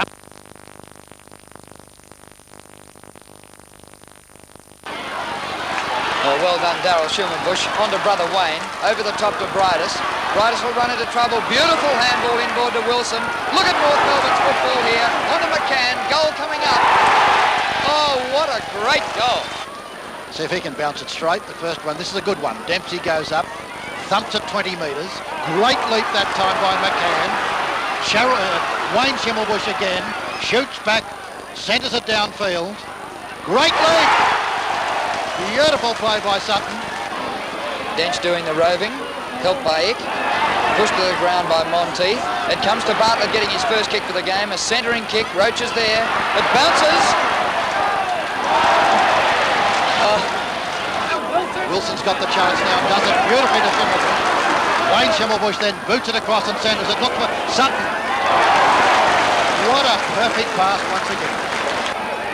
Oh, well done, Darryl Schumanbush. On to brother Wayne. Over the top to Bridus. Bridus will run into trouble. Beautiful handball inboard to Wilson. Look at North Melbourne's football here. On to McCann. Goal coming up. Oh, what a great goal. See if he can bounce it straight. The first one. This is a good one. Dempsey goes up. Thumps at 20 metres. Great leap that time by McCann. Wayne Schimmelbusch again. Shoots back. Centres it downfield. Great leap. Beautiful play by Sutton. Dench doing the roving, helped by Ick. Pushed to the ground by Monteith. It comes to Bartlett getting his first kick for the game. A centering kick. Roach is there. It bounces. Wilson's got the chance now. Does it beautifully to Schimmelbusch. Wayne Schimmelbusch then boots it across and centres it. Look for Sutton. What a perfect pass once again.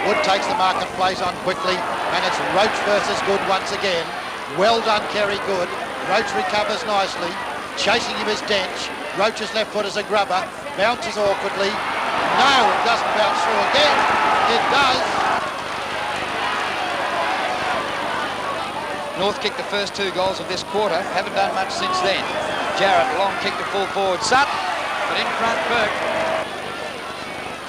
Wood takes the mark and plays on quickly, and it's Roach versus Good once again. Well done, Kerry Good. Roach recovers nicely. Chasing him is Dench. Roach's left foot is a grubber. Bounces awkwardly. No, it doesn't bounce through again. It does. North kicked the first 2 goals of this quarter. Haven't done much since then. Jarrett, long kick to full forward. Sutton, but in front Burke.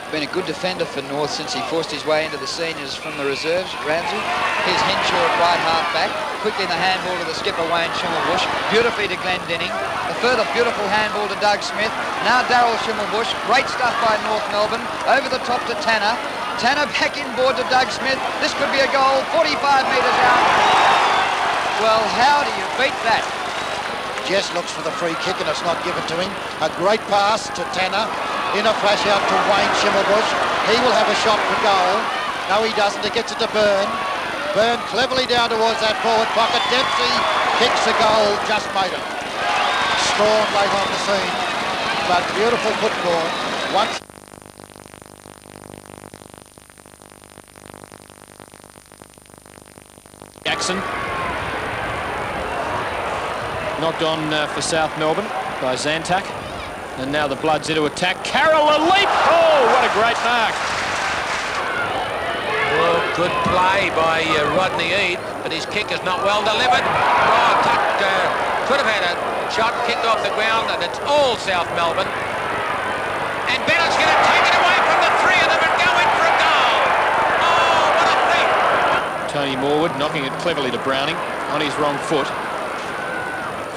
Been a good defender for North since he forced his way into the seniors from the reserves. Ramsey, here's Henshaw at right half back. Quickly the handball to the skipper Wayne Schimmelbusch. Beautifully to Glenn Denning. A further beautiful handball to Doug Smith. Now Darryl Schimmelbusch. Great stuff by North Melbourne. Over the top to Tanner. Tanner back inboard to Doug Smith. This could be a goal. 45 metres out. Well, how do you beat that? Jess looks for the free kick and it's not given to him. A great pass to Tanner. In a flash out to Wayne Schimmelbusch. He will have a shot for goal. No, he doesn't. He gets it to Byrne. Byrne cleverly down towards that forward pocket. Dempsey kicks the goal. Just made it. Strawn late on the scene. But beautiful football. Once. Jackson. Knocked on for South Melbourne by Zantac. And now the Bloods into attack. Carroll, a leap! Oh, what a great mark. Oh, good play by Rodney Eade, but his kick is not well delivered. Oh, could have had a shot kicked off the ground, and it's all South Melbourne. And Bennett's going to take it away from the 3 of them and go in for a goal. Oh, what a leap. Tony Morwood knocking it cleverly to Browning on his wrong foot.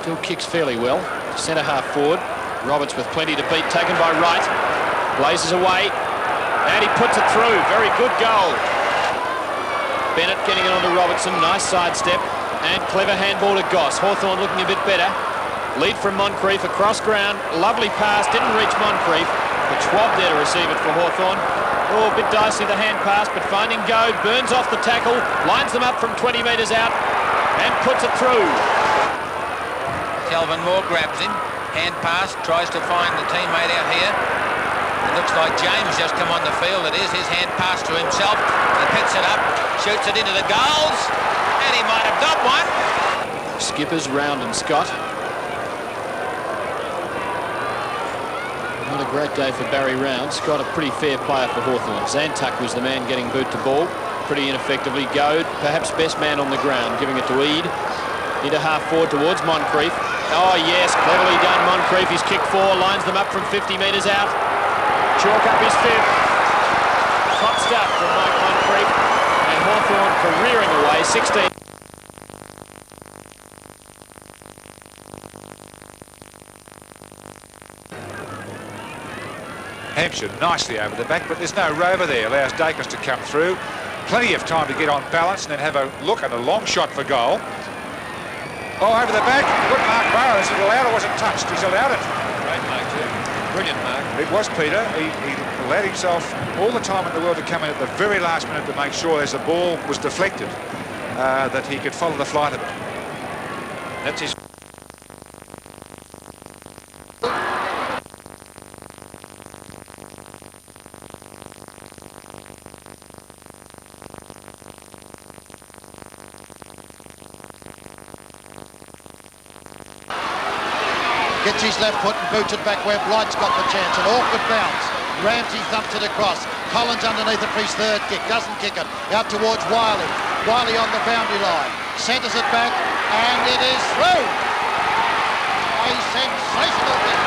Still kicks fairly well. Centre half forward. Roberts with plenty to beat, taken by Wright. Blazes away, and he puts it through. Very good goal. Bennett getting it onto Robertson. Nice sidestep, and clever handball to Goss. Hawthorn looking a bit better. Lead from Moncrief across ground. Lovely pass, didn't reach Moncrief, but Schwab there to receive it for Hawthorn. Oh, a bit dicey the hand pass, but finding Goad. Burns off the tackle, lines them up from 20 metres out, and puts it through. Kelvin Moore grabs him. Hand pass, tries to find the teammate out here. It looks like James just come on the field. It is his hand pass to himself. He picks it up, shoots it into the goals, and he might have got one. Skippers, Round and Scott. Not a great day for Barry Round. Scott, a pretty fair player for Hawthorn. Zantuck was the man getting boot to ball pretty ineffectively. Goad, perhaps best man on the ground, giving it to Eade. Into half forward towards Moncrief. Oh yes, cleverly done Moncrief. He's kicked 4, lines them up from 50 metres out. Chalk up his 5th. Top stuff from Mike Moncrief. And Hawthorn careering away, 16. Hampshire nicely over the back, but there's no rover there. Allows Dacus to come through. Plenty of time to get on balance and then have a look and a long shot for goal. Oh, over the back. Good mark, Barrow. Is it allowed or was it touched? He's allowed it. Great mark too. Brilliant mark. It was, Peter. He allowed himself all the time in the world to come in at the very last minute to make sure as the ball was deflected that he could follow the flight of it. That's his... Gets his left foot and boots it back where Blight's got the chance. An awkward bounce. Ramsey thumps it across. Collins underneath it for his 3rd kick. Doesn't kick it. Out towards Wiley. Wiley on the boundary line. Centres it back and it is through. A sensational kick.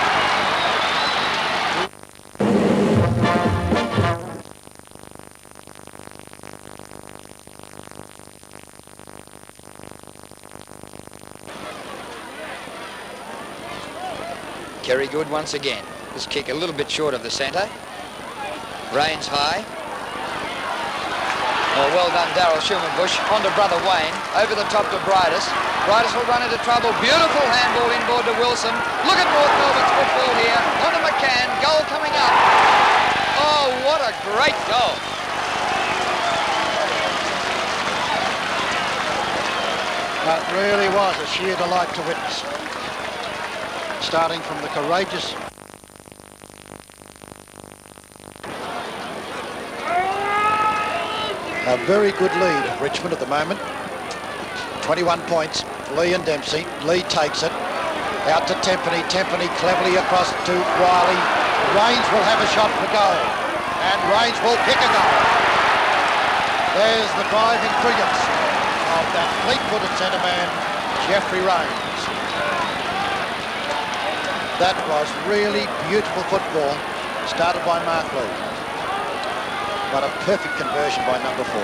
Kerry Good once again. This kick a little bit short of the centre. Rains high. Oh, well done, Darryl Schumanbush. On to brother Wayne. Over the top to Bridus. Bridus will run into trouble. Beautiful handball inboard to Wilson. Look at North Melbourne's football here. On to McCann. Goal coming up. Oh, what a great goal. That really was a sheer delight to witness. Starting from the courageous a very good lead of Richmond at the moment. 21 points. Lee and Dempsey. Lee takes it out to Tempany. Tempany cleverly across to Wiley. Rains will have a shot for goal and Rains will kick a goal. There's the driving brilliance of that fleet-footed centre man Jeffrey Rains. That was really beautiful football, started by Mark Lee. But a perfect conversion by number 4.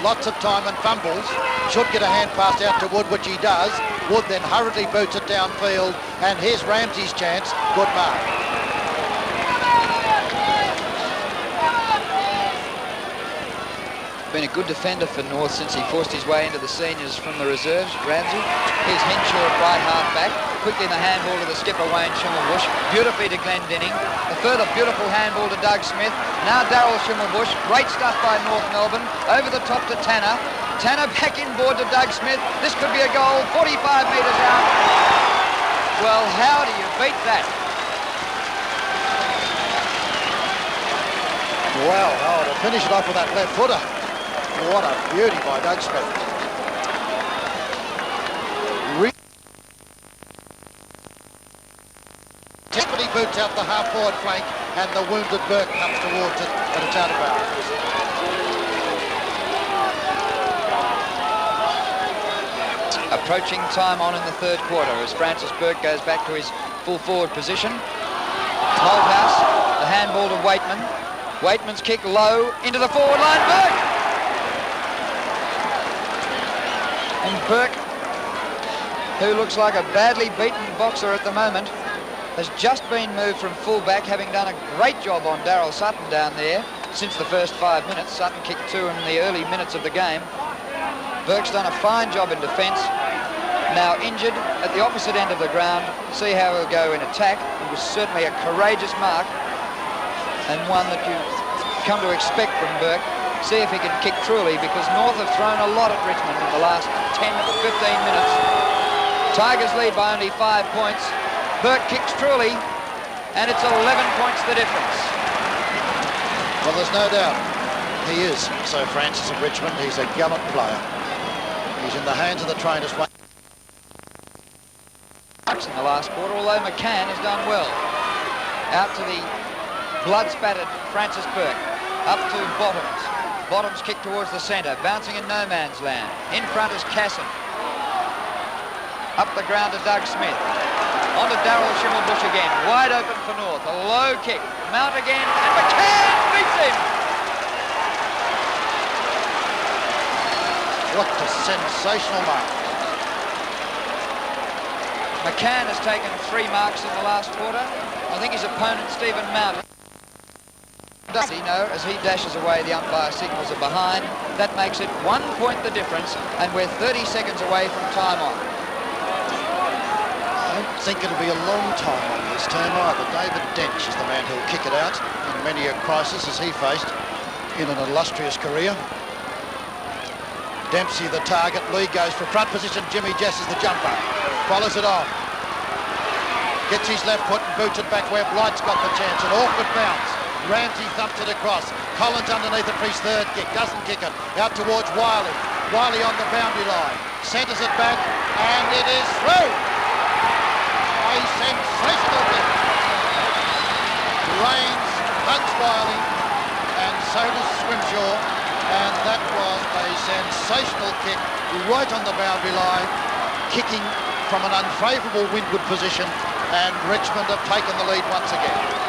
Lots of time and fumbles. Should get a hand pass out to Wood, which he does. Wood then hurriedly boots it downfield, and here's Ramsey's chance. Good mark. Been a good defender for North since he forced his way into the seniors from the reserves, Ramsey. Here's Henshaw at right half back. Quickly the handball to the skipper, Wayne Schimmelbusch. Beautifully to Glendinning. A further beautiful handball to Doug Smith. Now Darryl Schimmelbusch. Great stuff by North Melbourne. Over the top to Tanner. Tanner back inboard to Doug Smith. This could be a goal. 45 metres out. Well, how do you beat that? Well, oh, to finish it off with that left footer. What a beauty by Doug Smith. Tiffany boots out the half-forward flank and the wounded Burke comes towards it, but it's out of bounds. Approaching time on in the 3rd quarter as Francis Burke goes back to his full forward position. Malthouse, the handball to Waitman. Waitman's kick low into the forward line. Burke! And Burke, who looks like a badly beaten boxer at the moment, has just been moved from full-back, having done a great job on Daryl Sutton down there since the first 5 minutes. Sutton kicked 2 in the early minutes of the game. Burke's done a fine job in defence. now injured at the opposite end of the ground. See how he'll go in attack. It was certainly a courageous mark and one that you come to expect from Burke. See if he can kick truly, because North have thrown a lot at Richmond in the last 10 to 15 minutes. Tigers lead by only 5 points. Burke kicks truly, and it's 11 points the difference. Well, there's no doubt he is Sir Francis of Richmond. He's a gallant player. He's in the hands of the trainers. In the last quarter, although McCann has done well. Out to the blood-spattered Francis Burke. Up to Bottoms. Bottoms kick towards the centre, bouncing in no man's land. In front is Casson. Up the ground to Doug Smith. On to Darryl Schimmelbusch again. Wide open for North. A low kick. Mount again, and McCann beats him. What a sensational mark. McCann has taken 3 marks in the last quarter. I think his opponent, Stephen Mount, does he know, as he dashes away, the umpire signals are behind. That makes it 1 point the difference, and we're 30 seconds away from time on. I don't think it'll be a long time on this term either. David Dench is the man who'll kick it out in many a crisis as he faced in an illustrious career. Dempsey the target. Lee goes for front position. Jimmy Jess is the jumper. Follows it on. Gets his left foot and boots it back where Blight's got the chance. An awkward bounce. Ramsey thumps it across. Collins underneath it for his third kick. Doesn't kick it. Out towards Wiley. Wiley on the boundary line. Centres it back, and it is through. A sensational kick. Rains hugs Wiley, and so does Swimshaw. And that was a sensational kick right on the boundary line, kicking from an unfavourable windward position, and Richmond have taken the lead once again.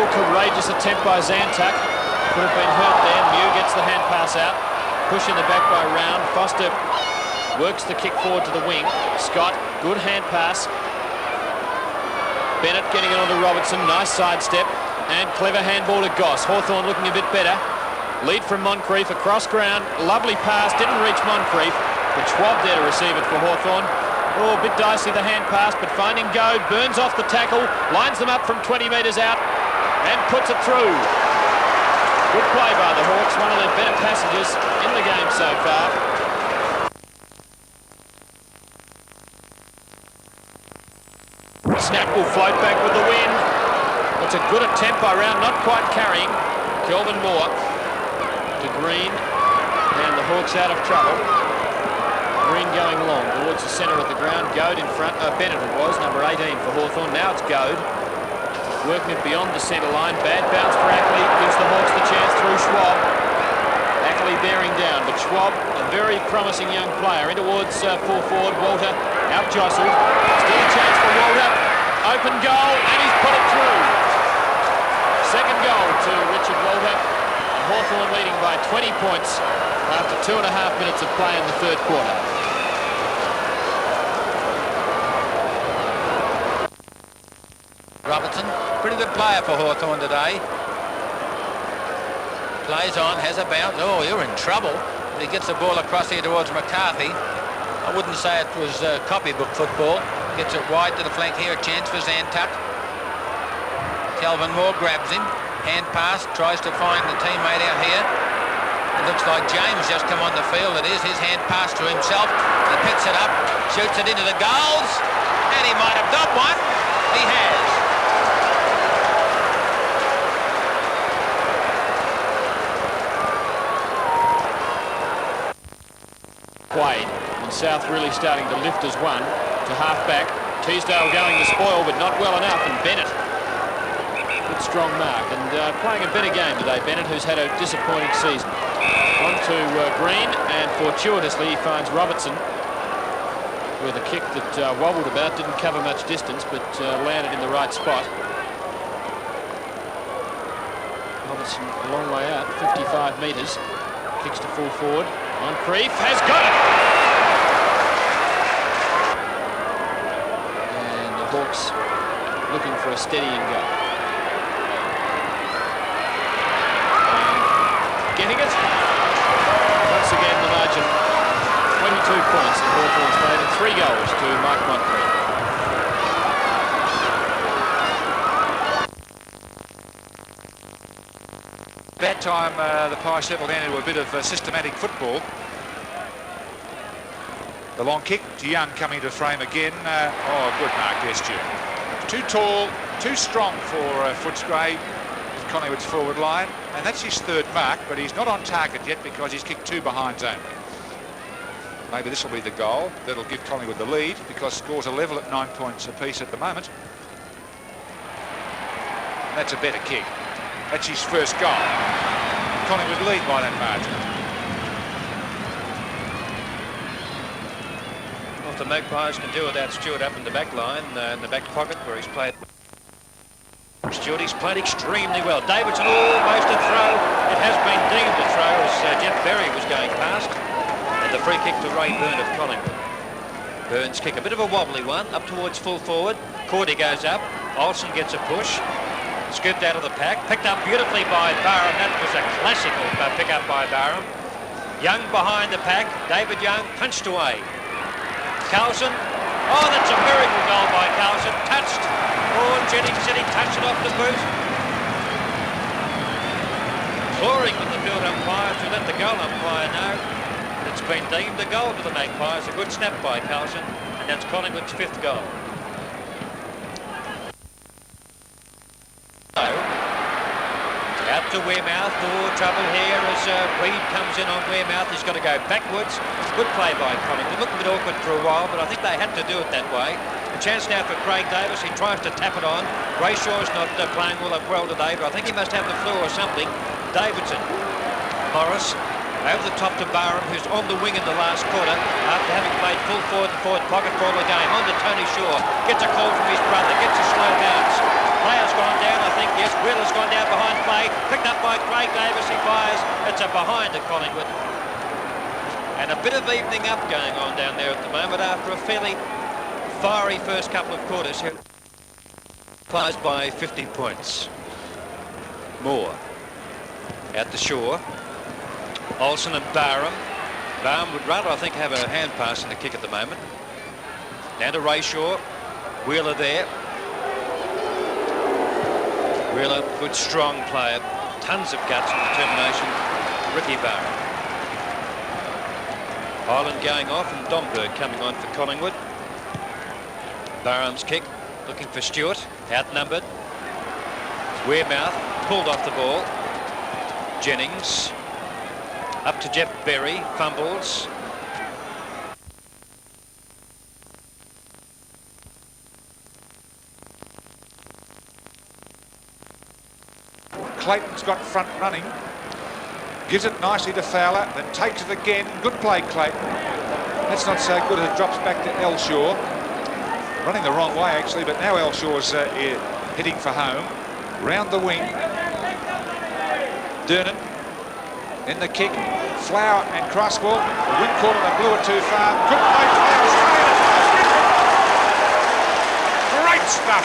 Courageous attempt by Zantuck. Could have been hurt there. Mew gets the hand pass out. Push in the back by Round. Foster works the kick forward to the wing. Scott, good hand pass. Bennett getting it onto Robertson. Nice sidestep. And clever handball to Goss. Hawthorn looking a bit better. Lead from Moncrief across ground. Lovely pass. Didn't reach Moncrief. But Schwab there to receive it for Hawthorn. Oh, a bit dicey the hand pass, but finding Goad. Burns off the tackle. Lines them up from 20 metres out. And puts it through. Good play by the Hawks, one of their better passages in the game so far. Snap will float back with the wind. It's a good attempt by Round, not quite carrying. Kelvin Moore to Green, and the Hawks out of trouble. Green going long towards the centre of the ground. Goad in front. Bennett it was, number 18 for Hawthorn. Now it's Goad. Working it beyond the centre line. Bad bounce for Ackley. Gives the Hawks the chance through Schwab. Ackley bearing down, but Schwab, a very promising young player, in towards full forward. Walter out jostled. Still a chance for Walter. Open goal, and he's put it through. Second goal to Richard Walter. Hawthorn leading by 20 points after 2.5 minutes of play in the third quarter. Robertson, pretty good player for Hawthorn today. Plays on, has a bounce. Oh, you're in trouble. He gets the ball across here towards McCarthy. I wouldn't say it was copybook football. Gets it wide to the flank here. A chance for Zantuck. Kelvin Moore grabs him. Hand pass, tries to find the teammate out here. It looks like James just come on the field. It is his hand pass to himself. He picks it up, shoots it into the goals, and he might have got one. He has. Quaid, and South really starting to lift as one to half-back. Teasdale going to spoil, but not well enough, and Bennett. Good strong mark, and playing a better game today, Bennett, who's had a disappointing season. On to Green, and fortuitously he finds Robertson with a kick that wobbled about, didn't cover much distance, but landed in the right spot. Robertson a long way out, 55 metres, kicks to full forward. Moncrief has got it. And the Hawks looking for a steadying go. And getting it. Once again, the margin 22 points in Hawthorn's made and 3 goals to Mark Moncrief. That time the Pies settled down into a bit of systematic football. The long kick to Young coming to frame again. Oh, good mark, yes, Jim. Too tall, too strong for Footscray, Collingwood's forward line, and that's his 3rd mark, but he's not on target yet because he's kicked 2 behinds only. Maybe this will be the goal that'll give Collingwood the lead because scores are level at 9 points apiece at the moment. That's a better kick. That's his first goal. Collingwood lead by that margin. Well, if the Magpies can do without Stewart up in the back line, in the back pocket where he's played. Stewart, he's played extremely well. Davidson almost a throw. It has been deemed a throw as Jeff Berry was going past. And the free kick to Ray Byrne of Collingwood. Byrne's kick, a bit of a wobbly one, up towards full forward. Cordy goes up. Olsen gets a push. Scooped out of the pack, picked up beautifully by Barham. That was a classical pick-up by Barham. Young behind the pack. David Young punched away. Carlson. Oh, that's a miracle goal by Carlson. Touched. Oh, Jennings said he touched it off the boot. Clawing with the field umpire to let the goal umpire know it's been deemed a goal to the Magpies. A good snap by Carlson, and that's Collingwood's 5th goal. Out to Wearmouth. Oh, trouble here as Reid comes in on Wearmouth. He's got to go backwards. Good play by Collingwood. Looked a bit awkward for a while, but I think they had to do it that way. A chance now for Craig Davis. He tries to tap it on. Grayshaw's not playing well today, but I think he must have the flu or something. Davidson. Morris over the top to Barham, who's on the wing in the last quarter after having played full forward and forward pocket for all the game. On to Tony Shaw. Gets a call from his brother. Gets a slow bounce. Player's gone down, I think, yes. Wheeler's gone down behind play. Picked up by Craig Davis. He fires. It's a behind at Collingwood. And a bit of evening up going on down there at the moment after a fairly fiery first couple of quarters here. Fires by 50 points. Moore at the shore. Olsen and Barham. Barham would rather, I think, have a hand pass in the kick at the moment. Down to Rayshaw. Wheeler there. Wheeler, good strong player, tons of guts and determination. Ricky Barham. Ireland going off and Domberg coming on for Collingwood. Barham's kick, looking for Stewart, outnumbered. Wearmouth pulled off the ball. Jennings up to Jeff Berry, fumbles. Clayton's got front running. Gives it nicely to Fowler, then takes it again. Good play, Clayton. That's not so good as it drops back to Elshaw. Running the wrong way, actually, but now Elshaw's hitting for home. Round the wing. Durnan in the kick. Flower and Crosswell. The wing corner, they blew it too far. Good play, Flower. Great stuff.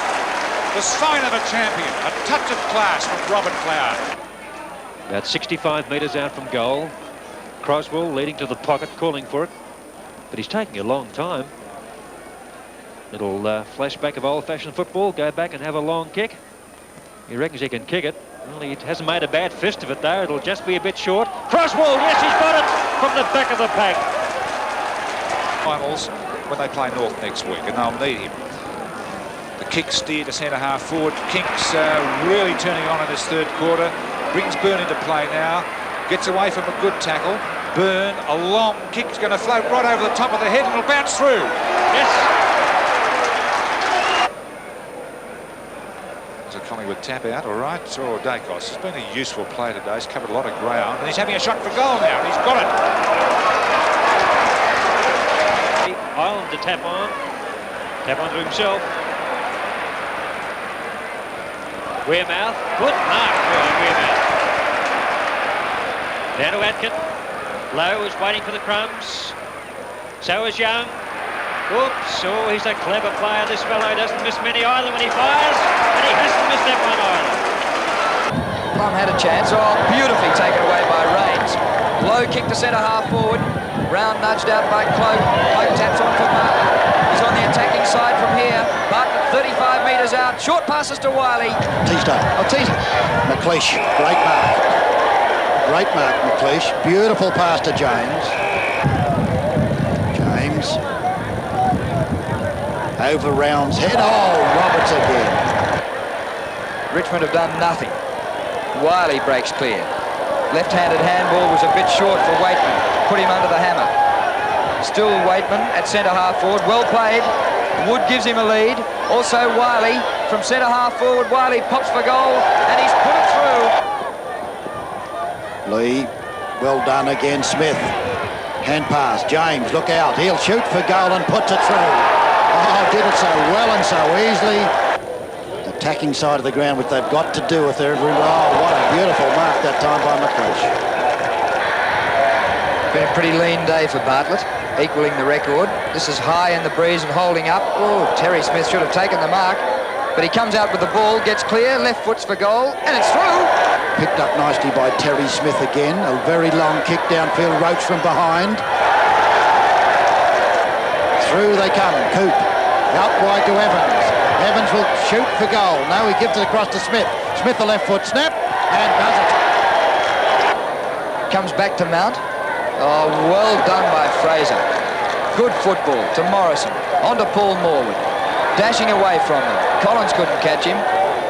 The sign of a champion, a touch of class from Robert Flower. About 65 metres out from goal. Croswell leading to the pocket, calling for it. But he's taking a long time. Little flashback of old-fashioned football. Go back and have a long kick. He reckons he can kick it. Well, he hasn't made a bad fist of it, though. It'll just be a bit short. Croswell, yes, he's got it from the back of the pack. Finals when they play North next week, and they'll need him. The kick steer to centre-half forward. Kinks really turning on in this 3rd quarter. Brings Byrne into play now. Gets away from a good tackle. Byrne, a long kick's going to float right over the top of the head and it'll bounce through. Yes. There's a Collingwood tap out, all right. Sorrel Dacos has been a useful player today. He's covered a lot of ground and he's having a shot for goal now. He's got it. Ireland to tap on. Tap onto himself. Wearmouth, good mark for Wearmouth. Down to Atkin. Lowe is waiting for the crumbs. So is Young. Oops, oh, he's a clever player, this fellow. He doesn't miss many either when he fires, and he hasn't missed that one either. Plum had a chance. Oh, beautifully taken away by Rains. Low kick to centre half forward. Brown nudged out by Cloak. Cloak taps on for Bartlett. He's on the attacking side from here. Bartlett 35 metres out. Short passes to Wiley. Teasdale. Oh, Teasdale. McLeish. Great mark. Great mark, McLeish. Beautiful pass to James. James. Over Round's head. Oh, Roberts again. Richmond have done nothing. Wiley breaks clear. Left-handed handball was a bit short for Waitman. Put him under the hammer. Still Waitman at centre-half forward. Well played. Wood gives him a lead. Also Wiley from centre-half forward. Wiley pops for goal, and he's put it through. Lee, well done again. Smith. Hand pass. James, look out. He'll shoot for goal and puts it through. Oh, did it so well and so easily. Attacking side of the ground, which they've got to do with their... Oh, what a beautiful mark that time by McLeish. Been a pretty lean day for Bartlett, equalling the record. This is high in the breeze and holding up. Oh, Terry Smith should have taken the mark, but he comes out with the ball, gets clear, left foot's for goal, and it's through. Picked up nicely by Terry Smith again. A very long kick downfield. Roach from behind. Through they come. Coop. Out wide to Evans. Evans will shoot for goal. Now he gives it across to Smith. Smith, the left foot snap, and does it. Comes back to Mount. Oh, well done by Fraser. Good football to Morrison. On to Paul Morwood. Dashing away from them. Collins couldn't catch him.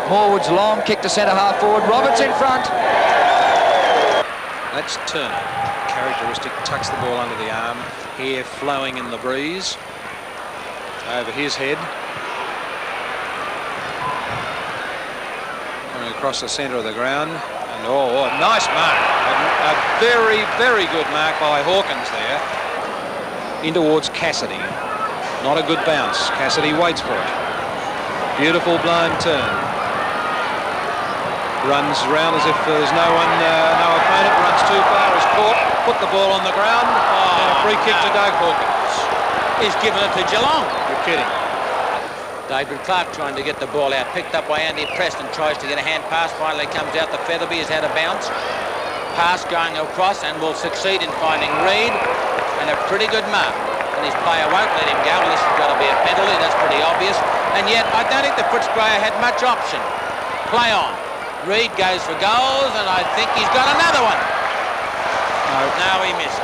Morwood's long kick to centre-half forward. Roberts in front. That's Turner. Characteristic, tucks the ball under the arm. Hair flowing in the breeze. Over his head. Coming across the centre of the ground. And oh, a nice mark. A very, very good mark by Hawkins there. In towards Cassidy. Not a good bounce. Cassidy waits for it. Beautiful blind turn. Runs around as if there's no one, no opponent. Runs too far. Is caught. Put the ball on the ground. And a free kick to Doug Hawkins. He's given it to Geelong. You're kidding. David Clark trying to get the ball out. Picked up by Andy Preston. Tries to get a hand pass. Finally comes out. The Featherby is out of bounds. Pass going across and will succeed in finding Reid. And a pretty good mark. And his player won't let him go unless it's got to be a penalty. That's pretty obvious. And yet I don't think the Footscrayer had much option. Play on. Reid goes for goals, and I think he's got another one. No, he missed.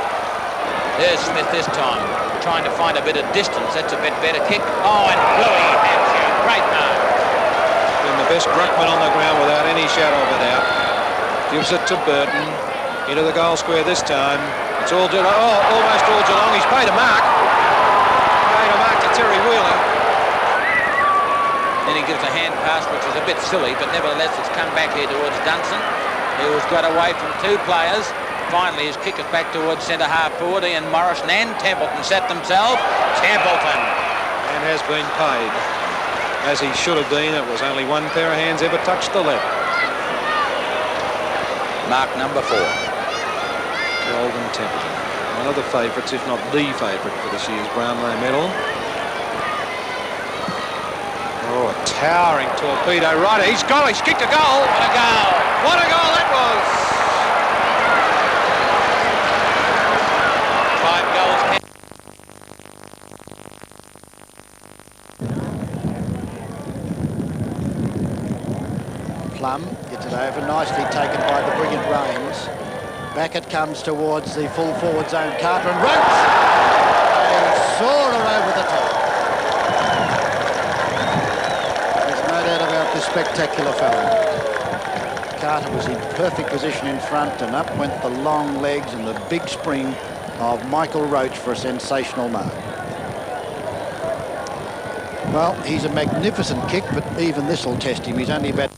There's Smith this time, trying to find a bit of distance. That's a bit better kick. Oh, and Bluey has you. Great mark. Been the best ruckman on the ground without any shadow of a doubt. Gives it to Burton. Into the goal square this time. It's all Geelong. Oh, almost all Geelong. He's paid a mark. Paid a mark to Terry Wheeler. Then he gives a hand pass, which is a bit silly, but nevertheless it's come back here towards Dunson, who's got away from two players. Finally his kick is back towards centre-half forward. Ian Morrison and Templeton set themselves. Templeton. And has been paid. As he should have been. It was only one pair of hands ever touched the level. Mark number 4. Golden Templeton. One of the favourites, if not the favourite for this year's Brownlow medal. Oh, a towering torpedo rider. He's got it. He's kicked a goal. What a goal. What a goal that was. 5 goals. Plum gets it over, nicely taken by the brilliant Rains. Back it comes towards the full forward zone. Carter and runs. They soar her over the top. There's no doubt about this spectacular fellow. Carter was in perfect position in front, and up went the long legs and the big spring of Michael Roach for a sensational mark. Well, he's a magnificent kick, but even this will test him. He's only about...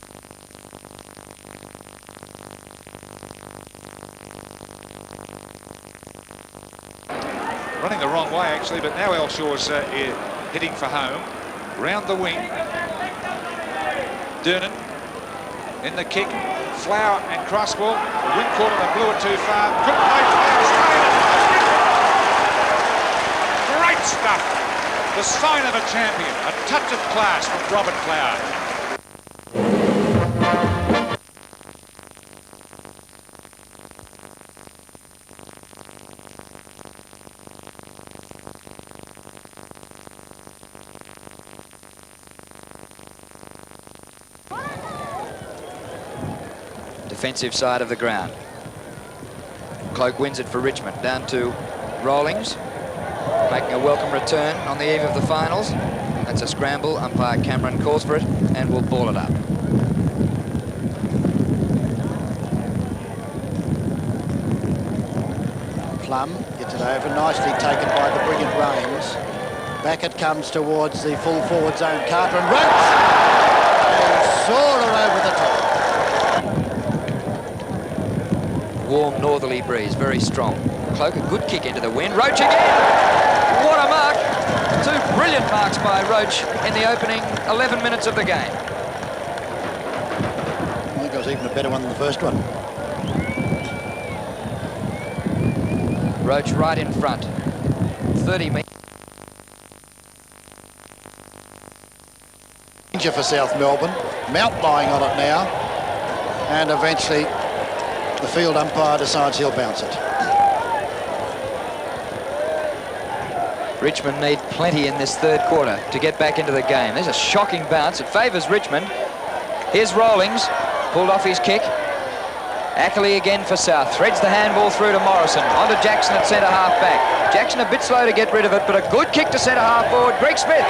Running the wrong way, actually, but now Elshaw's heading for home. Round the wing. Durnan. in the kick. Flower and Crosswell. Wing caught and blew it too far. Good play for Australia. Great stuff. The sign of a champion. A touch of class from Robert Flower. Defensive side of the ground. Cloak wins it for Richmond. Down to Rawlings, making a welcome return on the eve of the finals. That's a scramble. Umpire Cameron calls for it and will ball it up. Plum gets it over, nicely taken by the brilliant Rains. Back it comes towards the full forward zone. Carter and runs! And soar her over the top. Warm northerly breeze, very strong. Cloak, a good kick into the wind. Roach again! What a mark! Two brilliant marks by Roach in the opening 11 minutes of the game. I think it was even a better one than the first one. Roach right in front. 30 metres. Danger for South Melbourne. Mount lying on it now. And eventually the field umpire decides he'll bounce it. Richmond need plenty in this third quarter to get back into the game. There's a shocking bounce. It favours Richmond. Here's Rawlings. Pulled off his kick. Ackley again for South. Threads the handball through to Morrison. On to Jackson at centre half back. Jackson a bit slow to get rid of it, but a good kick to centre half forward. Greg Smith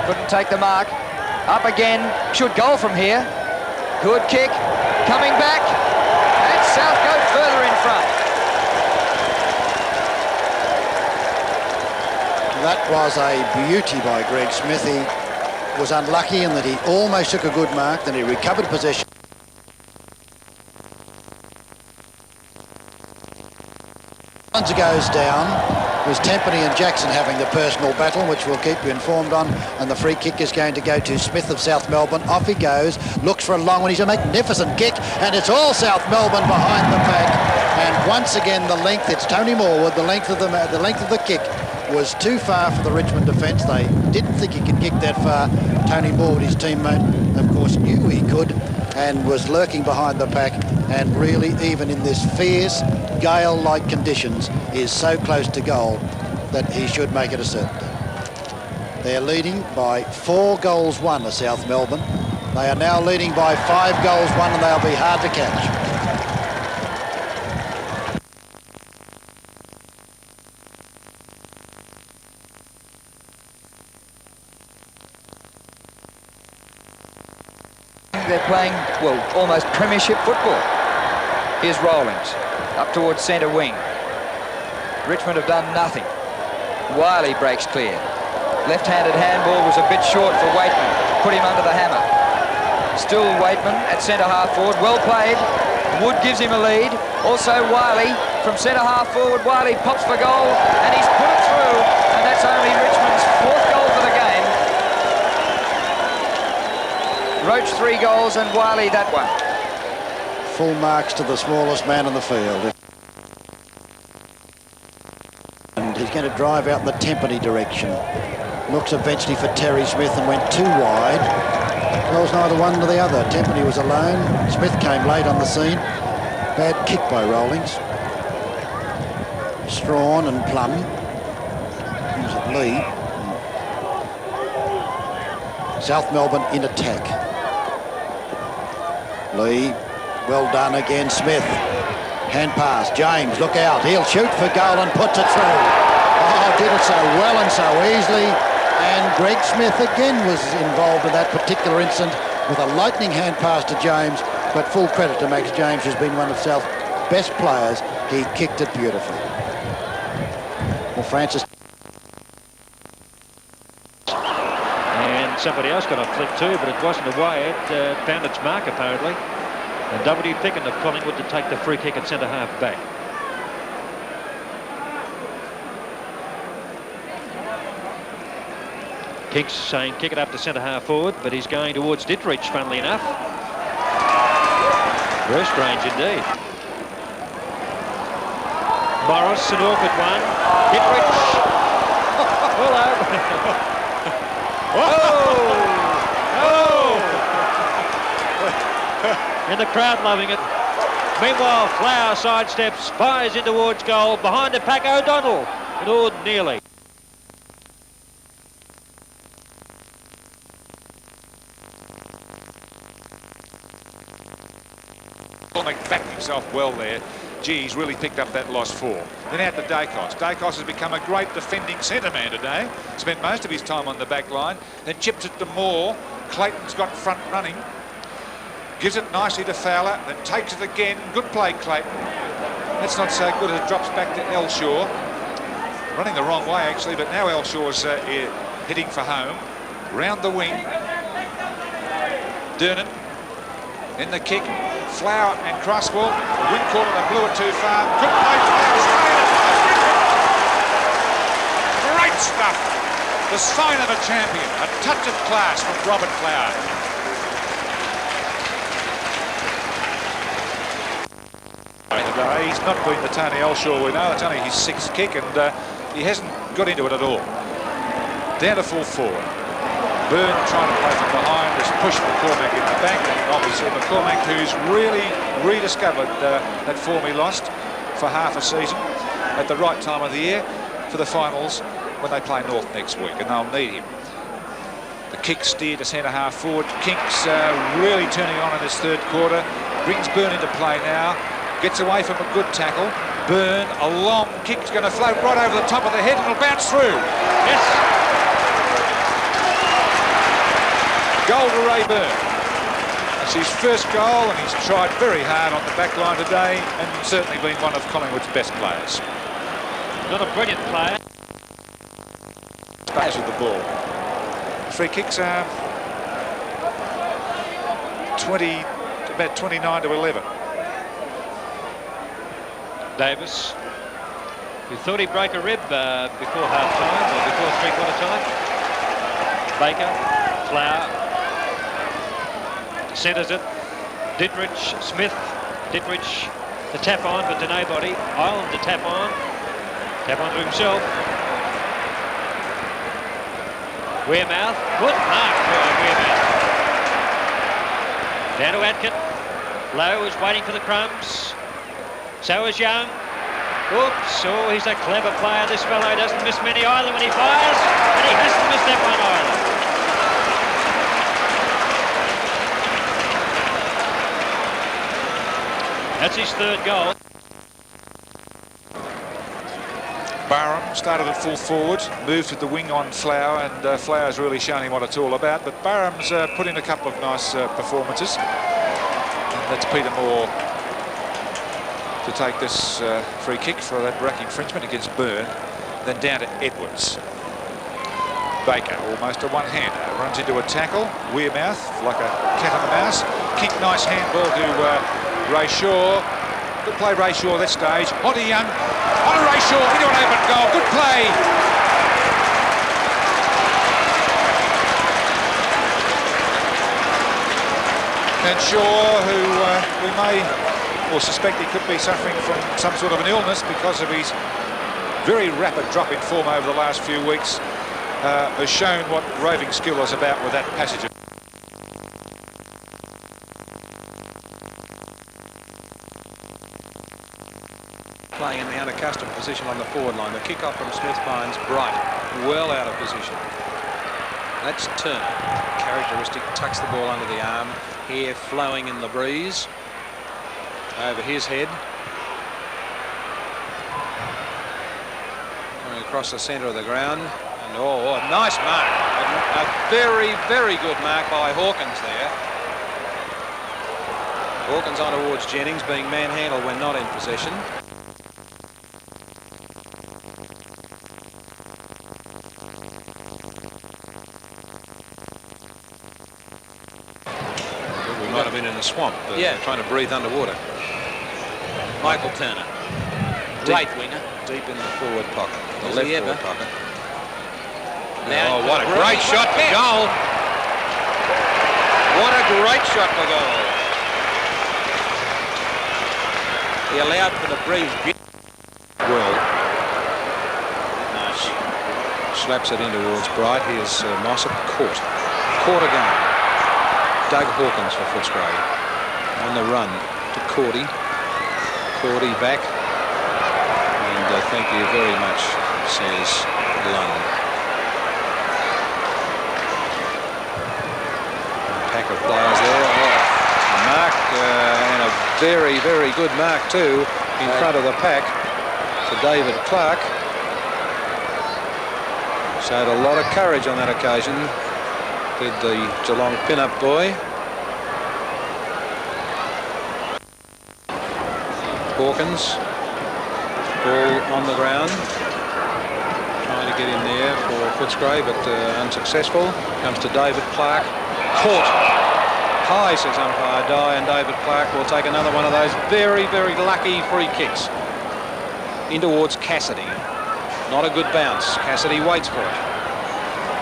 couldn't take the mark. Up again. Should goal from here. Good kick. Coming back. And South go further in front. That was a beauty by Greg Smith. He was unlucky in that he almost took a good mark, then he recovered possession. Once it goes down, it was Tempany and Jackson having the personal battle, which we'll keep you informed on, and the free kick is going to go to Smith of South Melbourne. Off he goes, looks for a long one. He's a magnificent kick, and it's all South Melbourne behind the pack. And once again, the length, it's Tony Morwood, the length of the kick was too far for the Richmond defence. They didn't think he could kick that far. Tony Morwood, his teammate, of course, knew he could and was lurking behind the pack, and really, even in this fierce, gale-like conditions, is so close to goal that he should make it a certainty. They're leading by 4 goals 1 to South Melbourne. They are now leading by 5 goals 1, and they'll be hard to catch. They're playing, well, almost premiership football. Here's Rawlings, up towards centre wing. Richmond have done nothing. Wiley breaks clear. Left-handed handball was a bit short for Waitman. Put him under the hammer. Still Waitman at centre half forward. Well played. Wood gives him a lead. Also Wiley from centre half forward. Wiley pops for goal, and he's put it through, and that's only Richmond's 4th goal for the game. Roach 3 goals and Wiley that one. Full marks to the smallest man in the field. And he's going to drive out in the Tempany direction. Looks eventually for Terry Smith and went too wide. Well, it was neither one nor the other. Tempany was alone. Smith came late on the scene. Bad kick by Rawlings. Strawn and Plum. Was it Lee? South Melbourne in attack. Lee, well done again, Smith. Hand pass, James, look out, he'll shoot for goal and puts it through. Oh, did it so well and so easily. And Greg Smith again was involved in that particular incident with a lightning hand pass to James, but full credit to Max James, who's been one of South's best players. He kicked it beautifully. Well, Francis. Somebody else got a flick too, but it wasn't away. It found its mark apparently. And W. Picken of Collingwood to take the free kick at centre half back. Kicks saying kick it up to centre half forward, but he's going towards Dittrich, funnily enough. Very strange indeed. Morris, an awkward one. Dittrich. All over. And the crowd loving it. Meanwhile, Flower sidesteps, fires in towards goal. Behind the pack, O'Donnell. And nearly. Backed himself well there. Gee, he's really picked up that lost 4. Then out to Dacos. Dacos has become a great defending centre man today. Spent most of his time on the back line. Then chips it to Moore. Clayton's got front running. Gives it nicely to Fowler. Then takes it again. Good play, Clayton. That's not so good as it drops back to Elshaw. Running the wrong way, actually, but now Elshaw's heading for home. Round the wing. Dernan. In the kick. Flower and Crosswell. Wing corner, they blew it too far. Good play, Flower. Great stuff. The sign of a champion. A touch of class from Robert Flower. He's not been the Tony Elshaw we know. It's only his 6th kick, and he hasn't got into it at all. Down to full forward. Byrne trying to play from behind, has pushed McCormack in the back, and obviously McCormack, who's really rediscovered that form he lost for half a season at the right time of the year for the finals when they play North next week, and they'll need him. The kick steer to centre-half forward. Kinks really turning on in this 3rd quarter. Brings Byrne into play now. Gets away from a good tackle. Byrne, a long kick's going to float right over the top of the head and it'll bounce through. Yes. Goal to Ray Byrne. It's his first goal, and he's tried very hard on the back line today, and certainly been one of Collingwood's best players. Not a brilliant player. Space with the ball. Free kicks are about 29 to 11. Davis. We thought he'd break a rib before half-time, or before three-quarter time. Baker, Flower. Centres it. Dittrich, Smith. Dittrich, the tap on, but to nobody. Ireland to tap on. Tap on to himself. Wearmouth. Good mark for Wearmouth. Down to Atkin. Lowe is waiting for the crumbs. So is Young. Oops. Oh, he's a clever player. This fellow doesn't miss many either when he fires. And he hasn't missed that one either. That's his 3rd goal. Barham started at full forward, moved to the wing on Flower, and Flower's really shown him what it's all about. But Barham's put in a couple of nice performances. And that's Peter Moore to take this free kick for that rack infringement against Byrne. Then down to Edwards. Baker, almost a one-hander, runs into a tackle. Wearmouth, like a cat and a mouse. Kick, nice handball to Ray Shaw. Good play, Ray Shaw, that stage. Onto Young. Onto Ray Shaw, into an open goal. Good play. And Shaw, who we may or suspect he could be suffering from some sort of an illness because of his very rapid drop in form over the last few weeks, has shown what roving skill is about with that passage of playing in the unaccustomed position on the forward line. The kick-off from Smith finds Bright well out of position. That's Turner. Characteristic, tucks the ball under the arm. Hair flowing in the breeze over his head. Going across the centre of the ground. And oh, a nice mark. A very, very good mark by Hawkins there. Hawkins on towards Jennings, being manhandled when not in possession. Might have been in the swamp, trying to breathe underwater. Michael Turner, right winger, deep in the forward pocket, the left forward pocket. Now, what a great shot for goal! What a great shot for goal! He allowed for the breeze. Well, slaps it in towards Bright. Here's Mossop caught again. Doug Hawkins for Footscray on the run to Cordy. Cordy back, and thank you very much, says Lund. A pack of players there. Oh, mark, and a very, very good mark too in front of the pack for David Clark. Showed a lot of courage on that occasion, did the Geelong pin-up boy. Hawkins, ball on the ground, trying to get in there for Footscray, but unsuccessful. Comes to David Clark, caught high, says umpire Dye, and David Clark will take another one of those very, very lucky free kicks in towards Cassidy. Not a good bounce. Cassidy waits for it.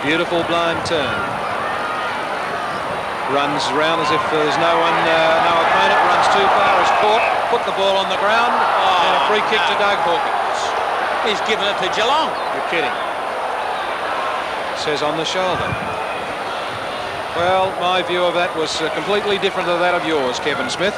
Beautiful blind turn. Runs around as if there's no one, no opponent. Runs too far, is caught. Put the ball on the ground, and a free kick to Doug Hawkins. He's given it to Geelong. You're kidding. Says on the shoulder. Well, my view of that was completely different to that of yours, Kevin Smith.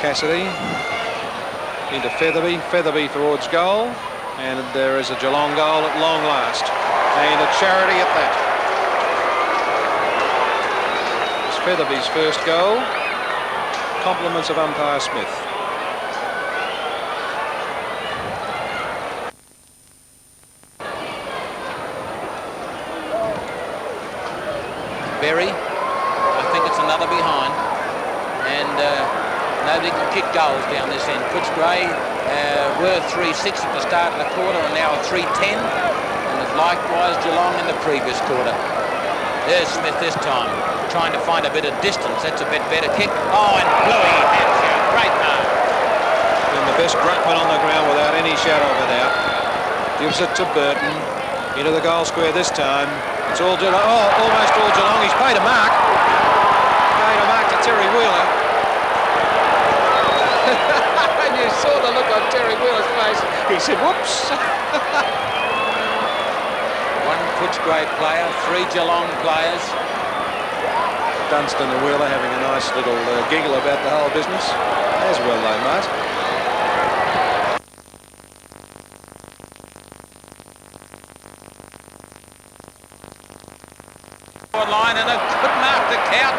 Cassidy into Featherby. Featherby towards goal, and there is a Geelong goal at long last, and a charity at that. It's Featherby's first goal. Compliments of umpire Smith. Berry, I think it's another behind, and nobody can kick goals down this end. Footscray were 3-6 at the start of the quarter and now 3-10, and likewise Geelong in the previous quarter. There's Smith this time, trying to find a bit of distance. That's a bit better kick. Oh, and Bluey heads out. Great mark. And the best ruckman on the ground without any shadow of a doubt. Gives it to Burton. Into the goal square this time. It's all Geelong. Oh, almost all Geelong. He's paid a mark. Paid a mark to Terry Wheeler. And you saw the look on Terry Wheeler's face. He said, whoops. One Footscray player, 3 Geelong players. Dunstan and Wheeler having a nice little giggle about the whole business. As well they might. Line and a good mark to count.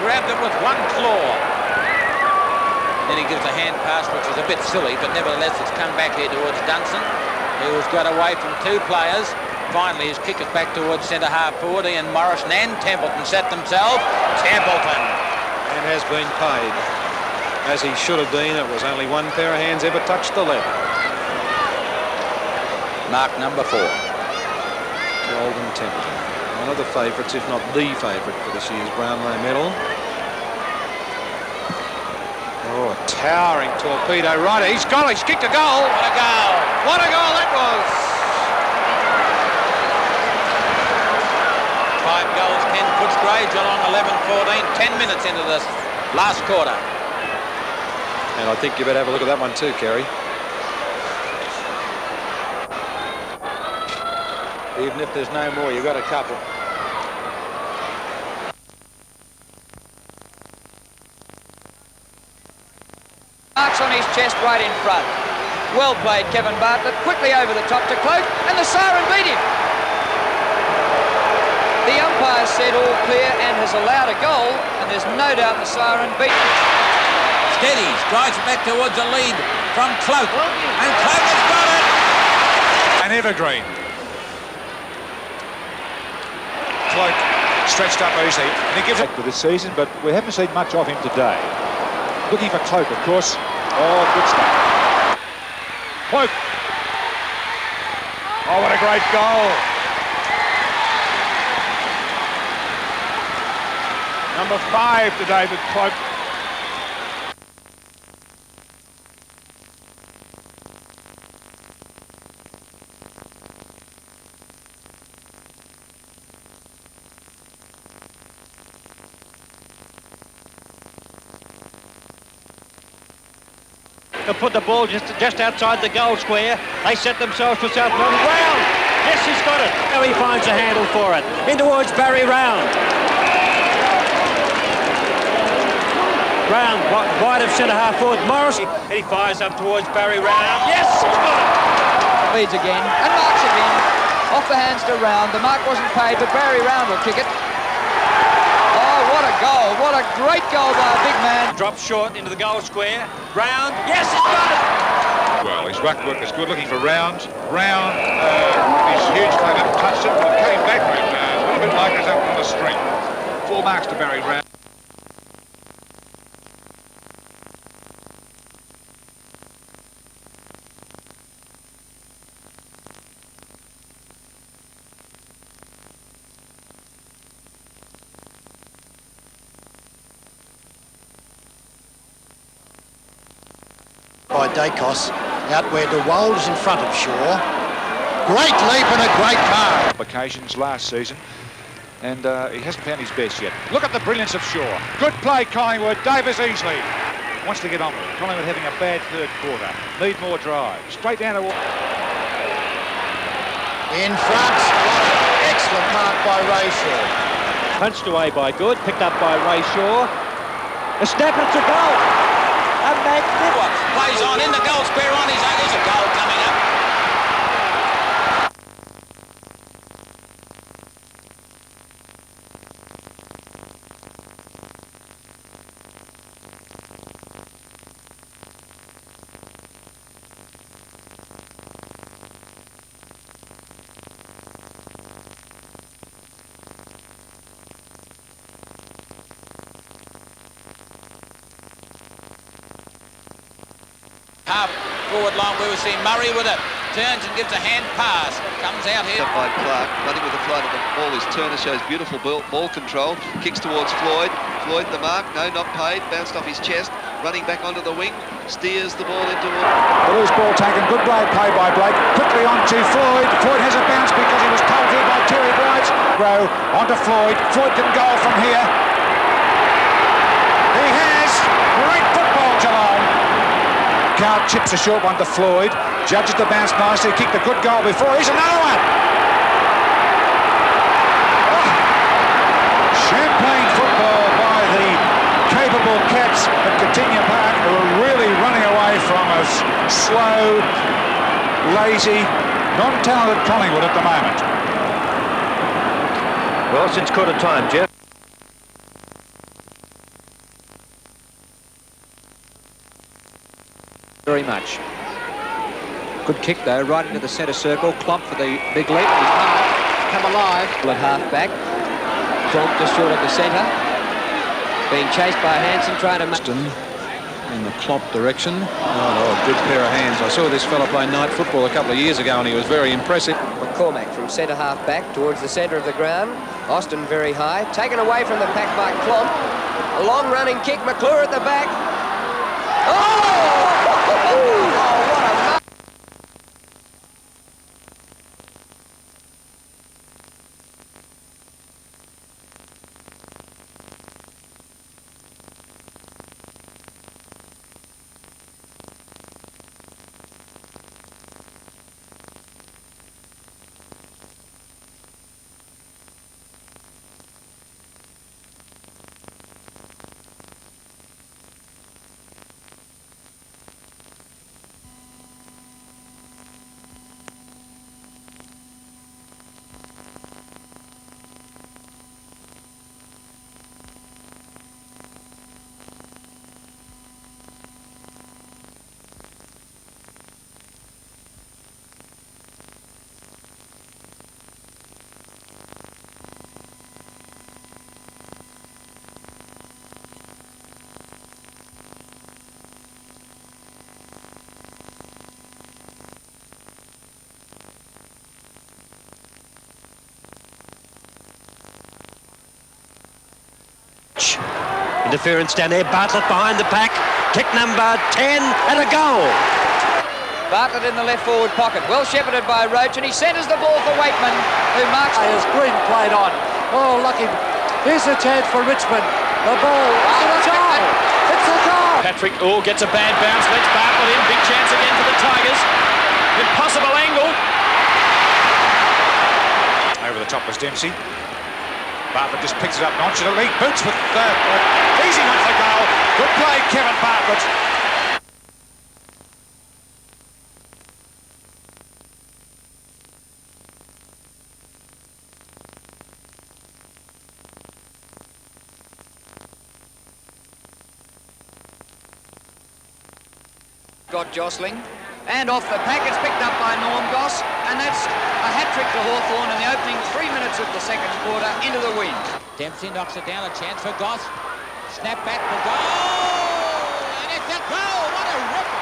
Grabbed it with one claw. Then he gives a hand pass, which is a bit silly, but nevertheless it's come back here towards Dunstan, who's got away from 2 players. Finally his kick is back towards centre half forward. Ian Morrison and Templeton set themselves. Templeton. And has been paid, as he should have been. It was only one pair of hands ever touched the level. Mark number 4. Calvin Templeton. One of the favourites, if not the favourite for this year's Brownlow medal. Oh, a towering torpedo right. He's got it. He's kicked a goal. What a goal. What a goal that was. 5 goals, 10 Footscray, Geelong 11-14, 10 minutes into this last quarter. And I think you better have a look at that one too, Kerry. Even if there's no more, you've got a couple. Marks on his chest right in front. Well played, Kevin Bartlett. Quickly over the top to Cloak, and the siren beat him. The umpire said all clear and has allowed a goal, and there's no doubt the siren beat him. Steady, drives it back towards a lead from Cloak, and Cloak has got it! An evergreen. Cloak stretched up easily, and he gives it for this season, but we haven't seen much of him today. Looking for Cloak, of course. Oh, good stuff. Cloak. Oh, what a great goal. Number 5 to David Cloak. to put the ball just outside the goal square. They set themselves for South Melbourne. Round! Yes, he's got it. Now he finds a handle for it. In towards Barry Round. Round, wide of centre-half forward. Morris, and he fires up towards Barry Round. Yes, he's got it. Leads again, and marks again. Off the hands to Round. The mark wasn't paid, but Barry Round will kick it. Oh, what a goal. What a great goal by a big man. Drops short into the goal square. Round, yes, he's got it. Well, his ruck work is good, looking for Round. Round, his huge play, didn't touch it, but it came back with a little bit like it's up on the string. 4 marks to Barry Round. By Dacos, out where DeWold is in front of Shaw. Great leap and a great mark. Occasions last season, and he hasn't found his best yet. Look at the brilliance of Shaw. Good play, Collingwood. Davis easily wants to get on with it. Collingwood having a bad third quarter. Need more drive. Straight down to... In front. Excellent mark by Ray Shaw. Punched away by Good, picked up by Ray Shaw. A snap, it's a goal. A magnificent. Plays on in the goal square on his own. There's a goal coming up. Half forward line, we will see Murray with it. Turns and gives a hand pass. Comes out here. By Clark, running with the flight of the ball is Turner, shows beautiful ball control. Kicks towards Floyd. Floyd the mark, no, not paid. Bounced off his chest. Running back onto the wing. Steers the ball into... The loose ball taken. Good play by Blake. Quickly on to Floyd. Floyd has a bounce because he was told here by Terry Bright. Row onto Floyd. Floyd can goal from here. He has. Great football, Geelong. Card chips a short one to Floyd. Judges the bounce nicely. Kicked a good goal before. Here's another one. Oh. Champagne football by the capable Cats at Katinga Park, who are really running away from us. Slow, lazy, non-talented Collingwood at the moment. Well, since quarter time, Jeff. Very much. Good kick though, right into the centre circle. Klomp for the big leap. He's marked. Come alive. At half back. Klomp just short of the centre. Being chased by Hansen, trying to... In the Klomp direction. Oh, good pair of hands. I saw this fella play night football a couple of years ago and he was very impressive. McCormack from centre half back towards the centre of the ground. Austin very high. Taken away from the pack by Klomp. A long running kick. McClure at the back. Oh! Oh, what a... Interference down there. Bartlett behind the pack. Kick number 10 and a goal. Bartlett in the left forward pocket. Well shepherded by Roach, and he centres the ball for Wakeman, who marks... As Green played on. Oh, lucky. Here's a chance for Richmond. The ball. It's a goal. It's a goal. Patrick, gets a bad bounce, lets Bartlett in, big chance again for the Tigers. Impossible angle. Over the top was Dempsey. Bartlett just picks it up nonchalantly. Boots with easy enough for goal. Good play, Kevin Bartlett. Got jostling, and off the pack, it's picked up by Norm Goss, and that's a hat-trick to Hawthorn in the opening 3 minutes of the second quarter into the wind. Dempsey knocks it down, a chance for Goss. Snap back for goal, and it's a goal. What a ripper!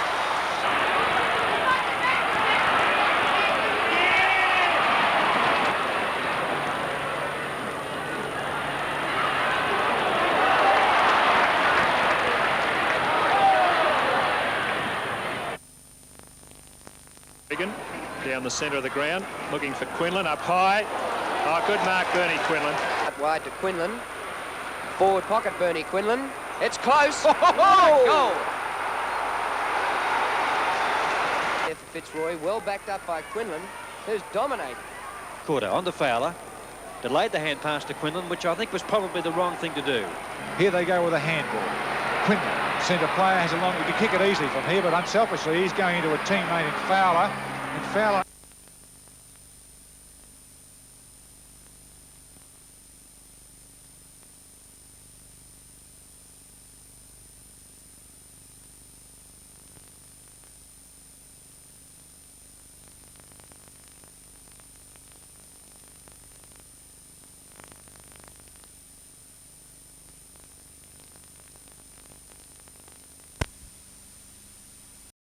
Down the centre of the ground, looking for Quinlan, up high. Oh, good mark, Bernie Quinlan. Up wide to Quinlan. Forward pocket, Bernie Quinlan. It's close. Goal! Fitzroy, well backed up by Quinlan, who's dominating. Quarter on to Fowler. Delayed the hand pass to Quinlan, which I think was probably the wrong thing to do. Here they go with a handball. Quinlan, centre player, has a long... He can kick it easily from here, but unselfishly, he's going into a teammate in Fowler. And Fowler